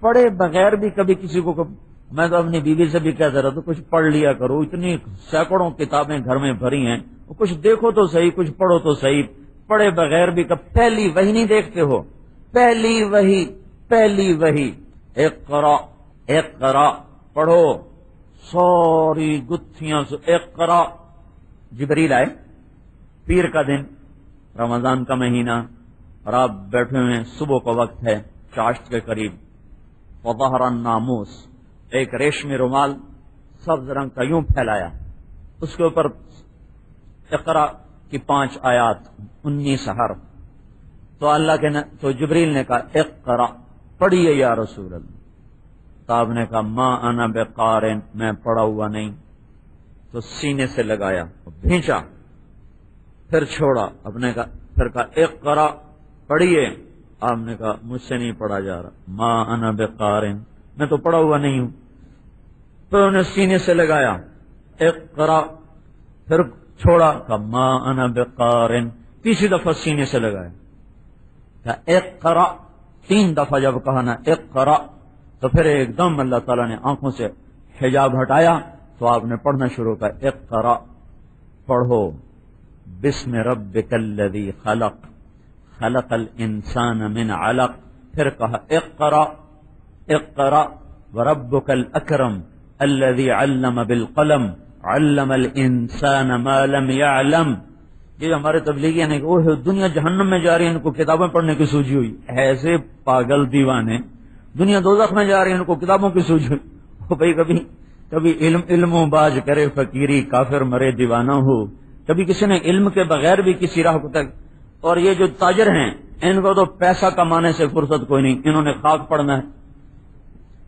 پڑھے بغیر بھی کبھی کسی کو، میں تو اپنی بیوی سے بھی کہتا رہا تو کچھ پڑھ لیا کرو، اتنی سینکڑوں کتابیں گھر میں بھری ہیں، کچھ دیکھو تو صحیح، کچھ پڑھو تو صحیح۔ پڑھے بغیر بھی پہلی وحی نہیں دیکھتے ہو، پہلی وحی اقرا پڑھو، ساری گتھیاں سے اقرا۔ جبریل آئے، پیر کا دن، رمضان کا مہینہ، اور آپ بیٹھے ہوئے ہیں، صبح کا وقت ہے، چاشت کے قریب، وظہر الناموس، ایک ریشمی رومال سبز رنگ کا یوں پھیلایا، اس کے اوپر اقرا کی 5 آیات، 19 حرف۔ تو اللہ کے تو جبریل نے کہا اقرا، پڑھیے یا رسول اللہ۔ تو آپ نے کہا ما انا بقارن، میں پڑھا ہوا نہیں۔ تو سینے سے لگایا، بھینچا، پھر چھوڑا، اپنے کا پھر کہا اقرا، پڑھیے۔ آپ نے کہا مجھ سے نہیں پڑھا جا رہا، ما انا بقارن، میں تو پڑھا ہوا نہیں ہوں۔ تو انہوں نے سینے سے لگایا اقرا، پھر چھوڑا، کہا ما انا بقارن، تیسری دفعہ سینے سے لگایا، کہا اقرا، 3 دفعہ جب کہا نا اقرا، تو پھر ایک دم اللہ تعالیٰ نے آنکھوں سے حجاب ہٹایا، تو آپ نے پڑھنا شروع کیا، اقرا، پڑھو، بسم ربک الذی خلق، خلق الانسان من علق، پھر کہا اقرا اقرا وربک الاکرم الذی علم بالقلم علم الانسان ما لم يعلم۔ یہ جو ہمارے تبلیغی ہیں وہ دنیا جہنم میں جا رہی ہے، ان کو کتابیں پڑھنے کی سوجی ہوئی. ایسے پاگل دیوانے. دنیا دوزخ میں جا رہی ہے، ان کو کتابوں کی سوجی ہوئی. وہ بھائی کبھی علم و باز کرے فقیری، کافر مرے دیوانہ ہو. کبھی کسی نے علم کے بغیر بھی کسی راہ کو تک. اور یہ جو تاجر ہیں ان کو تو پیسہ کمانے سے فرصت کوئی نہیں، انہوں نے خاک پڑھنا ہے،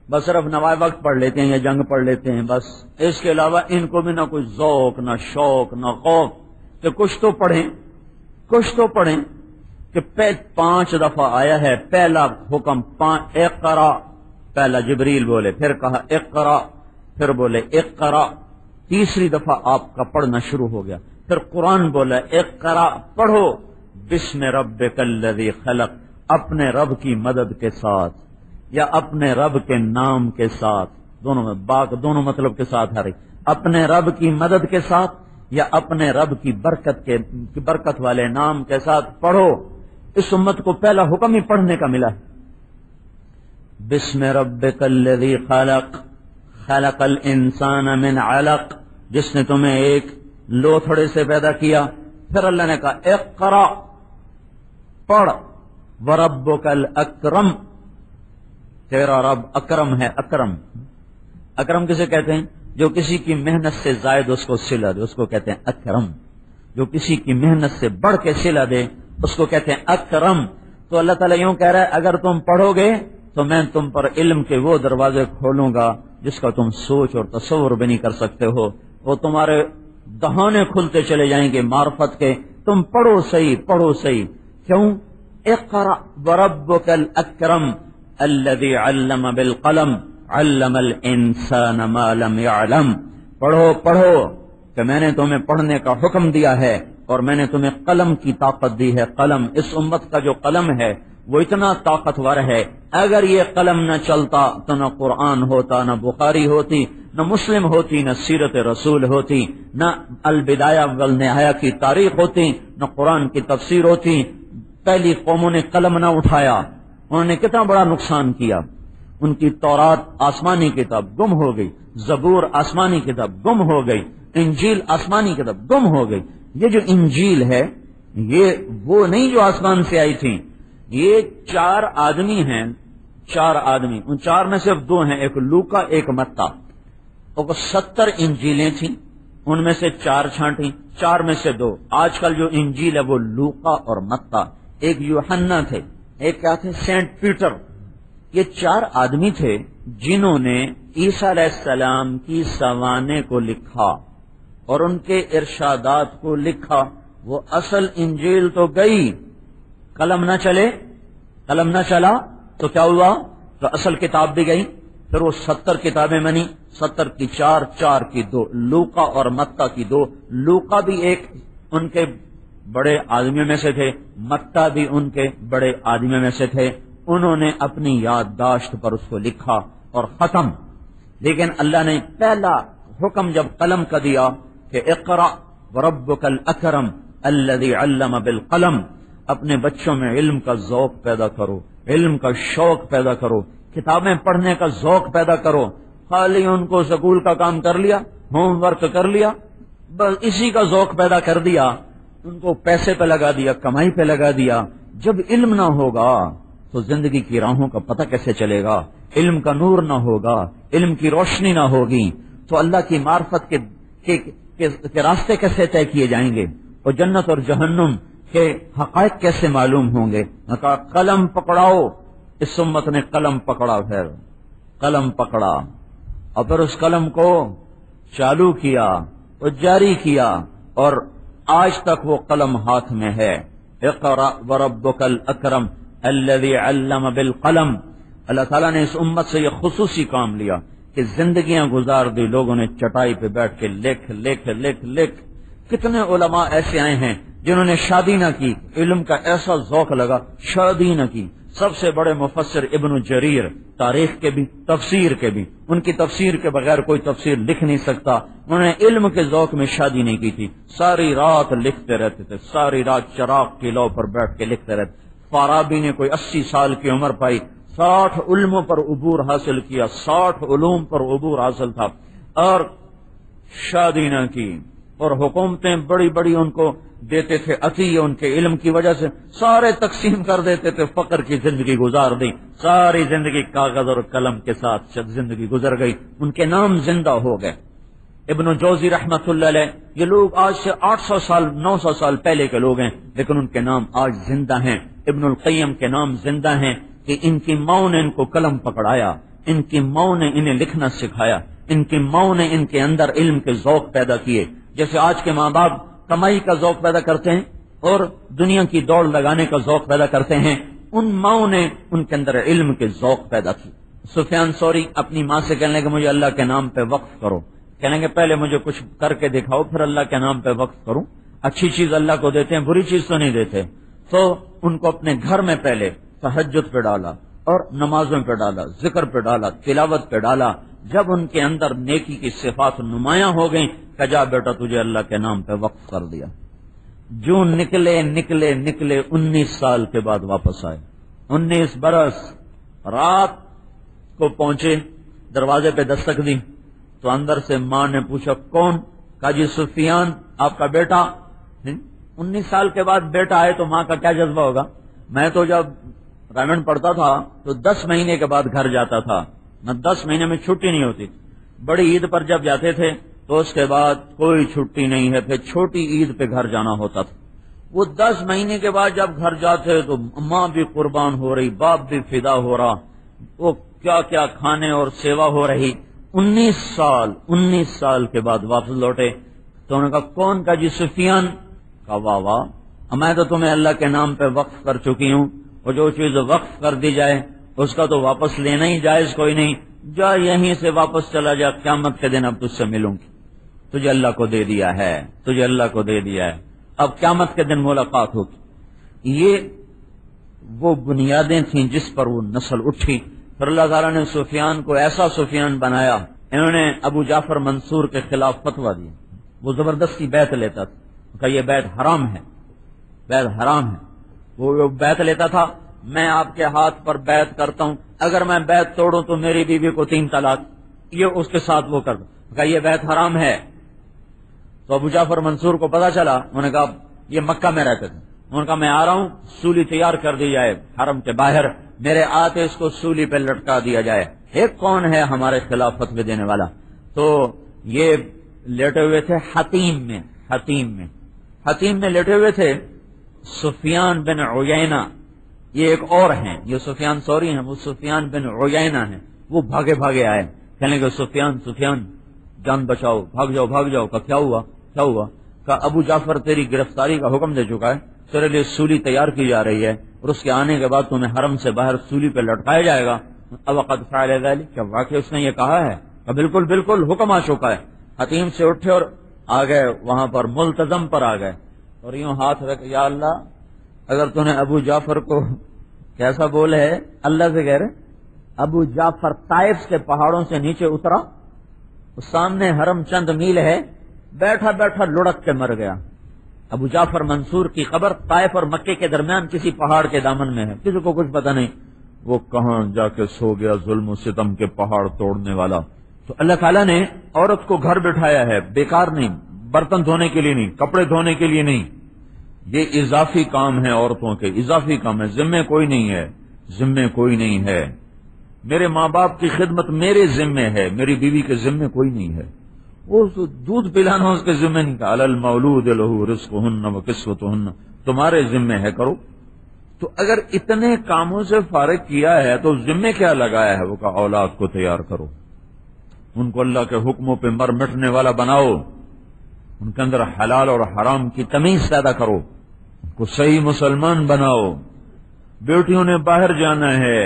بس صرف نوائے وقت پڑھ لیتے ہیں یا جنگ پڑھ لیتے ہیں بس. اس کے علاوہ ان کو بھی نہ کوئی ذوق، نہ شوق، نہ خوف کہ کچھ تو پڑھیں کہ 5 دفعہ آیا ہے. پہلا حکم اقرا، پہلا جبریل بولے، پھر کہا اقرا، پھر بولے اقرا. تیسری دفعہ آپ کا پڑھنا شروع ہو گیا. پھر قرآن بولا اقرا، پڑھو بسم ربک الذی خلق، اپنے رب کی مدد کے ساتھ یا اپنے رب کے نام کے ساتھ. دونوں مطلب کے ساتھ آ رہی. اپنے رب کی مدد کے ساتھ یا اپنے رب کی برکت والے نام کے ساتھ پڑھو. اس امت کو پہلا حکم ہی پڑھنے کا ملا ہے. بسم ربک الذی خلق، خلق الانسان من علق، جس نے تمہیں ایک لوتھڑے سے پیدا کیا. پھر اللہ نے کہا اقرا، پڑھ. وربک الاکرم، تیرا رب اکرم ہے. اکرم کسے کہتے ہیں؟ جو کسی کی محنت سے زائد اس کو صلہ دے، اس کو کہتے ہیں اکرم. جو کسی کی محنت سے بڑھ کے صلہ دے اس کو کہتے ہیں اکرم. تو اللہ تعالیٰ یوں کہہ رہا ہے اگر تم پڑھو گے تو میں تم پر علم کے وہ دروازے کھولوں گا جس کا تم سوچ اور تصور بھی نہیں کر سکتے ہو. وہ تمہارے دہانے کھلتے چلے جائیں گے معرفت کے. تم پڑھو صحیح. کیوں؟ اقرا وربک الاکرم الذی علم بالقلم علم الانسان ما لم يعلم. پڑھو کہ میں نے تمہیں پڑھنے کا حکم دیا ہے اور میں نے تمہیں قلم کی طاقت دی ہے. قلم، اس امت کا جو قلم ہے وہ اتنا طاقتور ہے. اگر یہ قلم نہ چلتا تو نہ قرآن ہوتا، نہ بخاری ہوتی، نہ مسلم ہوتی، نہ سیرت رسول ہوتی، نہ البدایہ والنہایہ کی تاریخ ہوتی، نہ قرآن کی تفسیر ہوتی. پہلی قوموں نے قلم نہ اٹھایا، انہوں نے کتنا بڑا نقصان کیا. ان کی تورات آسمانی کتاب گم ہو گئی، زبور آسمانی کتاب گم ہو گئی، انجیل آسمانی کتاب گم ہو گئی. یہ جو انجیل ہے یہ وہ نہیں جو آسمان سے آئی تھی. یہ 4 آدمی ہیں، 4 آدمی، ان 4 میں صرف 2 ہیں، ایک لوکا ایک متا. اور 70 انجیلیں تھیں، ان میں سے 4 چھانٹی، 4 میں سے 2. آج کل جو انجیل ہے وہ لوکا اور متا. ایک یوحنا تھے، ایک کیا تھے؟ Saint Peter. یہ 4 آدمی تھے جنہوں نے عیسیٰ علیہ السلام کی سوانے کو لکھا اور ان کے ارشادات کو لکھا. وہ اصل انجیل تو گئی، قلم نہ چلا تو کیا ہوا؟ تو اصل کتاب بھی گئی. پھر وہ 70 کتابیں بنی، 70 کی 4 کی 2، لوکا اور متا کی 2. لوکا بھی ایک ان کے بڑے آدمیوں میں سے تھے، متا بھی ان کے بڑے آدمیوں میں سے تھے. انہوں نے اپنی یادداشت پر اس کو لکھا اور ختم. لیکن اللہ نے پہلا حکم جب قلم کا دیا کہ اقرا وربک الاکرم الذی علم بالقلم، اپنے بچوں میں علم کا ذوق پیدا کرو، علم کا شوق پیدا کرو، کتابیں پڑھنے کا ذوق پیدا کرو. خالی ان کو سکول کا کام کر لیا، ہوم ورک کر لیا، بس اسی کا ذوق پیدا کر دیا، ان کو پیسے پہ لگا دیا، کمائی پہ لگا دیا. جب علم نہ ہوگا تو زندگی کی راہوں کا پتہ کیسے چلے گا؟ علم کا نور نہ ہوگا، علم کی روشنی نہ ہوگی تو اللہ کی معرفت کے راستے کیسے طے کیے جائیں گے اور جنت اور جہنم کے حقائق کیسے معلوم ہوں گے؟ قلم پکڑاؤ. اس امت نے قلم پکڑا، پھر قلم پکڑا اور پھر اس قلم کو چالو کیا اور جاری کیا اور آج تک وہ قلم ہاتھ میں ہے. اقرا وربک الاکرم الذی علم بالقلم. اللہ تعالیٰ نے اس امت سے یہ خصوصی کام لیا کہ زندگیاں گزار دی لوگوں نے چٹائی پہ بیٹھ کے لکھ. کتنے علماء ایسے آئے ہیں جنہوں نے شادی نہ کی، علم کا ایسا ذوق لگا، شادی نہ کی. سب سے بڑے مفسر ابن جریر، تاریخ کے بھی تفسیر کے بھی، ان کی تفسیر کے بغیر کوئی تفسیر لکھ نہیں سکتا. انہوں نے علم کے ذوق میں شادی نہیں کی تھی، ساری رات لکھتے رہتے تھے، ساری رات چراغ کی لو پر بیٹھ کے لکھتے رہتے. فارابی نے کوئی 80 سال کی عمر پائی، 60 علموں پر عبور حاصل کیا، 60 علوم پر عبور حاصل تھا اور شادی نہ کی. اور حکومتیں بڑی بڑی ان کو دیتے تھے عطیہ، ان کے علم کی وجہ سے سارے تقسیم کر دیتے تھے، فقر کی زندگی گزار دی، ساری زندگی کاغذ اور قلم کے ساتھ زندگی گزر گئی، ان کے نام زندہ ہو گئے۔ ابن جوزی رحمت اللہ علیہ، یہ لوگ آج سے 800 سال 900 سال پہلے کے لوگ ہیں، لیکن ان کے نام آج زندہ ہیں۔ ابن القیم کے نام زندہ ہیں کہ ان کی ماں نے ان کو قلم پکڑایا، ان کی ماں نے انہیں لکھنا سکھایا، ان کی ماں نے ان کے اندر علم کے ذوق پیدا کیے۔ جیسے آج کے ماں باپ کمائی کا ذوق پیدا کرتے ہیں اور دنیا کی دوڑ لگانے کا ذوق پیدا کرتے ہیں، ان ماں نے ان کے اندر علم کے ذوق پیدا کی۔ سفیان ثوری اپنی ماں سے کہنے لگے مجھے اللہ کے نام پہ وقف کرو، کہنے گے پہلے مجھے کچھ کر کے دکھاؤ پھر اللہ کے نام پہ وقف کروں۔ اچھی چیز اللہ کو دیتے ہیں، بری چیز تو نہیں دیتے۔ تو ان کو اپنے گھر میں پہلے تہجد پہ ڈالا اور نمازوں پہ ڈالا، ذکر پہ ڈالا، تلاوت پہ ڈالا۔ جب ان کے اندر نیکی کی صفات نمایاں ہو گئیں کہ جا بیٹا تجھے اللہ کے نام پہ وقف کر دیا۔ جو نکلے 19 سال کے بعد واپس آئے، 19 برس۔ رات کو پہنچے، دروازے پہ دستک دی تو اندر سے ماں نے پوچھا کون؟ کہا جی سفیان آپ کا بیٹا۔ 19 سال کے بعد بیٹا آئے تو ماں کا کیا جذبہ ہوگا؟ میں تو جب رائمنڈ پڑھتا تھا تو 10 مہینے کے بعد گھر جاتا تھا، نہ 10 مہینے میں چھٹی نہیں ہوتی۔ بڑی عید پر جب جاتے تھے تو اس کے بعد کوئی چھٹی نہیں ہے، پھر چھوٹی عید پہ گھر جانا ہوتا تھا۔ وہ 10 مہینے کے بعد جب گھر جاتے تو ماں بھی قربان ہو رہی، باپ بھی فدا ہو رہا، وہ کیا کیا کھانے اور سیوا ہو رہی۔ 19 سال کے بعد واپس لوٹے تو انہوں نے کہا کون؟ کا جی سفیان۔ کہا واہ واہ، میں تو تمہیں اللہ کے نام پہ وقف کر چکی ہوں، اور جو چیز وقف کر دی جائے اس کا تو واپس لینا ہی جائز کوئی نہیں، جا یہیں سے واپس چلا جا، قیامت کے دن اب تجھ سے ملوں گی، تجھے اللہ کو دے دیا ہے، تجھے اللہ کو دے دیا ہے، اب قیامت کے دن ملاقات ہوگی۔ یہ وہ بنیادیں تھیں جس پر وہ نسل اٹھی۔ پھر اللہ تعالیٰ نے سفیان کو ایسا سفیان بنایا، انہوں نے ابو جعفر منصور کے خلاف فتویٰ دیا، وہ زبردستی بیعت لیتا تھا کہ یہ بیعت حرام ہے، بیعت حرام ہے۔ وہ بیعت لیتا تھا میں آپ کے ہاتھ پر بیعت کرتا ہوں، اگر میں بیعت توڑوں تو میری بیوی کو 3 طلاق، یہ اس کے ساتھ وہ کر دو، کہ یہ بیعت حرام ہے۔ تو ابو جعفر منصور کو پتا چلا، انہوں نے کہا یہ مکہ میں رہتے تھے، انہوں نے کہا میں آ رہا ہوں، سولی تیار کر دی جائے حرم کے باہر، میرے آتے اس کو سولی پہ لٹکا دیا جائے، ایک کون ہے ہمارے خلاف فتوی دینے والا؟ تو یہ لیٹے ہوئے تھے حتیم میں لیٹے ہوئے تھے سفیان بن عیینہ، یہ ایک اور ہیں، یہ سفیان ثوری ہیں، وہ سفیان بن عیینہ ہیں، وہ بھاگے آئے، کہنے کہ سفیان جان بچاؤ، بھاگ جاؤ۔ کہ کیا ہوا؟ کہ ابو جعفر تیری گرفتاری کا حکم دے چکا ہے، تیرے لیے سولی تیار کی جا رہی ہے اور اس کے آنے کے بعد تمہیں حرم سے باہر سولی پہ لٹکایا جائے گا۔ اب قد فعل ذلک، کیا واقعی اس نے یہ کہا ہے؟ کہ بالکل حکم آ چکا ہے۔ حتیم سے اٹھے اور آ گئے وہاں پر، ملتزم پر آ گئے اور یوں ہاتھ رکھ، یا اللہ اگر تو نے ابو جعفر کو کیسا بولے ہے، اللہ سے کہہ رہے ابو جعفر طائف کے پہاڑوں سے نیچے اترا، سامنے حرم چند میل ہے، بیٹھا لڑک کے مر گیا۔ ابو جعفر منصور کی قبر طائف اور مکے کے درمیان کسی پہاڑ کے دامن میں ہے، کسی کو کچھ پتہ نہیں وہ کہاں جا کے سو گیا، ظلم و ستم کے پہاڑ توڑنے والا۔ تو اللہ تعالیٰ نے عورت کو گھر بٹھایا ہے، بیکار نہیں، برتن دھونے کے لیے نہیں، کپڑے دھونے کے لیے نہیں، یہ اضافی کام ہے، عورتوں کے اضافی کام ہے، ذمے کوئی نہیں ہے۔ میرے ماں باپ کی خدمت میرے ذمے ہے، میری بیوی کے ذمے کوئی نہیں ہے۔ وہ دودھ پلانا اس کے ذمے نہیں، کہ علی المولود لہ رزقہن و کسوتہن، تمہارے ذمے ہے، کرو۔ تو اگر اتنے کاموں سے فارغ کیا ہے تو ذمے کیا لگایا ہے؟ وہ کہ اولاد کو تیار کرو، ان کو اللہ کے حکموں پہ مر مٹنے والا بناؤ، ان کے اندر حلال اور حرام کی تمیز پیدا کرو، ان کو صحیح مسلمان بناؤ۔ بیٹیوں نے باہر جانا ہے،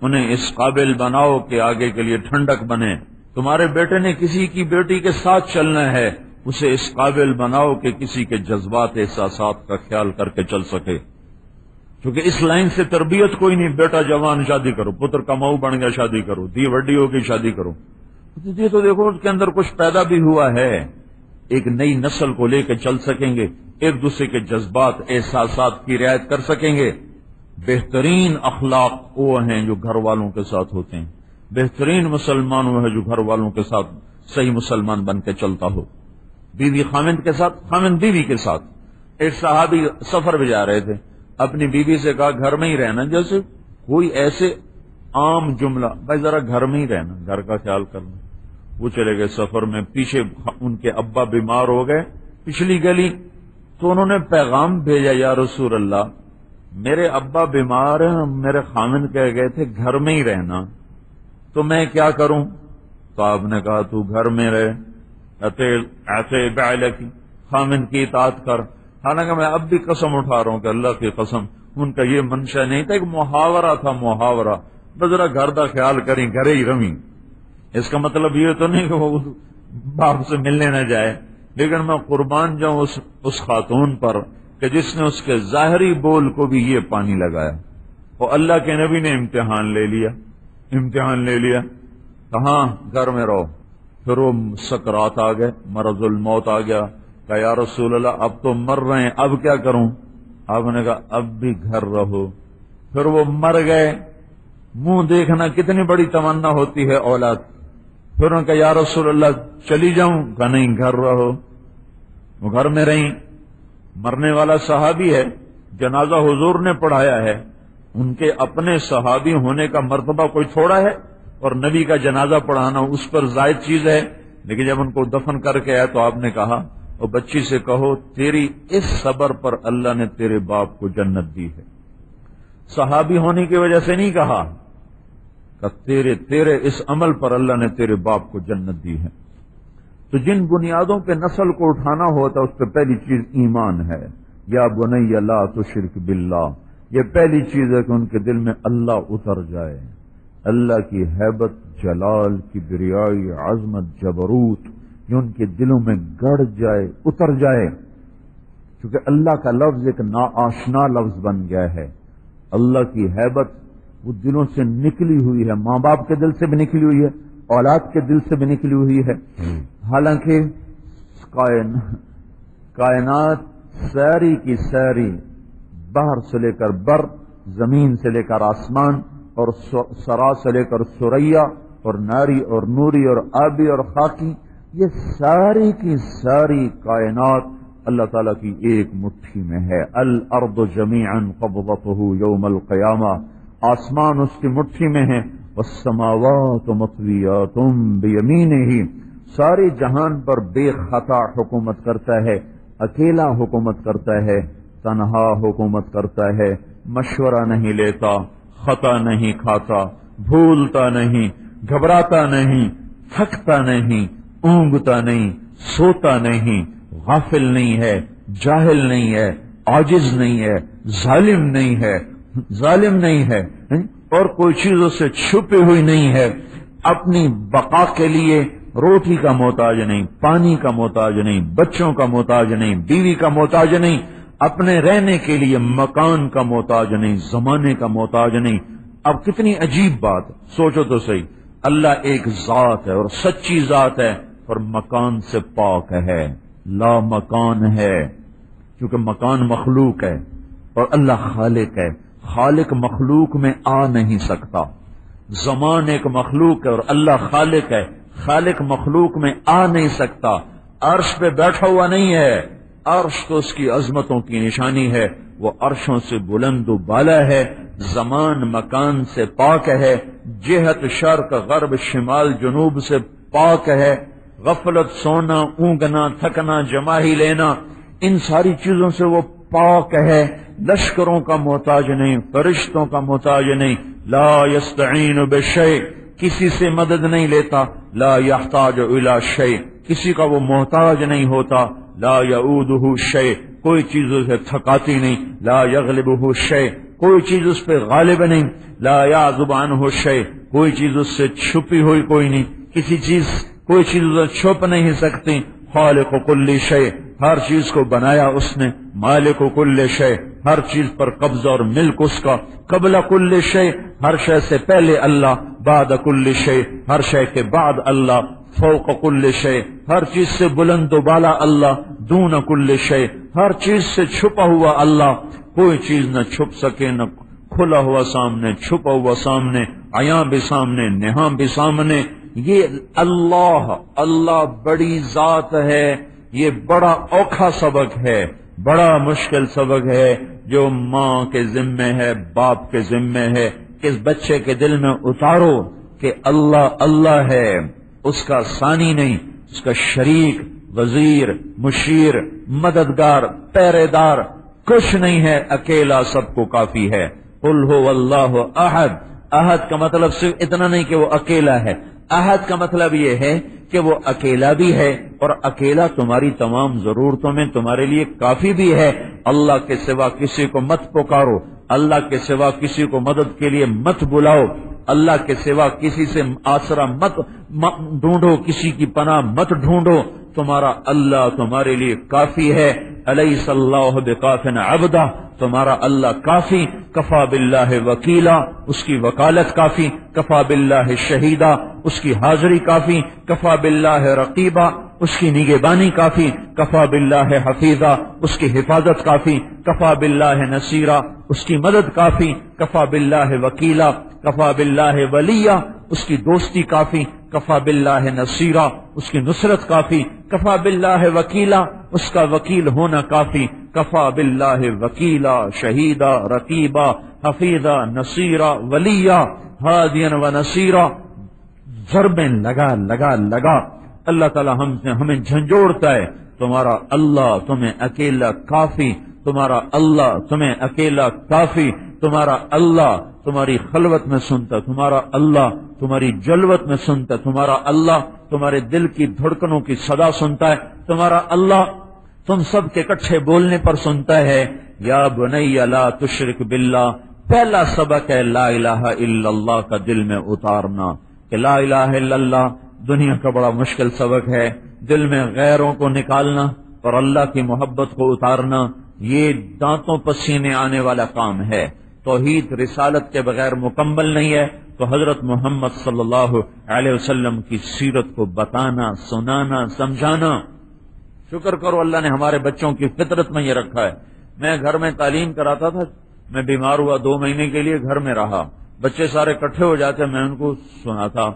انہیں اس قابل بناؤ کہ آگے کے لیے ٹھنڈک بنے۔ تمہارے بیٹے نے کسی کی بیٹی کے ساتھ چلنا ہے، اسے اس قابل بناؤ کہ کسی کے جذبات احساسات کا خیال کر کے چل سکے، کیونکہ اس لائن سے تربیت کوئی نہیں، بیٹا جوان شادی کرو، پتر کماؤ بن گیا شادی کرو، دی وڈی ہو گئی شادی کرو۔ یہ تو دیکھو اس کے اندر کچھ پیدا بھی ہوا ہے، ایک نئی نسل کو لے کے چل سکیں گے، ایک دوسرے کے جذبات احساسات کی رعایت کر سکیں گے۔ بہترین اخلاق وہ ہیں جو گھر والوں کے ساتھ ہوتے ہیں، بہترین مسلمان وہ ہے جو گھر والوں کے ساتھ صحیح مسلمان بن کے چلتا ہو۔ بیوی خامند کے ساتھ، خامند بیوی کے ساتھ. ایک صحابی سفر پہ جا رہے تھے، اپنی بیوی سے کہا گھر میں ہی رہنا، جیسے کوئی ایسے عام جملہ، بھائی ذرا گھر میں ہی رہنا، گھر کا خیال کرنا. وہ چلے گئے سفر میں، پیچھے ان کے ابا بیمار ہو گئے پچھلی گلی، تو انہوں نے پیغام بھیجا، یا رسول اللہ میرے ابا بیمار ہیں، میرے خامند کہہ گئے تھے گھر میں ہی رہنا، تو میں کیا کروں؟ تو آپ نے کہا تو گھر میں رہے، ایسے بعلکی، خامند کی اطاعت کر. حالانکہ میں اب بھی قسم اٹھا رہا ہوں کہ اللہ کی قسم ان کا یہ منشا نہیں تھا، ایک محاورہ تھا، محاورہ، بس ذرا گھر کا خیال کریں، گھرے ہی رہیں. اس کا مطلب یہ تو نہیں کہ وہ باپ سے ملنے نہ جائے، لیکن میں قربان جاؤں اس خاتون پر کہ جس نے اس کے ظاہری بول کو بھی یہ پانی لگایا. اور اللہ کے نبی نے امتحان لے لیا، کہاں گھر میں رہو. پھر وہ سکرات آ گئے، مرض الموت آ گیا، کہا یا رسول اللہ اب تو مر رہے ہیں، اب کیا کروں؟ آپ نے کہا اب بھی گھر رہو. پھر وہ مر گئے، منہ دیکھنا کتنی بڑی تمنا ہوتی ہے اولاد. پھر انہوں نے کہا یا رسول اللہ چلی جاؤں؟ کہا نہیں، گھر رہو. وہ گھر میں رہیں. مرنے والا صحابی ہے، جنازہ حضور نے پڑھایا ہے، ان کے اپنے صحابی ہونے کا مرتبہ کوئی تھوڑا ہے، اور نبی کا جنازہ پڑھانا اس پر زائد چیز ہے. لیکن جب ان کو دفن کر کے آیا تو آپ نے کہا اور بچی سے کہو تیری اس صبر پر اللہ نے تیرے باپ کو جنت دی ہے. صحابی ہونے کی وجہ سے نہیں کہا کہ تیرے اس عمل پر اللہ نے تیرے باپ کو جنت دی ہے. تو جن بنیادوں پہ نسل کو اٹھانا ہوتا ہے اس پہ پہلی چیز ایمان ہے. یا بنی لا تشرک باللہ، یہ پہلی چیز ہے کہ ان کے دل میں اللہ اتر جائے، اللہ کی ہیبت، جلال، کبریائی، عظمت، جبروت جو ان کے دلوں میں گڑ جائے، اتر جائے. کیونکہ اللہ کا لفظ ایک ناآشنا لفظ بن گیا ہے. اللہ کی ہیبت وہ دلوں سے نکلی ہوئی ہے، ماں باپ کے دل سے بھی نکلی ہوئی ہے، اولاد کے دل سے بھی نکلی ہوئی ہے. حالانکہ کائنات ساری کی ساری، باہر سے لے کر بر، زمین سے لے کر آسمان، اور سرا سے لے کر سریا، اور ناری اور نوری اور آبی اور خاکی، یہ ساری کی ساری کائنات اللہ تعالیٰ کی ایک مٹھی میں ہے. الارض جمیعا قبضتہ یوم القیامہ، آسمان اس کی مٹھی میں ہے. والسماوات مطویات بیمینہ، سارے جہان پر بے خطا حکومت کرتا ہے، اکیلا حکومت کرتا ہے، تنہا حکومت کرتا ہے، مشورہ نہیں لیتا، خطا نہیں کھاتا، بھولتا نہیں، گھبراتا نہیں، تھکتا نہیں، اونگتا نہیں، سوتا نہیں، غافل نہیں ہے، جاہل نہیں ہے، عاجز نہیں ہے، ظالم نہیں ہے، اور کوئی چیز اس سے چھپی ہوئی نہیں ہے. اپنی بقا کے لیے روٹی کا محتاج نہیں، پانی کا محتاج نہیں، بچوں کا محتاج نہیں، بیوی کا محتاج نہیں، اپنے رہنے کے لیے مکان کا محتاج نہیں، زمانے کا محتاج نہیں. اب کتنی عجیب بات، سوچو تو صحیح. اللہ ایک ذات ہے اور سچی ذات ہے، اور مکان سے پاک ہے، لا مکان ہے، کیونکہ مکان مخلوق ہے اور اللہ خالق ہے. خالق مخلوق میں آ نہیں سکتا. زمان ایک مخلوق ہے اور اللہ خالق ہے، خالق مخلوق میں آ نہیں سکتا. عرش پہ بیٹھا ہوا نہیں ہے، عرش تو اس کی عظمتوں کی نشانی ہے، وہ عرشوں سے بلند و بالا ہے. زمان مکان سے پاک ہے، جہت شرق غرب شمال جنوب سے پاک ہے. غفلت، سونا، اونگنا، تھکنا، جماہی لینا، ان ساری چیزوں سے وہ پاک ہے. لشکروں کا محتاج نہیں، فرشتوں کا محتاج نہیں. لا یستعین بشیء، کسی سے مدد نہیں لیتا. لا یحتاج الی شیء، کسی کا وہ محتاج نہیں ہوتا. لا یعودہ شیء، کوئی چیز اسے تھکاتی نہیں. لا یغلبہ شیء، کوئی چیز اس پہ غالب نہیں. لا یعزب عنہ شیء، کوئی چیز اس سے چھپی ہوئی کوئی نہیں، کوئی چیز اسے چھپ نہیں سکتی. خالق کل شیء، ہر چیز کو بنایا اس نے. مالک کل شیء، ہر چیز پر قبضہ اور ملک اس کا. قبل کل شیء، ہر شے سے پہلے اللہ. بعد کل شیء، ہر شے کے بعد اللہ. فوق کل شیء، ہر چیز سے بلند و بالا اللہ. دون کل شیء، ہر چیز سے چھپا ہوا اللہ. کوئی چیز نہ چھپ سکے، نہ کھلا ہوا سامنے، چھپا ہوا سامنے، عیاں بھی سامنے، نہاں بھی سامنے. یہ اللہ بڑی ذات ہے. یہ بڑا اوکھا سبق ہے، بڑا مشکل سبق ہے جو ماں کے ذمے ہے، باپ کے ذمے ہے کہ اس بچے کے دل میں اتارو کہ اللہ اللہ ہے، اس کا ثانی نہیں، اس کا شریک، وزیر، مشیر، مددگار، پہرے دار کچھ نہیں ہے، اکیلا سب کو کافی ہے۔ قل هو اللہ احد، احد کا مطلب صرف اتنا نہیں کہ وہ اکیلا ہے، احد کا مطلب یہ ہے کہ وہ اکیلا بھی ہے اور اکیلا تمہاری تمام ضرورتوں میں تمہارے لیے کافی بھی ہے۔ اللہ کے سوا کسی کو مت پکارو، اللہ کے سوا کسی کو مدد کے لیے مت بلاؤ، اللہ کے سوا کسی سے آسرا مت ڈھونڈو، کسی کی پناہ مت ڈھونڈو، تمہارا اللہ تمہارے لیے کافی ہے۔ الیس اللہ بکاف عبدہ، تمہارا اللہ کافی، کفا باللہ وکیلا، اس کی وکالت کافی، کفا باللہ شہیدہ، اس کی حاضری کافی، کفا باللہ رقیبہ، اس کی نگہبانی کافی، کفا باللہ حفیظہ، اس کی حفاظت کافی، کفا باللہ نصیرہ، اس کی مدد کافی، کفا باللہ وکیلا، کفا باللہ ولیہ، اس کی دوستی کافی، کفا باللہ نصیرہ، اس کی نصرت کافی، کفا باللہ وکیلا، اس کا وکیل ہونا کافی، کفا باللہ وکیلا، شہیدہ، رقیبہ، حفیظہ، نصیرہ، ولیہ، ہادیا و نصیرہ، ضربیں لگا لگا لگا اللہ تعالی ہمیں جھنجھوڑتا ہے، تمہارا اللہ تمہیں اکیلا کافی، تمہارا اللہ تمہیں اکیلا کافی، تمہارا اللہ تمہاری خلوت میں سنتا، تمہارا اللہ تمہاری جلوت میں سنتا، تمہارا اللہ تمہارے دل کی دھڑکنوں کی صدا سنتا ہے، تمہارا اللہ تم سب کے اکٹھے بولنے پر سنتا ہے۔ یا بنی لا تشرک باللہ، پہلا سبق ہے لا الہ الا اللہ کا دل میں اتارنا، کہ لا الہ الا اللہ دنیا کا بڑا مشکل سبق ہے، دل میں غیروں کو نکالنا اور اللہ کی محبت کو اتارنا یہ دانتوں پسینے آنے والا کام ہے، توحید رسالت کے بغیر مکمل نہیں ہے، تو حضرت محمد صلی اللہ علیہ وسلم کی سیرت کو بتانا، سنانا، سمجھانا۔ شکر کرو اللہ نے ہمارے بچوں کی فطرت میں یہ رکھا ہے۔ میں گھر میں تعلیم کراتا تھا، میں بیمار ہوا 2 مہینے کے لیے گھر میں رہا، بچے سارے اکٹھے ہو جاتے، میں ان کو سناتا،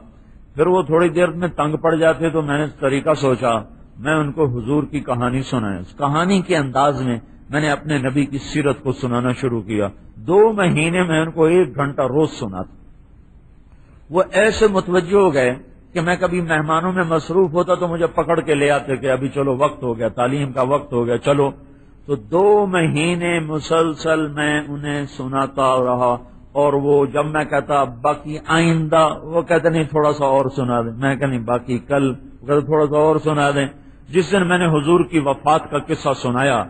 پھر وہ تھوڑی دیر میں تنگ پڑ جاتے تو میں نے طریقہ سوچا، میں ان کو حضور کی کہانی سنایا، اس کہانی کے انداز میں میں نے اپنے نبی کی سیرت کو سنانا شروع کیا۔ 2 مہینے میں ان کو 1 گھنٹہ روز سناتا، وہ ایسے متوجہ ہو گئے کہ میں کبھی مہمانوں میں مصروف ہوتا تو مجھے پکڑ کے لے آتے کہ ابھی چلو وقت ہو گیا، تعلیم کا وقت ہو گیا، چلو۔ تو 2 مہینے مسلسل میں انہیں سناتا رہا، اور وہ جب میں کہتا باقی آئندہ، وہ کہتے نہیں تھوڑا سا اور سنا دیں، میں کہتا نہیں باقی کل، وہ کہتے تھوڑا سا اور سنا دیں۔ جس دن میں نے حضور کی وفات کا قصہ سنایا،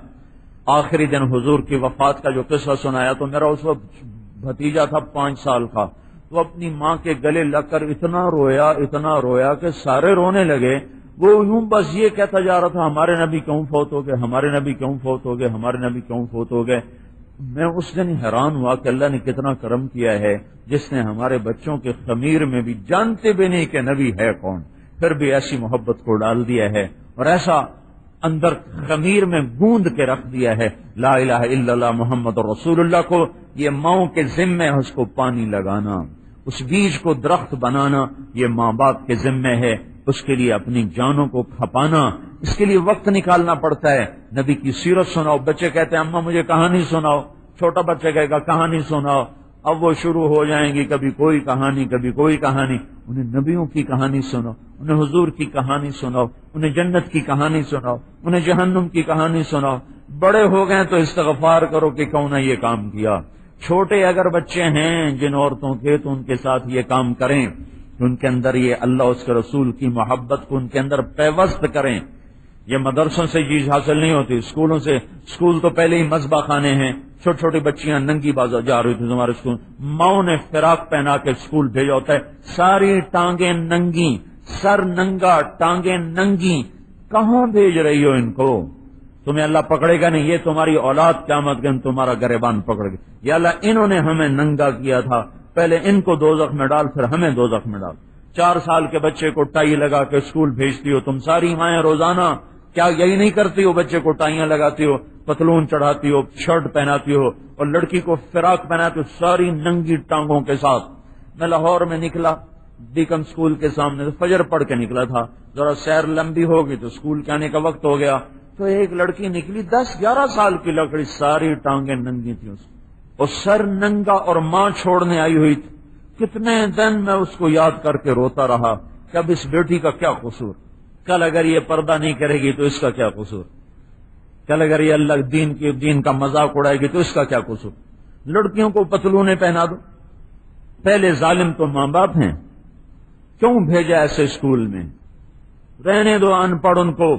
آخری دن حضور کی وفات کا جو قصہ سنایا، تو میرا اس وقت بھتیجا تھا 5 سال کا، وہ اپنی ماں کے گلے لگ کر اتنا رویا کہ سارے رونے لگے۔ وہ یوں بس یہ کہتا جا رہا تھا ہمارے نبی کیوں فوت ہو گئے، ہمارے نبی کیوں فوت ہو گئے، ہمارے نبی کیوں فوت ہو گئے۔ میں اس دن حیران ہوا کہ اللہ نے کتنا کرم کیا ہے، جس نے ہمارے بچوں کے خمیر میں بھی، جانتے بھی نہیں کہ نبی ہے کون، پھر بھی ایسی محبت کو ڈال دیا ہے اور ایسا اندر خمیر میں گوند کے رکھ دیا ہے لا الہ الا اللہ محمد رسول اللہ کو۔ یہ ماؤں کے ذمے ہے اس کو پانی لگانا، اس بیج کو درخت بنانا، یہ ماں باپ کے ذمے ہے، اس کے لیے اپنی جانوں کو کھپانا، اس کے لیے وقت نکالنا پڑتا ہے۔ نبی کی سیرت سناؤ، بچے کہتے ہیں اماں مجھے کہانی سناؤ، چھوٹا بچہ کہے گا کہانی سناؤ، اب وہ شروع ہو جائیں گی کبھی کوئی کہانی کبھی کوئی کہانی۔ انہیں نبیوں کی کہانی سناؤ، انہیں حضور کی کہانی سناؤ، انہیں جنت کی کہانی سناؤ، انہیں جہنم کی کہانی سناؤ۔ بڑے ہو گئے تو استغفار کرو کہ کون نے یہ کام کیا۔ چھوٹے اگر بچے ہیں جن عورتوں کے، تو ان کے ساتھ یہ کام کریں، ان کے اندر یہ اللہ اس کے رسول کی محبت کو ان کے اندر پیوست کریں۔ یہ مدرسوں سے چیز حاصل نہیں ہوتی، اسکولوں سے، اسکول تو پہلے ہی مذبح خانے ہیں، چھوٹی چھوٹی بچیاں ننگی بازار جا رہی تھی ہمارے اسکول، ماؤں نے فراق پہنا کے اسکول بھیجا ہوتا ہے، ساری ٹانگیں ننگی، سر ننگا، ٹانگیں ننگی، کہاں بھیج رہی ہو ان کو؟ تمہیں اللہ پکڑے گا نہیں، یہ تمہاری اولاد قیامت کے دن تمہارا گریبان پکڑ گے۔ یا اللہ انہوں نے ہمیں ننگا کیا تھا، پہلے ان کو دوزخ میں ڈال پھر ہمیں دوزخ میں ڈال۔ 4 سال کے بچے کو ٹائی لگا کے اسکول بھیجتی ہو تم ساری مائیں روزانہ، کیا یہی نہیں کرتی ہو؟ بچے کو ٹائیاں لگاتی ہو، پتلون چڑھاتی ہو، شرٹ پہناتی ہو، اور لڑکی کو فراق پہناتی ہو ساری ننگی ٹانگوں کے ساتھ۔ میں لاہور میں نکلا، ڈیکن اسکول کے سامنے سے فجر پڑھ کے نکلا تھا، ذرا سیر لمبی ہوگی تو اسکول کے آنے کا وقت ہو گیا، تو ایک لڑکی نکلی 10-11 سال کی لکڑی، ساری ٹانگیں ننگی تھیں اس اور سر ننگا، اور ماں چھوڑنے آئی ہوئی تھی۔ کتنے دن میں اس کو یاد کر کے روتا رہا کہ اب اس بیٹی کا کیا قصور، کل اگر یہ پردہ نہیں کرے گی تو اس کا کیا قصور، کل اگر یہ اللہ دین کا مذاق اڑائے گی تو اس کا کیا قصور۔ لڑکیوں کو پتلونے پہنا دو، پہلے ظالم تو ماں باپ ہیں، کیوں بھیجا ایسے اسکول میں، رہنے دو ان پڑھ ان کو۔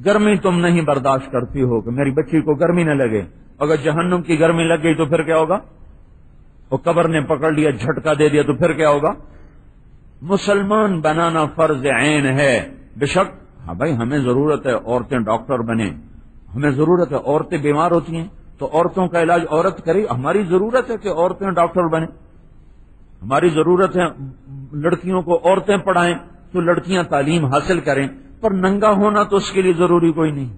گرمی تم نہیں برداشت کرتی ہو کہ میری بچی کو گرمی نہ لگے، اگر جہنم کی گرمی لگ گئی تو پھر کیا ہوگا، وہ قبر نے پکڑ لیا جھٹکا دے دیا تو پھر کیا ہوگا۔ مسلمان بنانا فرض عین ہے، بے شک ہاں بھائی ہمیں ضرورت ہے عورتیں ڈاکٹر بنے، ہمیں ضرورت ہے، عورتیں بیمار ہوتی ہیں تو عورتوں کا علاج عورت کرے، ہماری ضرورت ہے کہ عورتیں ڈاکٹر بنے، ہماری ضرورت ہے لڑکیوں کو عورتیں پڑھائیں تو لڑکیاں تعلیم حاصل کریں، پر ننگا ہونا تو اس کے لیے ضروری کوئی نہیں،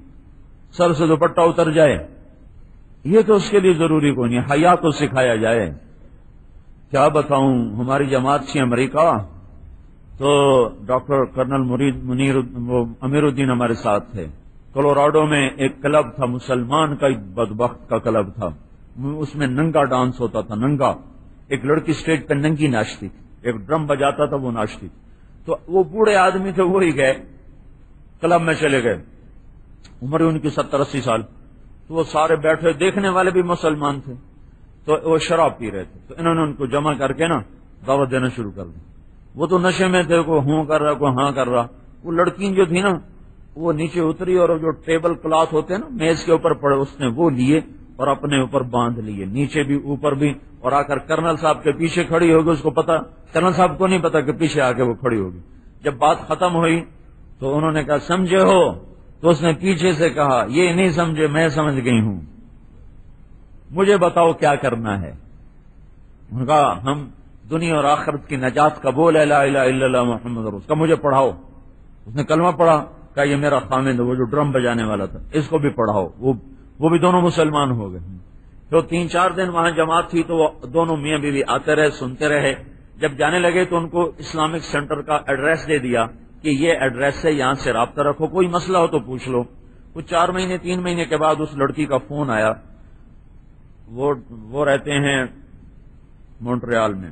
سر سے دوپٹہ اتر جائے یہ تو اس کے لیے ضروری کوئی نہیں، حیا تو سکھایا جائے۔ کیا بتاؤں، ہماری جماعت تھی امریکہ، تو ڈاکٹر کرنل امیر الدین ہمارے ساتھ تھے، کولوراڈو میں ایک کلب تھا، مسلمان کا ایک بدبخت کا کلب تھا، اس میں ننگا ڈانس ہوتا تھا، ننگا، ایک لڑکی اسٹیج پہ ننگی ناچتی تھی، ایک ڈرم بجاتا تھا وہ ناچتی تھی، تو وہ بوڑھے آدمی تھے وہی گئے کلب میں چلے گئے، عمر ان کی 70-80 سال، تو وہ سارے بیٹھے، دیکھنے والے بھی مسلمان تھے، تو وہ شراب پی رہے تھے، تو انہوں نے ان کو جمع کر کے نا دعوت دینا شروع کر دی۔ وہ تو نشے میں تھے، کوئی ہوں کر رہا کوئی ہاں کر رہا، وہ لڑکی جو تھی نا وہ نیچے اتری اور جو ٹیبل کلاتھ ہوتے ہیں نا میز کے اوپر پڑے، اس نے وہ لیے اور اپنے اوپر باندھ لیے، نیچے بھی اوپر بھی، اور آ کر کرنل صاحب کے پیچھے کھڑی ہوگی، اس کو پتا، کرنل صاحب کو نہیں پتا کہ پیچھے آ کے وہ کھڑی ہوگی۔ جب بات ختم ہوئی تو انہوں نے کہا سمجھے ہو، تو اس نے پیچھے سے کہا یہ نہیں سمجھے، میں سمجھ گئی ہوں، مجھے بتاؤ کیا کرنا ہے۔ انہوں نے کہا ہم دنیا اور آخرت کی نجات کا بول ہے لا الہ الا اللہ محمد رسول، کا مجھے پڑھاؤ۔ اس نے کلمہ پڑھا، کہا یہ میرا خامند ہے، وہ جو ڈرم بجانے والا تھا، اس کو بھی پڑھاؤ، وہ بھی دونوں مسلمان ہو گئے۔ تو 3-4 دن وہاں جماعت تھی، تو وہ دونوں میاں بیوی آتے رہے، سنتے رہے۔ جب جانے لگے تو ان کو اسلامک سینٹر کا ایڈریس دے دیا کہ یہ ایڈریس ہے، یہاں سے رابطہ رکھو، کوئی مسئلہ ہو تو پوچھ لو۔ کچھ 4 مہینے 3 مہینے کے بعد اس لڑکی کا فون آیا، وہ رہتے ہیں مونٹریال میں،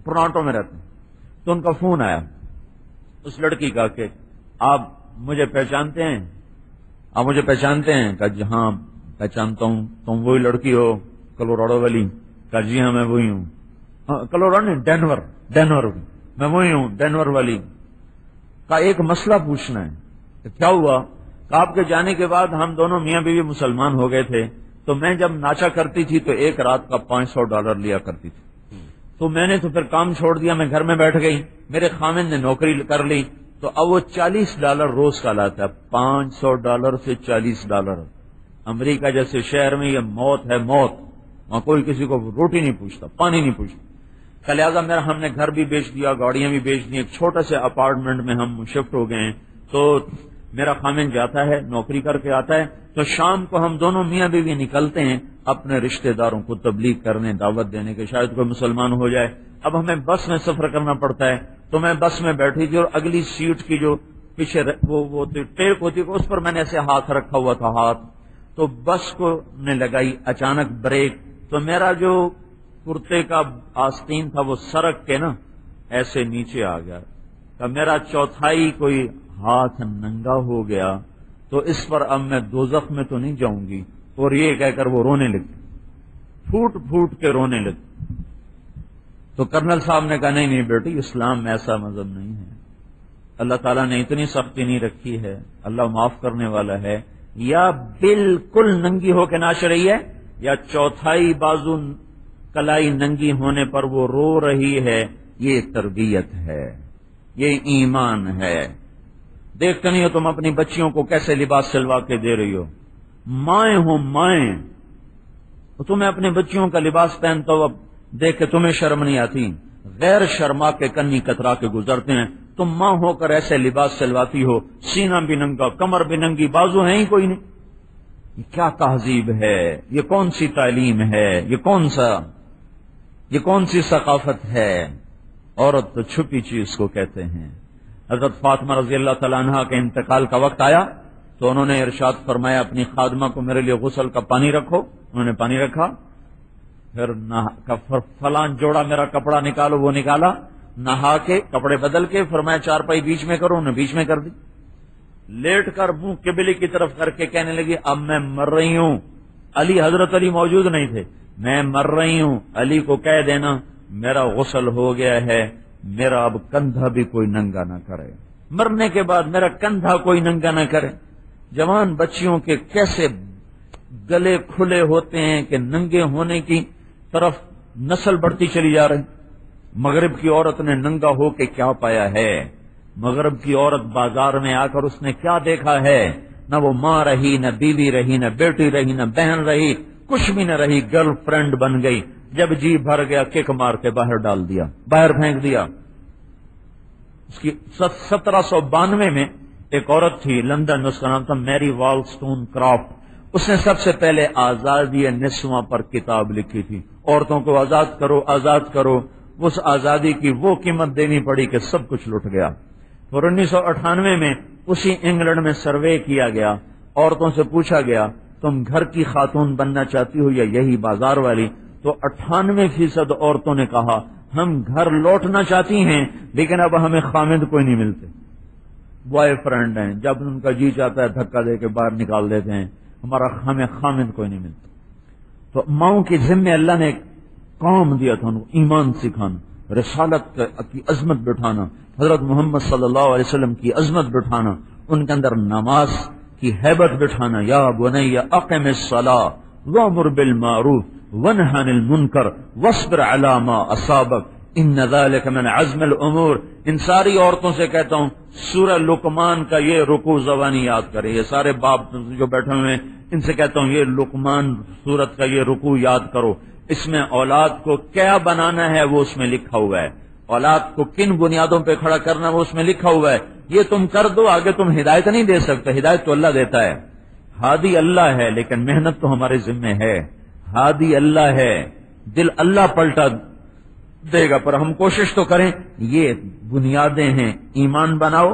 ٹورانٹو میں رہتے ہیں، تو ان کا فون آیا اس لڑکی کا کہ آپ مجھے پہچانتے ہیں، آپ مجھے پہچانتے ہیں؟ کہا جی ہاں پہچانتا ہوں، تم وہی لڑکی ہو کولوراڈو والی؟ کہا جی ہاں میں وہی ہوں، کولوراڈو نہیں ڈینور میں وہی ہوں، ڈینور والی۔ کہا ایک مسئلہ پوچھنا ہے۔ کہ کیا ہوا؟ کہ آپ کے جانے کے بعد ہم دونوں میاں بیوی مسلمان ہو گئے تھے، تو میں جب ناچا کرتی تھی تو ایک رات کا $500 لیا کرتی تھی، تو میں نے تو پھر کام چھوڑ دیا، میں گھر میں بیٹھ گئی، میرے خامن نے نوکری کر لی، تو اب وہ $40 روز کا لاتا ہے، $500 سے $40۔ امریکہ جیسے شہر میں یہ موت ہے، موت، وہاں کوئی کسی کو روٹی نہیں پوچھتا، پانی نہیں پوچھتا۔ لہٰذا ہم نے گھر بھی بیچ دیا، گاڑیاں بھی بیچ دی، ایک چھوٹے سے اپارٹمنٹ میں ہم شفٹ ہو گئے ہیں۔ تو میرا خامن جاتا ہے نوکری کر کے آتا ہے، تو شام کو ہم دونوں میاں بیوی نکلتے ہیں اپنے رشتہ داروں کو تبلیغ کرنے، دعوت دینے کے، شاید کوئی مسلمان ہو جائے۔ اب ہمیں بس میں سفر کرنا پڑتا ہے، تو میں بس میں بیٹھی تھی اور اگلی سیٹ کی جو پیچھے وہ ٹیپ ہوتی ہے اس پر میں نے ایسے ہاتھ رکھا ہوا تھا، ہاتھ تو بس کو نے لگائی اچانک بریک، تو میرا جو کرتے کا آستین تھا وہ سرک کے نا ایسے نیچے آ گیا، تو میرا چوتھائی کوئی ہاتھ ننگا ہو گیا، تو اس پر اب میں دوزخ میں تو نہیں جاؤں گی، اور یہ کہہ کر وہ رونے لگی، پھوٹ پھوٹ کے رونے لگی۔ تو کرنل صاحب نے کہا نہیں بیٹی، اسلام میں ایسا مذہب نہیں ہے، اللہ تعالیٰ نے اتنی سختی نہیں رکھی ہے، اللہ معاف کرنے والا ہے۔ یا بالکل ننگی ہو کے ناچ رہی ہے، یا چوتھائی بازو کلائی ننگی ہونے پر وہ رو رہی ہے، یہ تربیت ہے، یہ ایمان ہے۔ دیکھتے نہیں ہو تم اپنی بچیوں کو کیسے لباس سلوا کے دے رہی ہو، مائیں ہو مائیں، تمہیں اپنے بچیوں کا لباس پہنتا ہوا دیکھ کے تمہیں شرم نہیں آتی؟ غیر شرما کے کنی کترا کے گزرتے ہیں، تم ماں ہو کر ایسے لباس سلواتی ہو، سینہ بھی ننگا، کمر بھی ننگی، بازو ہیں ہی کوئی نہیں۔ یہ کیا تہذیب ہے؟ یہ کون سی تعلیم ہے؟ یہ کون سی ثقافت ہے؟ عورت تو چھپی چیز کو کہتے ہیں۔ حضرت فاطمہ رضی اللہ تعالیٰ عنہ کے انتقال کا وقت آیا تو انہوں نے ارشاد فرمایا اپنی خادمہ کو میرے لیے غسل کا پانی رکھو، انہوں نے پانی رکھا، پھر فلاں جوڑا میرا کپڑا نکالو، وہ نکالا، نہا کے کپڑے بدل کے فرمایا چارپائی بیچ میں کرو، انہوں نے بیچ میں کر دی، لیٹ کر منہ قبلے کی طرف کر کے کہنے لگی اب میں مر رہی ہوں۔ حضرت علی موجود نہیں تھے، میں مر رہی ہوں، علی کو کہہ دینا میرا غسل ہو گیا ہے، میرا اب کندھا بھی کوئی ننگا نہ کرے، مرنے کے بعد میرا کندھا کوئی ننگا نہ کرے۔ جوان بچیوں کے کیسے گلے کھلے ہوتے ہیں کہ ننگے ہونے کی طرف نسل بڑھتی چلی جا رہی۔ مغرب کی عورت نے ننگا ہو کے کیا پایا ہے؟ مغرب کی عورت بازار میں آ کر اس نے کیا دیکھا ہے؟ نہ وہ ماں رہی، نہ بیوی رہی، نہ بیٹی رہی، نہ بہن رہی، کچھ بھی نہ رہی، گرل فرینڈ بن گئی۔ جب جی بھر گیا کک مار کے باہر ڈال دیا، باہر پھینک دیا۔ اس کی 1792 میں ایک عورت تھی لندن، اس کا نام تھا میری والسٹون کرافٹ، اس نے سب سے پہلے آزادی نسواں پر کتاب لکھی تھی، عورتوں کو آزاد کرو آزاد کرو۔ اس آزادی کی وہ قیمت دینی پڑی کہ سب کچھ لٹ گیا۔ اور 1998 میں اسی انگلینڈ میں سروے کیا گیا، عورتوں سے پوچھا گیا تم گھر کی خاتون بننا چاہتی ہو یا یہی بازار والی؟ تو 98% عورتوں نے کہا ہم گھر لوٹنا چاہتی ہیں لیکن اب ہمیں خامد کوئی نہیں ملتے، بوائے فرینڈ ہیں، جب ان کا جی چاہتا ہے دھکا دے کے باہر نکال دیتے ہیں، ہمیں خامد کوئی نہیں ملتا۔ تو ماؤں کے ذمے اللہ نے کام دیا تھا، ان کو ایمان سکھانا، رسالت کی عظمت بٹھانا، حضرت محمد صلی اللہ علیہ وسلم کی عظمت بٹھانا، ان کے اندر نماز کی ہیبت بٹھانا۔ یا بنی اقم الصلاۃ وامر بالمعروف وانہ عن المنکر واصبر علی ما اصابک ان ذلک من عزم الامور۔ ان ساری عورتوں سے کہتا ہوں سورہ لقمان کا یہ رکوع زبانی یاد کرے، یہ سارے باپ جو بیٹھے ہوئے ہیں ان سے کہتا ہوں یہ لقمان سورت کا یہ رکوع یاد کرو، اس میں اولاد کو کیا بنانا ہے وہ اس میں لکھا ہوا ہے، اولاد کو کن بنیادوں پہ کھڑا کرنا وہ اس میں لکھا ہوا ہے، یہ تم کر دو، آگے تم ہدایت نہیں دے سکتے، ہدایت تو اللہ دیتا ہے، ہادی اللہ ہے لیکن محنت تو ہمارے ذمہ ہے، ہادی اللہ ہے، دل اللہ پلٹا دے گا، پر ہم کوشش تو کریں۔ یہ بنیادیں ہیں، ایمان بناؤ،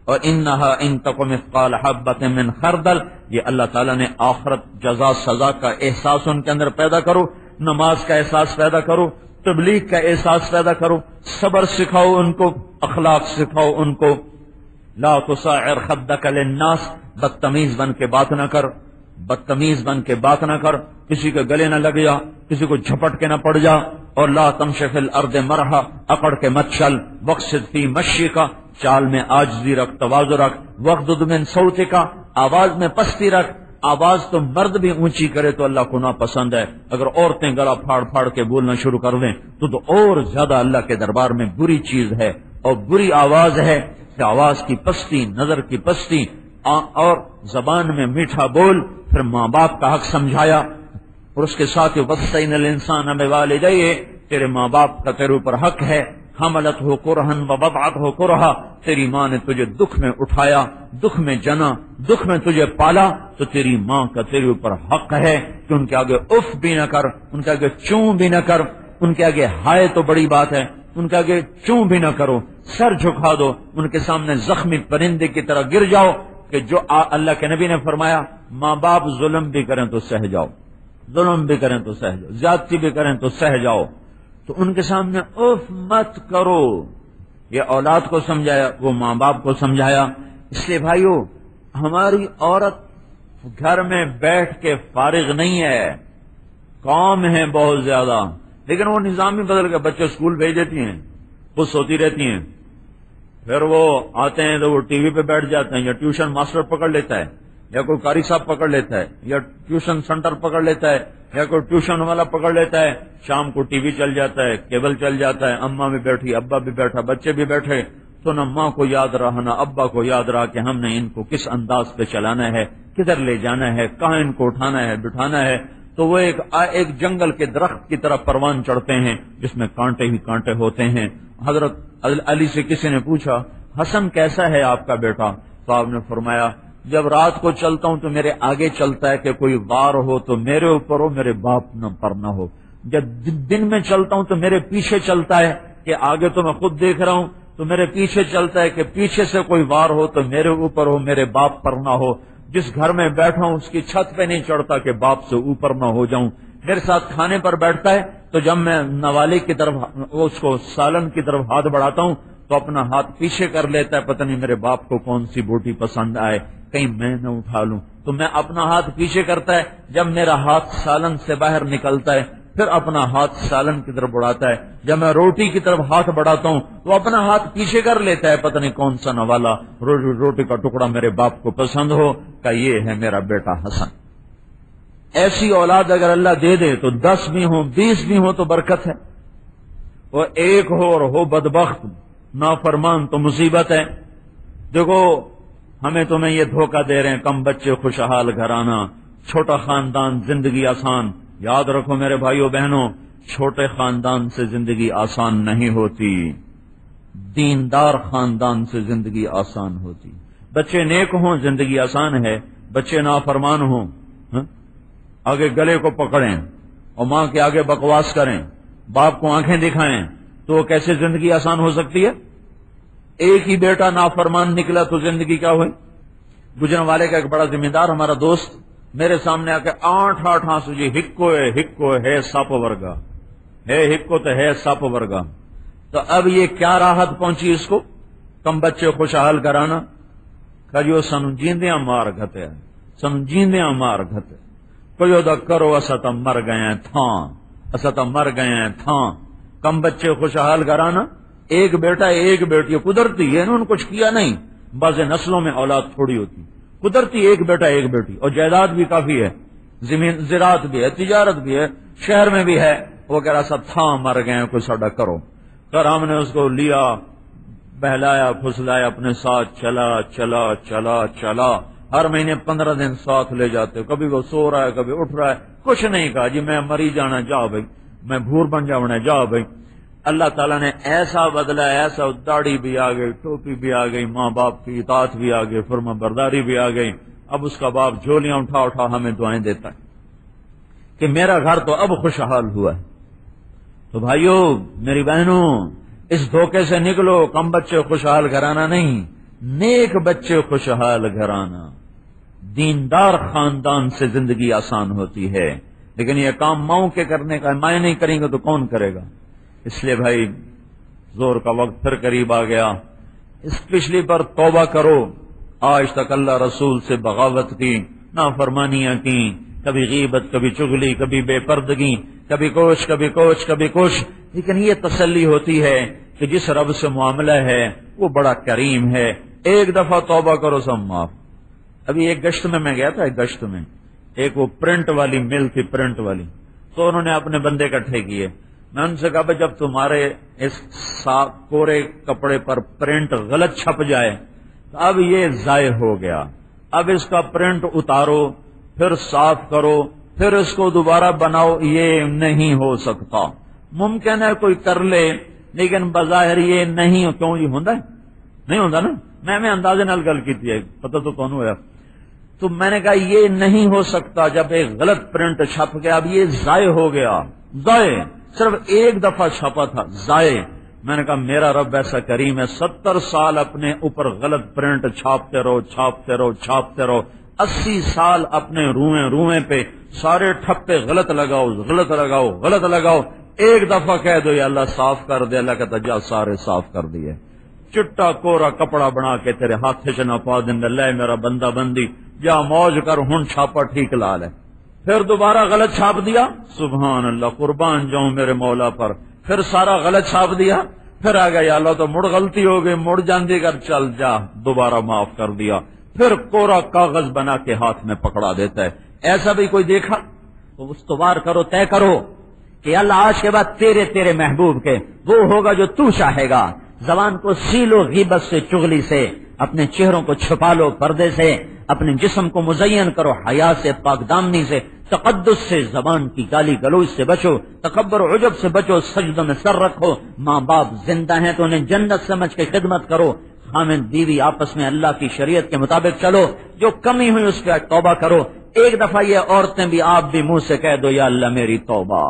اور انہا ان تک مثقال حبۃ من خردل، یہ اللہ تعالیٰ نے آخرت جزا سزا کا احساس ان کے اندر پیدا کرو، نماز کا احساس پیدا کرو، تبلیغ کا احساس پیدا کرو، صبر سکھاؤ ان کو، اخلاق سکھاؤ ان کو۔ لا تصعر خدک للناس، بدتمیز بن کے بات نہ کر، بدتمیز بن کے بات نہ کر، کسی کے گلے نہ لگ جا، کسی کو جھپٹ کے نہ پڑ جا، اور لا تمشی فی الارض مرحا، اکڑ کے مت چل، واقصد فی مشی کا، چال میں عاجزی رکھ، تواضع رکھ، واغضض من صوتک، آواز میں پستی رکھ، آواز تو مرد بھی اونچی کرے تو اللہ کو ناپسند ہے، اگر عورتیں گلا پھاڑ پھاڑ کے بولنا شروع کر دیں تو اور زیادہ اللہ کے دربار میں بری چیز ہے اور بری آواز ہے کہ آواز کی پستی، نظر کی پستی، اور زبان میں میٹھا بول۔ پھر ماں باپ کا حق سمجھایا، اور اس کے ساتھ وصینا الانسان بوالدیہ، تیرے ماں باپ کا تیرے اوپر حق ہے، حملت ہو کرہن ووضعت ہو کرہا، تیری ماں نے تجھے دکھ میں اٹھایا، دکھ میں جنا، دکھ میں تجھے پالا، تو تیری ماں کا تیرے اوپر حق ہے کہ ان کے آگے اف بھی نہ کر، ان کے آگے چوں بھی نہ کر، ان کے آگے ہائے تو بڑی بات ہے، ان کے آگے چوں بھی نہ کرو، سر جھکا دو، ان کے سامنے زخمی پرندے کی طرح گر جاؤ، کہ جو اللہ کے نبی نے فرمایا ماں باپ ظلم بھی کریں تو سہ جاؤ، ظلم بھی کریں تو سہ جاؤ، زیادتی بھی کریں تو سہ جاؤ، تو ان کے سامنے اف مت کرو۔ یہ اولاد کو سمجھایا، وہ ماں باپ کو سمجھایا۔ اس لیے بھائیو، ہماری عورت گھر میں بیٹھ کے فارغ نہیں ہے، کام ہے بہت زیادہ، لیکن وہ نظام ہی بدل گیا، بچے اسکول بھیج دیتی ہیں، خود سوتی رہتی ہیں، پھر وہ آتے ہیں تو وہ ٹی وی پہ بیٹھ جاتے ہیں، یا ٹیوشن ماسٹر پکڑ لیتا ہے، یا کوئی قاری صاحب پکڑ لیتا ہے، یا ٹیوشن سینٹر پکڑ لیتا ہے، یا کوئی ٹیوشن والا پکڑ لیتا ہے، شام کو ٹی وی چل جاتا ہے، کیبل چل جاتا ہے، اماں بھی بیٹھی، ابا بھی بیٹھا، بچے بھی بیٹھے، تو نہ ماں کو یاد رہا نہ ابا کو یاد رہا کہ ہم نے ان کو کس انداز پہ چلانا ہے، کدھر لے جانا ہے، کہاں ان کو اٹھانا ہے بٹھانا ہے، تو وہ ایک جنگل کے درخت کی طرح پروان چڑھتے ہیں جس میں کانٹے ہی کانٹے ہوتے ہیں۔ حضرت علی سے کسی نے پوچھا حسن کیسا ہے آپ کا بیٹا؟ تو آپ نے فرمایا جب رات کو چلتا ہوں تو میرے آگے چلتا ہے کہ کوئی وار ہو تو میرے اوپر ہو، میرے باپ پر نہ ہو، جب دن میں چلتا ہوں تو میرے پیچھے چلتا ہے کہ آگے تو میں خود دیکھ رہا ہوں تو میرے پیچھے چلتا ہے کہ پیچھے سے کوئی وار ہو تو میرے اوپر ہو، میرے باپ پر نہ ہو. جس گھر میں بیٹھا ہوں اس کی چھت پہ نہیں چڑھتا کہ باپ سے اوپر نہ ہو جاؤں. میرے ساتھ کھانے پر بیٹھتا ہے تو جب میں نوالی کی طرف اس کو سالن کی طرف ہاتھ بڑھاتا ہوں تو اپنا ہاتھ پیچھے کر لیتا ہے، پتہ نہیں میرے باپ کو کون سی بوٹی پسند آئے کہیں میں نہ اٹھا لوں. تو میں اپنا ہاتھ پیچھے کرتا ہے، جب میرا ہاتھ سالن سے باہر نکلتا ہے پھر اپنا ہاتھ سالن کی طرف بڑھاتا ہے. جب میں روٹی کی طرف ہاتھ بڑھاتا ہوں تو اپنا ہاتھ پیچھے کر لیتا ہے، پتہ نہیں کون سا نوالا روٹی کا ٹکڑا میرے باپ کو پسند ہو کہ یہ ہے میرا بیٹا حسن. ایسی اولاد اگر اللہ دے دے تو 10 بھی ہوں 20 بھی ہوں تو برکت ہے، وہ ایک ہو اور ہو بدبخت نافرمان تو مصیبت ہے. دیکھو ہمیں تمہیں یہ دھوکہ دے رہے ہیں، کم بچے خوشحال گھرانہ، چھوٹا خاندان زندگی آسان. یاد رکھو میرے بھائیو بہنوں، چھوٹے خاندان سے زندگی آسان نہیں ہوتی، دیندار خاندان سے زندگی آسان ہوتی. بچے نیک ہوں زندگی آسان ہے، بچے نافرمان ہوں آگے گلے کو پکڑیں اور ماں کے آگے بکواس کریں، باپ کو آنکھیں دکھائیں تو وہ کیسے زندگی آسان ہو سکتی ہے؟ ایک ہی بیٹا نافرمان نکلا تو زندگی کیا ہوئی؟ گجرانوالے کا ایک بڑا ذمہ دار ہمارا دوست میرے سامنے آ کے 8 آنسو جی ہکو ہے سپ ورگا ہے، ہکو تو ہے سپ ورگا. تو اب یہ کیا راحت پہنچی اس کو؟ کم بچے خوشحال کرانا کجو سن جیندیاں مار گھتے سن جیندیاں مار گھتے کجو دا کرو اسا تا مر گئے تھاں اسا تا مر گئے تھاں. کم بچے خوشحال کرانا، ایک بیٹا ایک بیٹی قدرتی ہے، انہوں نے کچھ کیا نہیں. بعض نسلوں میں اولاد تھوڑی ہوتی، قدرتی ایک بیٹا ایک بیٹی، اور جائیداد بھی کافی ہے، زمین زراعت بھی ہے، تجارت بھی ہے، شہر میں بھی ہے. وہ کہہ رہا سب تھاں مر گئے کوئی ساڈا کرو. پھر ہم نے اس کو لیا، بہلایا پھسلایا، اپنے ساتھ چلا چلا چلا چلا. ہر مہینے 15 دن ساتھ لے جاتے، کبھی وہ سو رہا ہے کبھی اٹھ رہا ہے، کچھ نہیں کہا جی میں مری جانا، جا بھائی میں بھور بن جاؤں، جا بھائی. اللہ تعالیٰ نے ایسا بدلا، ایسا داڑھی بھی آ گئی، ٹوپی بھی آ گئی، ماں باپ کی اطاعت بھی آ گئی، فرما برداری بھی آ گئی. اب اس کا باپ جھولیاں اٹھا اٹھا ہمیں دعائیں دیتا ہے کہ میرا گھر تو اب خوشحال ہوا ہے. تو بھائیو میری بہنوں، اس دھوکے سے نکلو. کم بچے خوشحال گھرانا نہیں، نیک بچے خوشحال گھرانا، دیندار خاندان سے زندگی آسان ہوتی ہے. لیکن یہ کام ماؤں کے کرنے کا، مائیں نہیں کریں گے تو کون کرے گا؟ اس لیے بھائی زور کا وقت پھر قریب آ گیا. اس پچھلی پر توبہ کرو. آج تک اللہ رسول سے بغاوت کی، نافرمانیاں کی، کبھی غیبت کبھی چغلی کبھی بے پردگی، کبھی کوش کبھی کوش کبھی کوش. لیکن یہ تسلی ہوتی ہے کہ جس رب سے معاملہ ہے وہ بڑا کریم ہے. ایک دفعہ توبہ کرو سب معاف. ابھی ایک گشت میں گیا تھا، ایک گشت میں ایک وہ پرنٹ والی مل تھی، پرنٹ والی. تو انہوں نے اپنے بندے اکٹھے کیے. میں ان سے کہا بھائی جب تمہارے اس کورے کپڑے پر پرنٹ غلط چھپ جائے تو اب یہ ضائع ہو گیا، اب اس کا پرنٹ اتارو، پھر صاف کرو، پھر اس کو دوبارہ بناؤ، یہ نہیں ہو سکتا. ممکن ہے کوئی کر لے لیکن بظاہر یہ نہیں. کیوں یہ ہوتا ہے؟ نہیں ہوتا نا. میں اندازے نال گل کی تھی، پتہ تو کون ہوا. تو میں نے کہا یہ نہیں ہو سکتا، جب ایک غلط پرنٹ چھپ گیا اب یہ ضائع ہو گیا. ضائع صرف ایک دفعہ چھپا تھا، ضائع. میں نے کہا میرا رب ایسا کریم ہے، 70 سال اپنے اوپر غلط پرنٹ چھاپتے رہو چھاپتے رہو چھاپتے رہو، 80 سال اپنے روئیں پہ سارے ٹھپے غلط لگاؤ غلط لگاؤ غلط لگاؤ. ایک دفعہ کہہ دو یا اللہ صاف کر دے، اللہ کہتا جا سارے صاف کر دیے. چٹا کورا کپڑا بنا کے تیرے ہاتھ سے نہ پا دیں، اللہ میرا بندہ بندی جا موج کر، ہن چھاپا ٹھیک لال ہے. پھر دوبارہ غلط چھاپ دیا، سبحان اللہ قربان جاؤں میرے مولا پر. پھر سارا غلط چھاپ دیا، پھر آ گیا یا اللہ تو مڑ غلطی ہو گئی، مڑ جاندی کر چل جا، دوبارہ معاف کر دیا. پھر کورا کاغذ بنا کے ہاتھ میں پکڑا دیتا ہے. ایسا بھی کوئی دیکھا؟ تو استوار کرو، طے کرو کہ اللہ آج کے بعد تیرے محبوب کے وہ ہوگا جو تو چاہے گا. زبان کو سیلو غیبت سے، چغلی سے، اپنے چہروں کو چھپا لو پردے سے، اپنے جسم کو مزین کرو حیا سے، پاک دامنی سے، تقدس سے، زبان کی گالی گلوچ سے بچو، تکبر و عجب سے بچو، سجدوں میں سر رکھو. ماں باپ زندہ ہیں تو انہیں جنت سمجھ کے خدمت کرو. خامد بیوی آپس میں اللہ کی شریعت کے مطابق چلو. جو کمی ہوئی اس پہ توبہ کرو. ایک دفعہ یہ عورتیں بھی آپ بھی منہ سے کہہ دو یا اللہ میری توبہ.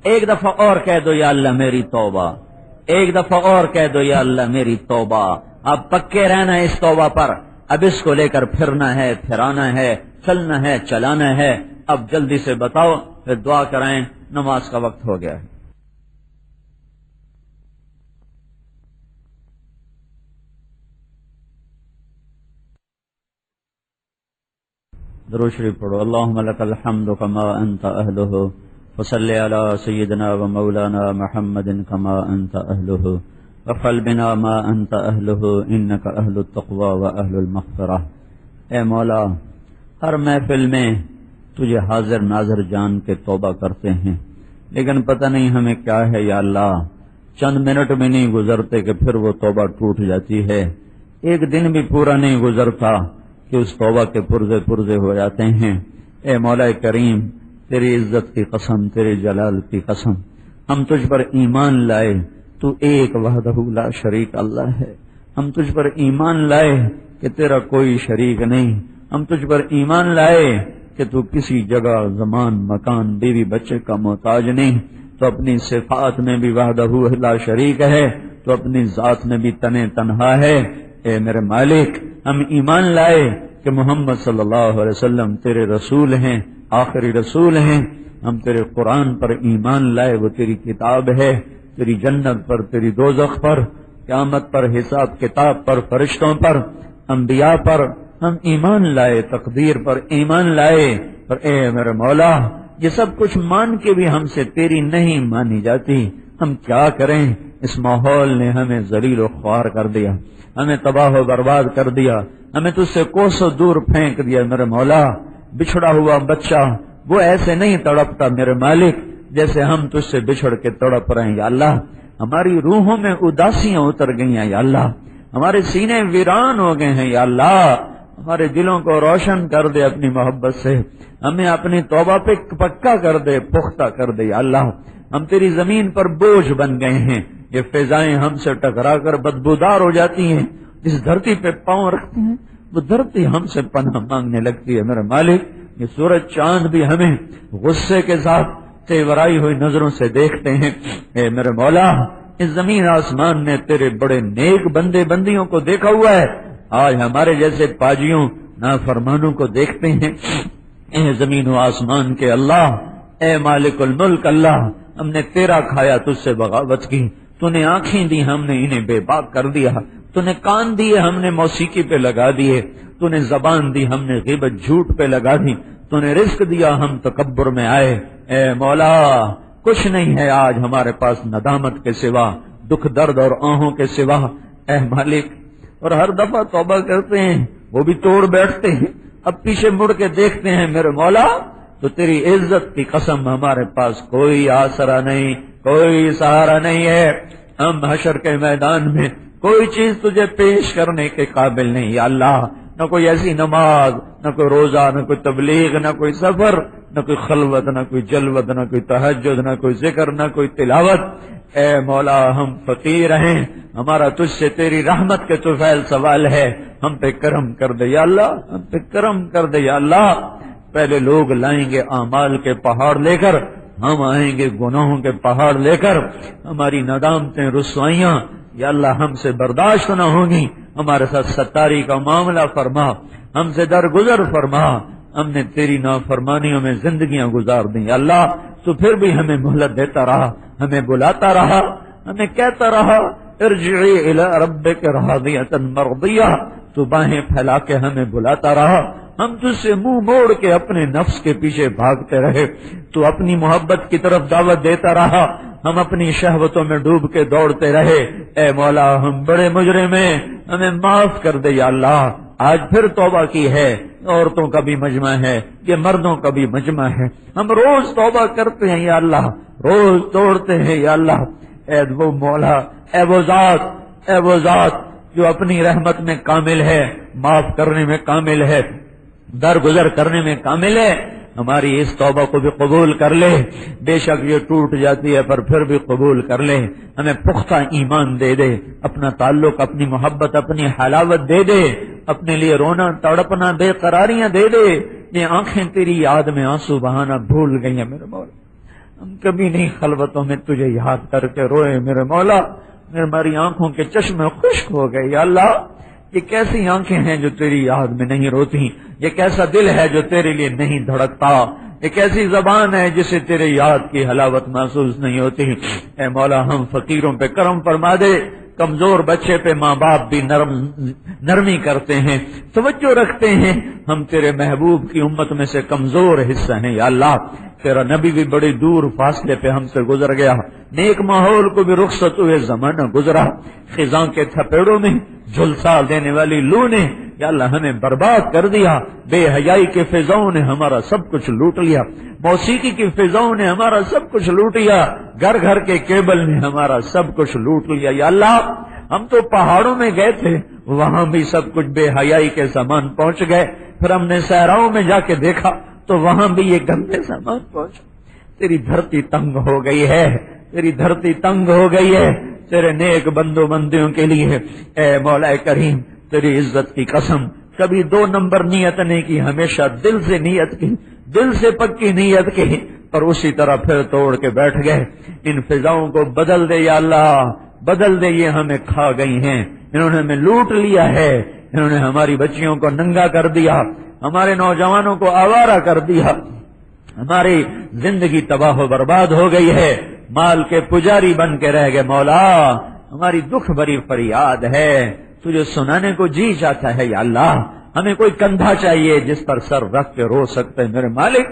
ایک دفعہ اور کہہ دو یا اللہ میری توبہ. ایک دفعہ اور کہہ دو یا اللہ میری توبہ، اب پکے رہنا ہے اس توبہ پر، اب اس کو لے کر پھرنا ہے، پھرانا ہے، چلنا ہے، چلانا ہے، اب جلدی سے بتاؤ، پھر دعا کرائیں، نماز کا وقت ہو گیا ہے۔ درود شریف پڑھو۔ اللہم لک الحمد کما انت اہلہ، وصلی علی سیدنا و مولانا محمد کما انت اہلہ، وفعل بنا ما انت اہلہ انک اہل التقوی و اہل المغفرہ۔ اے مولا، ہر محفل میں تجھے حاضر ناظر جان کے توبہ کرتے ہیں، لیکن پتہ نہیں ہمیں کیا ہے یا اللہ، چند منٹ میں نہیں گزرتے کہ پھر وہ توبہ ٹوٹ جاتی ہے، ایک دن بھی پورا نہیں گزرتا کہ اس توبہ کے پرزے پرزے ہو جاتے ہیں۔ اے مولا کریم، تیری عزت کی قسم، تیرے جلال کی قسم، ہم تجھ پر ایمان لائے تو ایک وحدہ لا شریک اللہ ہے، ہم تجھ پر ایمان لائے کہ تیرا کوئی شریک نہیں، ہم تجھ پر ایمان لائے کہ تو کسی جگہ زمان مکان بیوی بچے کا محتاج نہیں، تو اپنی صفات میں بھی وحدہ لا شریک ہے، تو اپنی ذات میں بھی تنہا ہے۔ اے میرے مالک، ہم ایمان لائے کہ محمد صلی اللہ علیہ وسلم تیرے رسول ہیں، آخری رسول ہیں، ہم تیرے قرآن پر ایمان لائے، وہ تیری کتاب ہے، تیری جنت پر، تیری دوزخ پر، قیامت پر، حساب کتاب پر، فرشتوں پر، انبیاء پر ہم ایمان لائے، تقدیر پر ایمان لائے، پر اے میرے مولا، یہ سب کچھ مان کے بھی ہم سے تیری نہیں مانی جاتی، ہم کیا کریں؟ اس ماحول نے ہمیں ذلیل و خوار کر دیا، ہمیں تباہ و برباد کر دیا، ہمیں تجھ سے کوسوں دور پھینک دیا میرے مولا۔ بچھڑا ہوا بچہ وہ ایسے نہیں تڑپتا میرے مالک جیسے ہم تجھ سے بچھڑ کے تڑپ رہے ہیں یا اللہ، ہماری روحوں میں اداسیاں اتر گئی ہیں یا اللہ، ہمارے سینے ویران ہو گئے ہیں یا اللہ، ہمارے دلوں کو روشن کر دے اپنی محبت سے، ہمیں اپنی توبہ پہ پکا کر دے، پختہ کر دے یا اللہ، ہم تیری زمین پر بوجھ بن گئے ہیں، یہ فضائیں ہم سے ٹکرا کر بدبودار ہو جاتی ہیں، جس دھرتی پہ پاؤں رکھتے ہیں وہ دھرتی ہم سے پناہ مانگنے لگتی ہے میرے مالک۔ یہ سورج چاند بھی ہمیں غصے کے ساتھ تیورائی ہوئی نظروں سے دیکھتے ہیں۔ اے میرے مولا، اس زمین آسمان نے تیرے بڑے نیک بندے بندیوں کو دیکھا ہوا ہے، آج ہمارے جیسے پاجیوں نافرمانوں کو دیکھتے ہیں۔ اے زمین و آسمان کے اللہ، اے مالک الملک اللہ، ہم نے تیرا کھایا، تجھ سے بغاوت کی، تو نے آنکھیں دی، ہم نے انہیں بے باک کر دیا، تو نے کان دیے، ہم نے موسیقی پہ لگا دیے، تو نے زبان دی، ہم نے غیبت جھوٹ پہ لگا دی، تو نے رزق دیا، ہم تکبر میں آئے۔ اے مولا، کچھ نہیں ہے آج ہمارے پاس ندامت کے سوا، دکھ درد اور آہوں کے سوا۔ اے مالک، اور ہر دفعہ توبہ کرتے ہیں وہ بھی توڑ بیٹھتے ہیں، اب پیچھے مڑ کے دیکھتے ہیں میرے مولا تو تیری عزت کی قسم ہمارے پاس کوئی آسرا نہیں، کوئی سہارا نہیں ہے، ہم حشر کے میدان میں کوئی چیز تجھے پیش کرنے کے قابل نہیں یا اللہ، نہ کوئی ایسی نماز، نہ کوئی روزہ، نہ کوئی تبلیغ، نہ کوئی سفر، نہ کوئی خلوت، نہ کوئی جلوت، نہ کوئی تہجد، نہ کوئی ذکر، نہ کوئی تلاوت۔ اے مولا، ہم فقیر ہیں، ہمارا تجھ سے تیری رحمت کے طفیل سوال ہے، ہم پہ کرم کر دے یا اللہ، ہم پہ کرم کر دے یا اللہ۔ پہلے لوگ لائیں گے اعمال کے پہاڑ لے کر، ہم آئیں گے گناہوں کے پہاڑ لے کر، ہماری ندامتیں، رسوائیاں یا اللہ ہم سے برداشت نہ ہوں گی، ہمارے ساتھ ستاری کا معاملہ فرما، ہم سے درگزر فرما، ہم نے تیری نافرمانیوں میں زندگیاں گزار دیں یا اللہ، تو پھر بھی ہمیں مہلت دیتا رہا، ہمیں بلاتا رہا، ہمیں کہتا رہا ارجعی الی ربک راضیۃ مرضیہ، تو باہیں پھیلا کے ہمیں بلاتا رہا، ہم تجھ سے منہ موڑ کے اپنے نفس کے پیچھے بھاگتے رہے، تو اپنی محبت کی طرف دعوت دیتا رہا، ہم اپنی شہوتوں میں ڈوب کے دوڑتے رہے۔ اے مولا، ہم بڑے مجرم ہیں، ہمیں معاف کر دے یا اللہ۔ آج پھر توبہ کی ہے، عورتوں کا بھی مجمع ہے، یہ مردوں کا بھی مجمع ہے، ہم روز توبہ کرتے ہیں یا اللہ، روز توڑتے ہیں یا اللہ۔ اے وہ مولا، اے وہ ذات جو اپنی رحمت میں کامل ہے، معاف کرنے میں کامل ہے، درگزر کرنے میں کامل ہے، ہماری اس توبہ کو بھی قبول کر لے، بے شک یہ ٹوٹ جاتی ہے پر پھر بھی قبول کر لے، ہمیں پختہ ایمان دے دے، اپنا تعلق، اپنی محبت، اپنی حلاوت دے دے، اپنے لیے رونا تڑپنا بے قراریاں دے دے۔ یہ آنکھیں تیری یاد میں آنسو بہانا بھول گئی ہیں میرے مولا، ہم کبھی نہیں خلوتوں میں تجھے یاد کر کے روئے میرے مولا، ہماری آنکھوں کے چشمے خشک ہو گئے یا اللہ، یہ کیسی آنکھیں ہیں جو تیری یاد میں نہیں روتی، یہ کیسا دل ہے جو تیرے لیے نہیں دھڑکتا، یہ کیسی زبان ہے جسے تیرے یاد کی حلاوت محسوس نہیں ہوتی۔ اے مولا ہم فقیروں پہ کرم فرما دے، کمزور بچے پہ ماں باپ بھی نرمی کرتے ہیں، توجہ رکھتے ہیں، ہم تیرے محبوب کی امت میں سے کمزور حصہ ہیں یا اللہ۔ تیرا نبی بھی بڑی دور فاصلے پہ ہم سے گزر گیا، نیک ماحول کو بھی رخصت ہوئے زمانہ گزرا، خزاں کے تھپیڑوں میں جھلسا دینے والی لو نے یا اللہ ہمیں برباد کر دیا، بے حیائی کے فضاؤں نے ہمارا سب کچھ لوٹ لیا، موسیقی کی فضاؤں نے ہمارا سب کچھ لوٹ لیا، گھر گھر کے کیبل نے ہمارا سب کچھ لوٹ لیا یا اللہ۔ ہم تو پہاڑوں میں گئے تھے، وہاں بھی سب کچھ بے حیائی کے سامان پہنچ گئے، پھر ہم نے صحراؤں میں جا کے دیکھا تو وہاں بھی یہ گندے سامان پہنچ۔ تیری دھرتی تنگ ہو گئی ہے، تیری دھرتی تنگ ہو گئی ہے تیرے نیک بندوں بندیوں کے لیے۔ اے مولا کریم تیری عزت کی قسم، کبھی 2 نمبر نیت نہیں کی، ہمیشہ دل سے نیت کی، دل سے پکی نیت کی، اور اسی طرح پھر توڑ کے بیٹھ گئے۔ ان فضاؤں کو بدل دے یا اللہ، بدل دے، یہ ہمیں کھا گئی ہیں، انہوں نے ہمیں لوٹ لیا ہے، انہوں نے ہماری بچیوں کو ننگا کر دیا، ہمارے نوجوانوں کو آوارہ کر دیا، ہماری زندگی تباہ و برباد ہو گئی ہے، مال کے پجاری بن کے رہ گئے۔ مولا ہماری دکھ بھری فریاد ہے، تجھے سنانے کو جی چاہتا ہے یا اللہ۔ ہمیں کوئی کندھا چاہیے جس پر سر رکھ کے رو سکتے ہیں میرے مالک،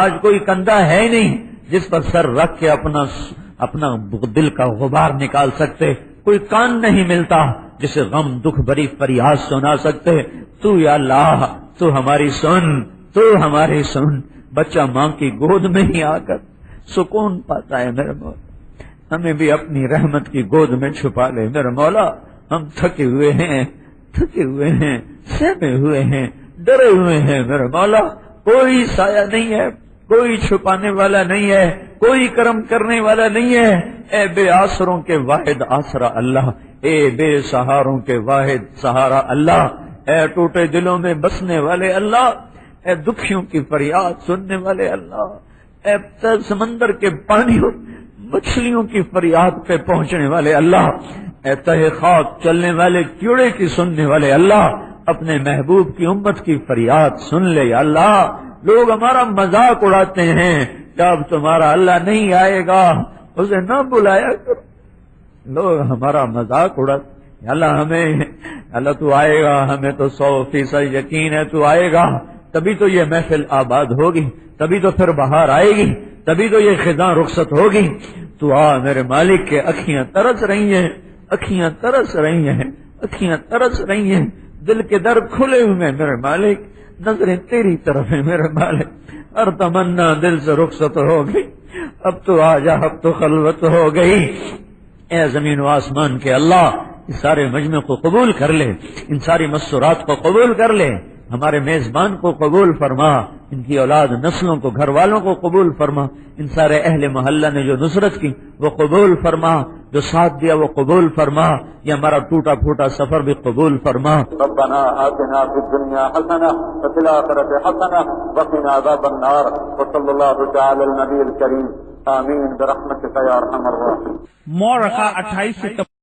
آج کوئی کندھا ہے نہیں جس پر سر رکھ کے اپنا دل کا غبار نکال سکتے، کوئی کان نہیں ملتا جسے غم دکھ بھری فریاد سنا سکتے۔ تو یا اللہ تو ہماری سن، تو ہماری سن۔ بچہ ماں کی گود میں ہی آ کر سکون پاتا ہے میرے مولا، ہمیں بھی اپنی رحمت کی گود میں چھپا لے میرے مولا۔ ہم تھکے ہوئے ہیں، تھکے ہوئے ہیں، سہمے ہوئے ہیں، ڈرے ہوئے ہیں میرے مولا، کوئی سایہ نہیں ہے، کوئی چھپانے والا نہیں ہے، کوئی کرم کرنے والا نہیں ہے۔ اے بے آسروں کے واحد آسرا اللہ، اے بے سہاروں کے واحد سہارا اللہ، اے ٹوٹے دلوں میں بسنے والے اللہ، اے دکھیوں کی فریاد سننے والے اللہ، اے سمندر کے پانیوں مچھلیوں کی فریاد پہ پہنچنے والے اللہ، اے تہ خاک چلنے والے کیڑے کی سننے والے اللہ، اپنے محبوب کی امت کی فریاد سن لے یا اللہ۔ لوگ ہمارا مذاق اڑاتے ہیں کہ اب تمہارا اللہ نہیں آئے گا، اسے نہ بلایا کرو، لوگ ہمارا مذاق اڑاتے یا اللہ۔ ہمیں اللہ تو آئے گا، ہمیں تو 100% یقین ہے تو آئے گا، تبھی تو یہ محفل آباد ہوگی، تبھی تو پھر بہار آئے گی، تبھی تو یہ خزاں رخصت ہوگی۔ تو آ میرے مالک کے، اکھیاں ترس رہی ہیں، اکھیاں ترس رہی ہیں، اکھیاں ترس رہی ہیں، دل کے در کھلے ہوئے ہیں میرے مالک، نظریں تیری طرف ہیں میرے مالک، ہر تمنا دل سے رخصت ہو گئی، اب تو آ جا، اب تو خلوت ہو گئی۔ اے زمین و آسمان کے اللہ، اس سارے مجمع کو قبول کر لے، ان ساری مسرات کو قبول کر لے، ہمارے میزبان کو قبول فرما، ان کی اولاد نسلوں کو، گھر والوں کو قبول فرما، ان سارے اہل محلہ نے جو نصرت کی وہ قبول فرما، جو ساتھ دیا وہ قبول فرما، یہ ہمارا ٹوٹا پھوٹا سفر بھی قبول فرما۔ ربنا آتنا فی الدنیا حسنہ وفی الآخرۃ حسنہ وقنا عذاب النار، وصلی اللہ تعالی علی النبی الکریم، آمین برحمتک یا ارحم الراحمین۔ مورخہ 28 ستمبر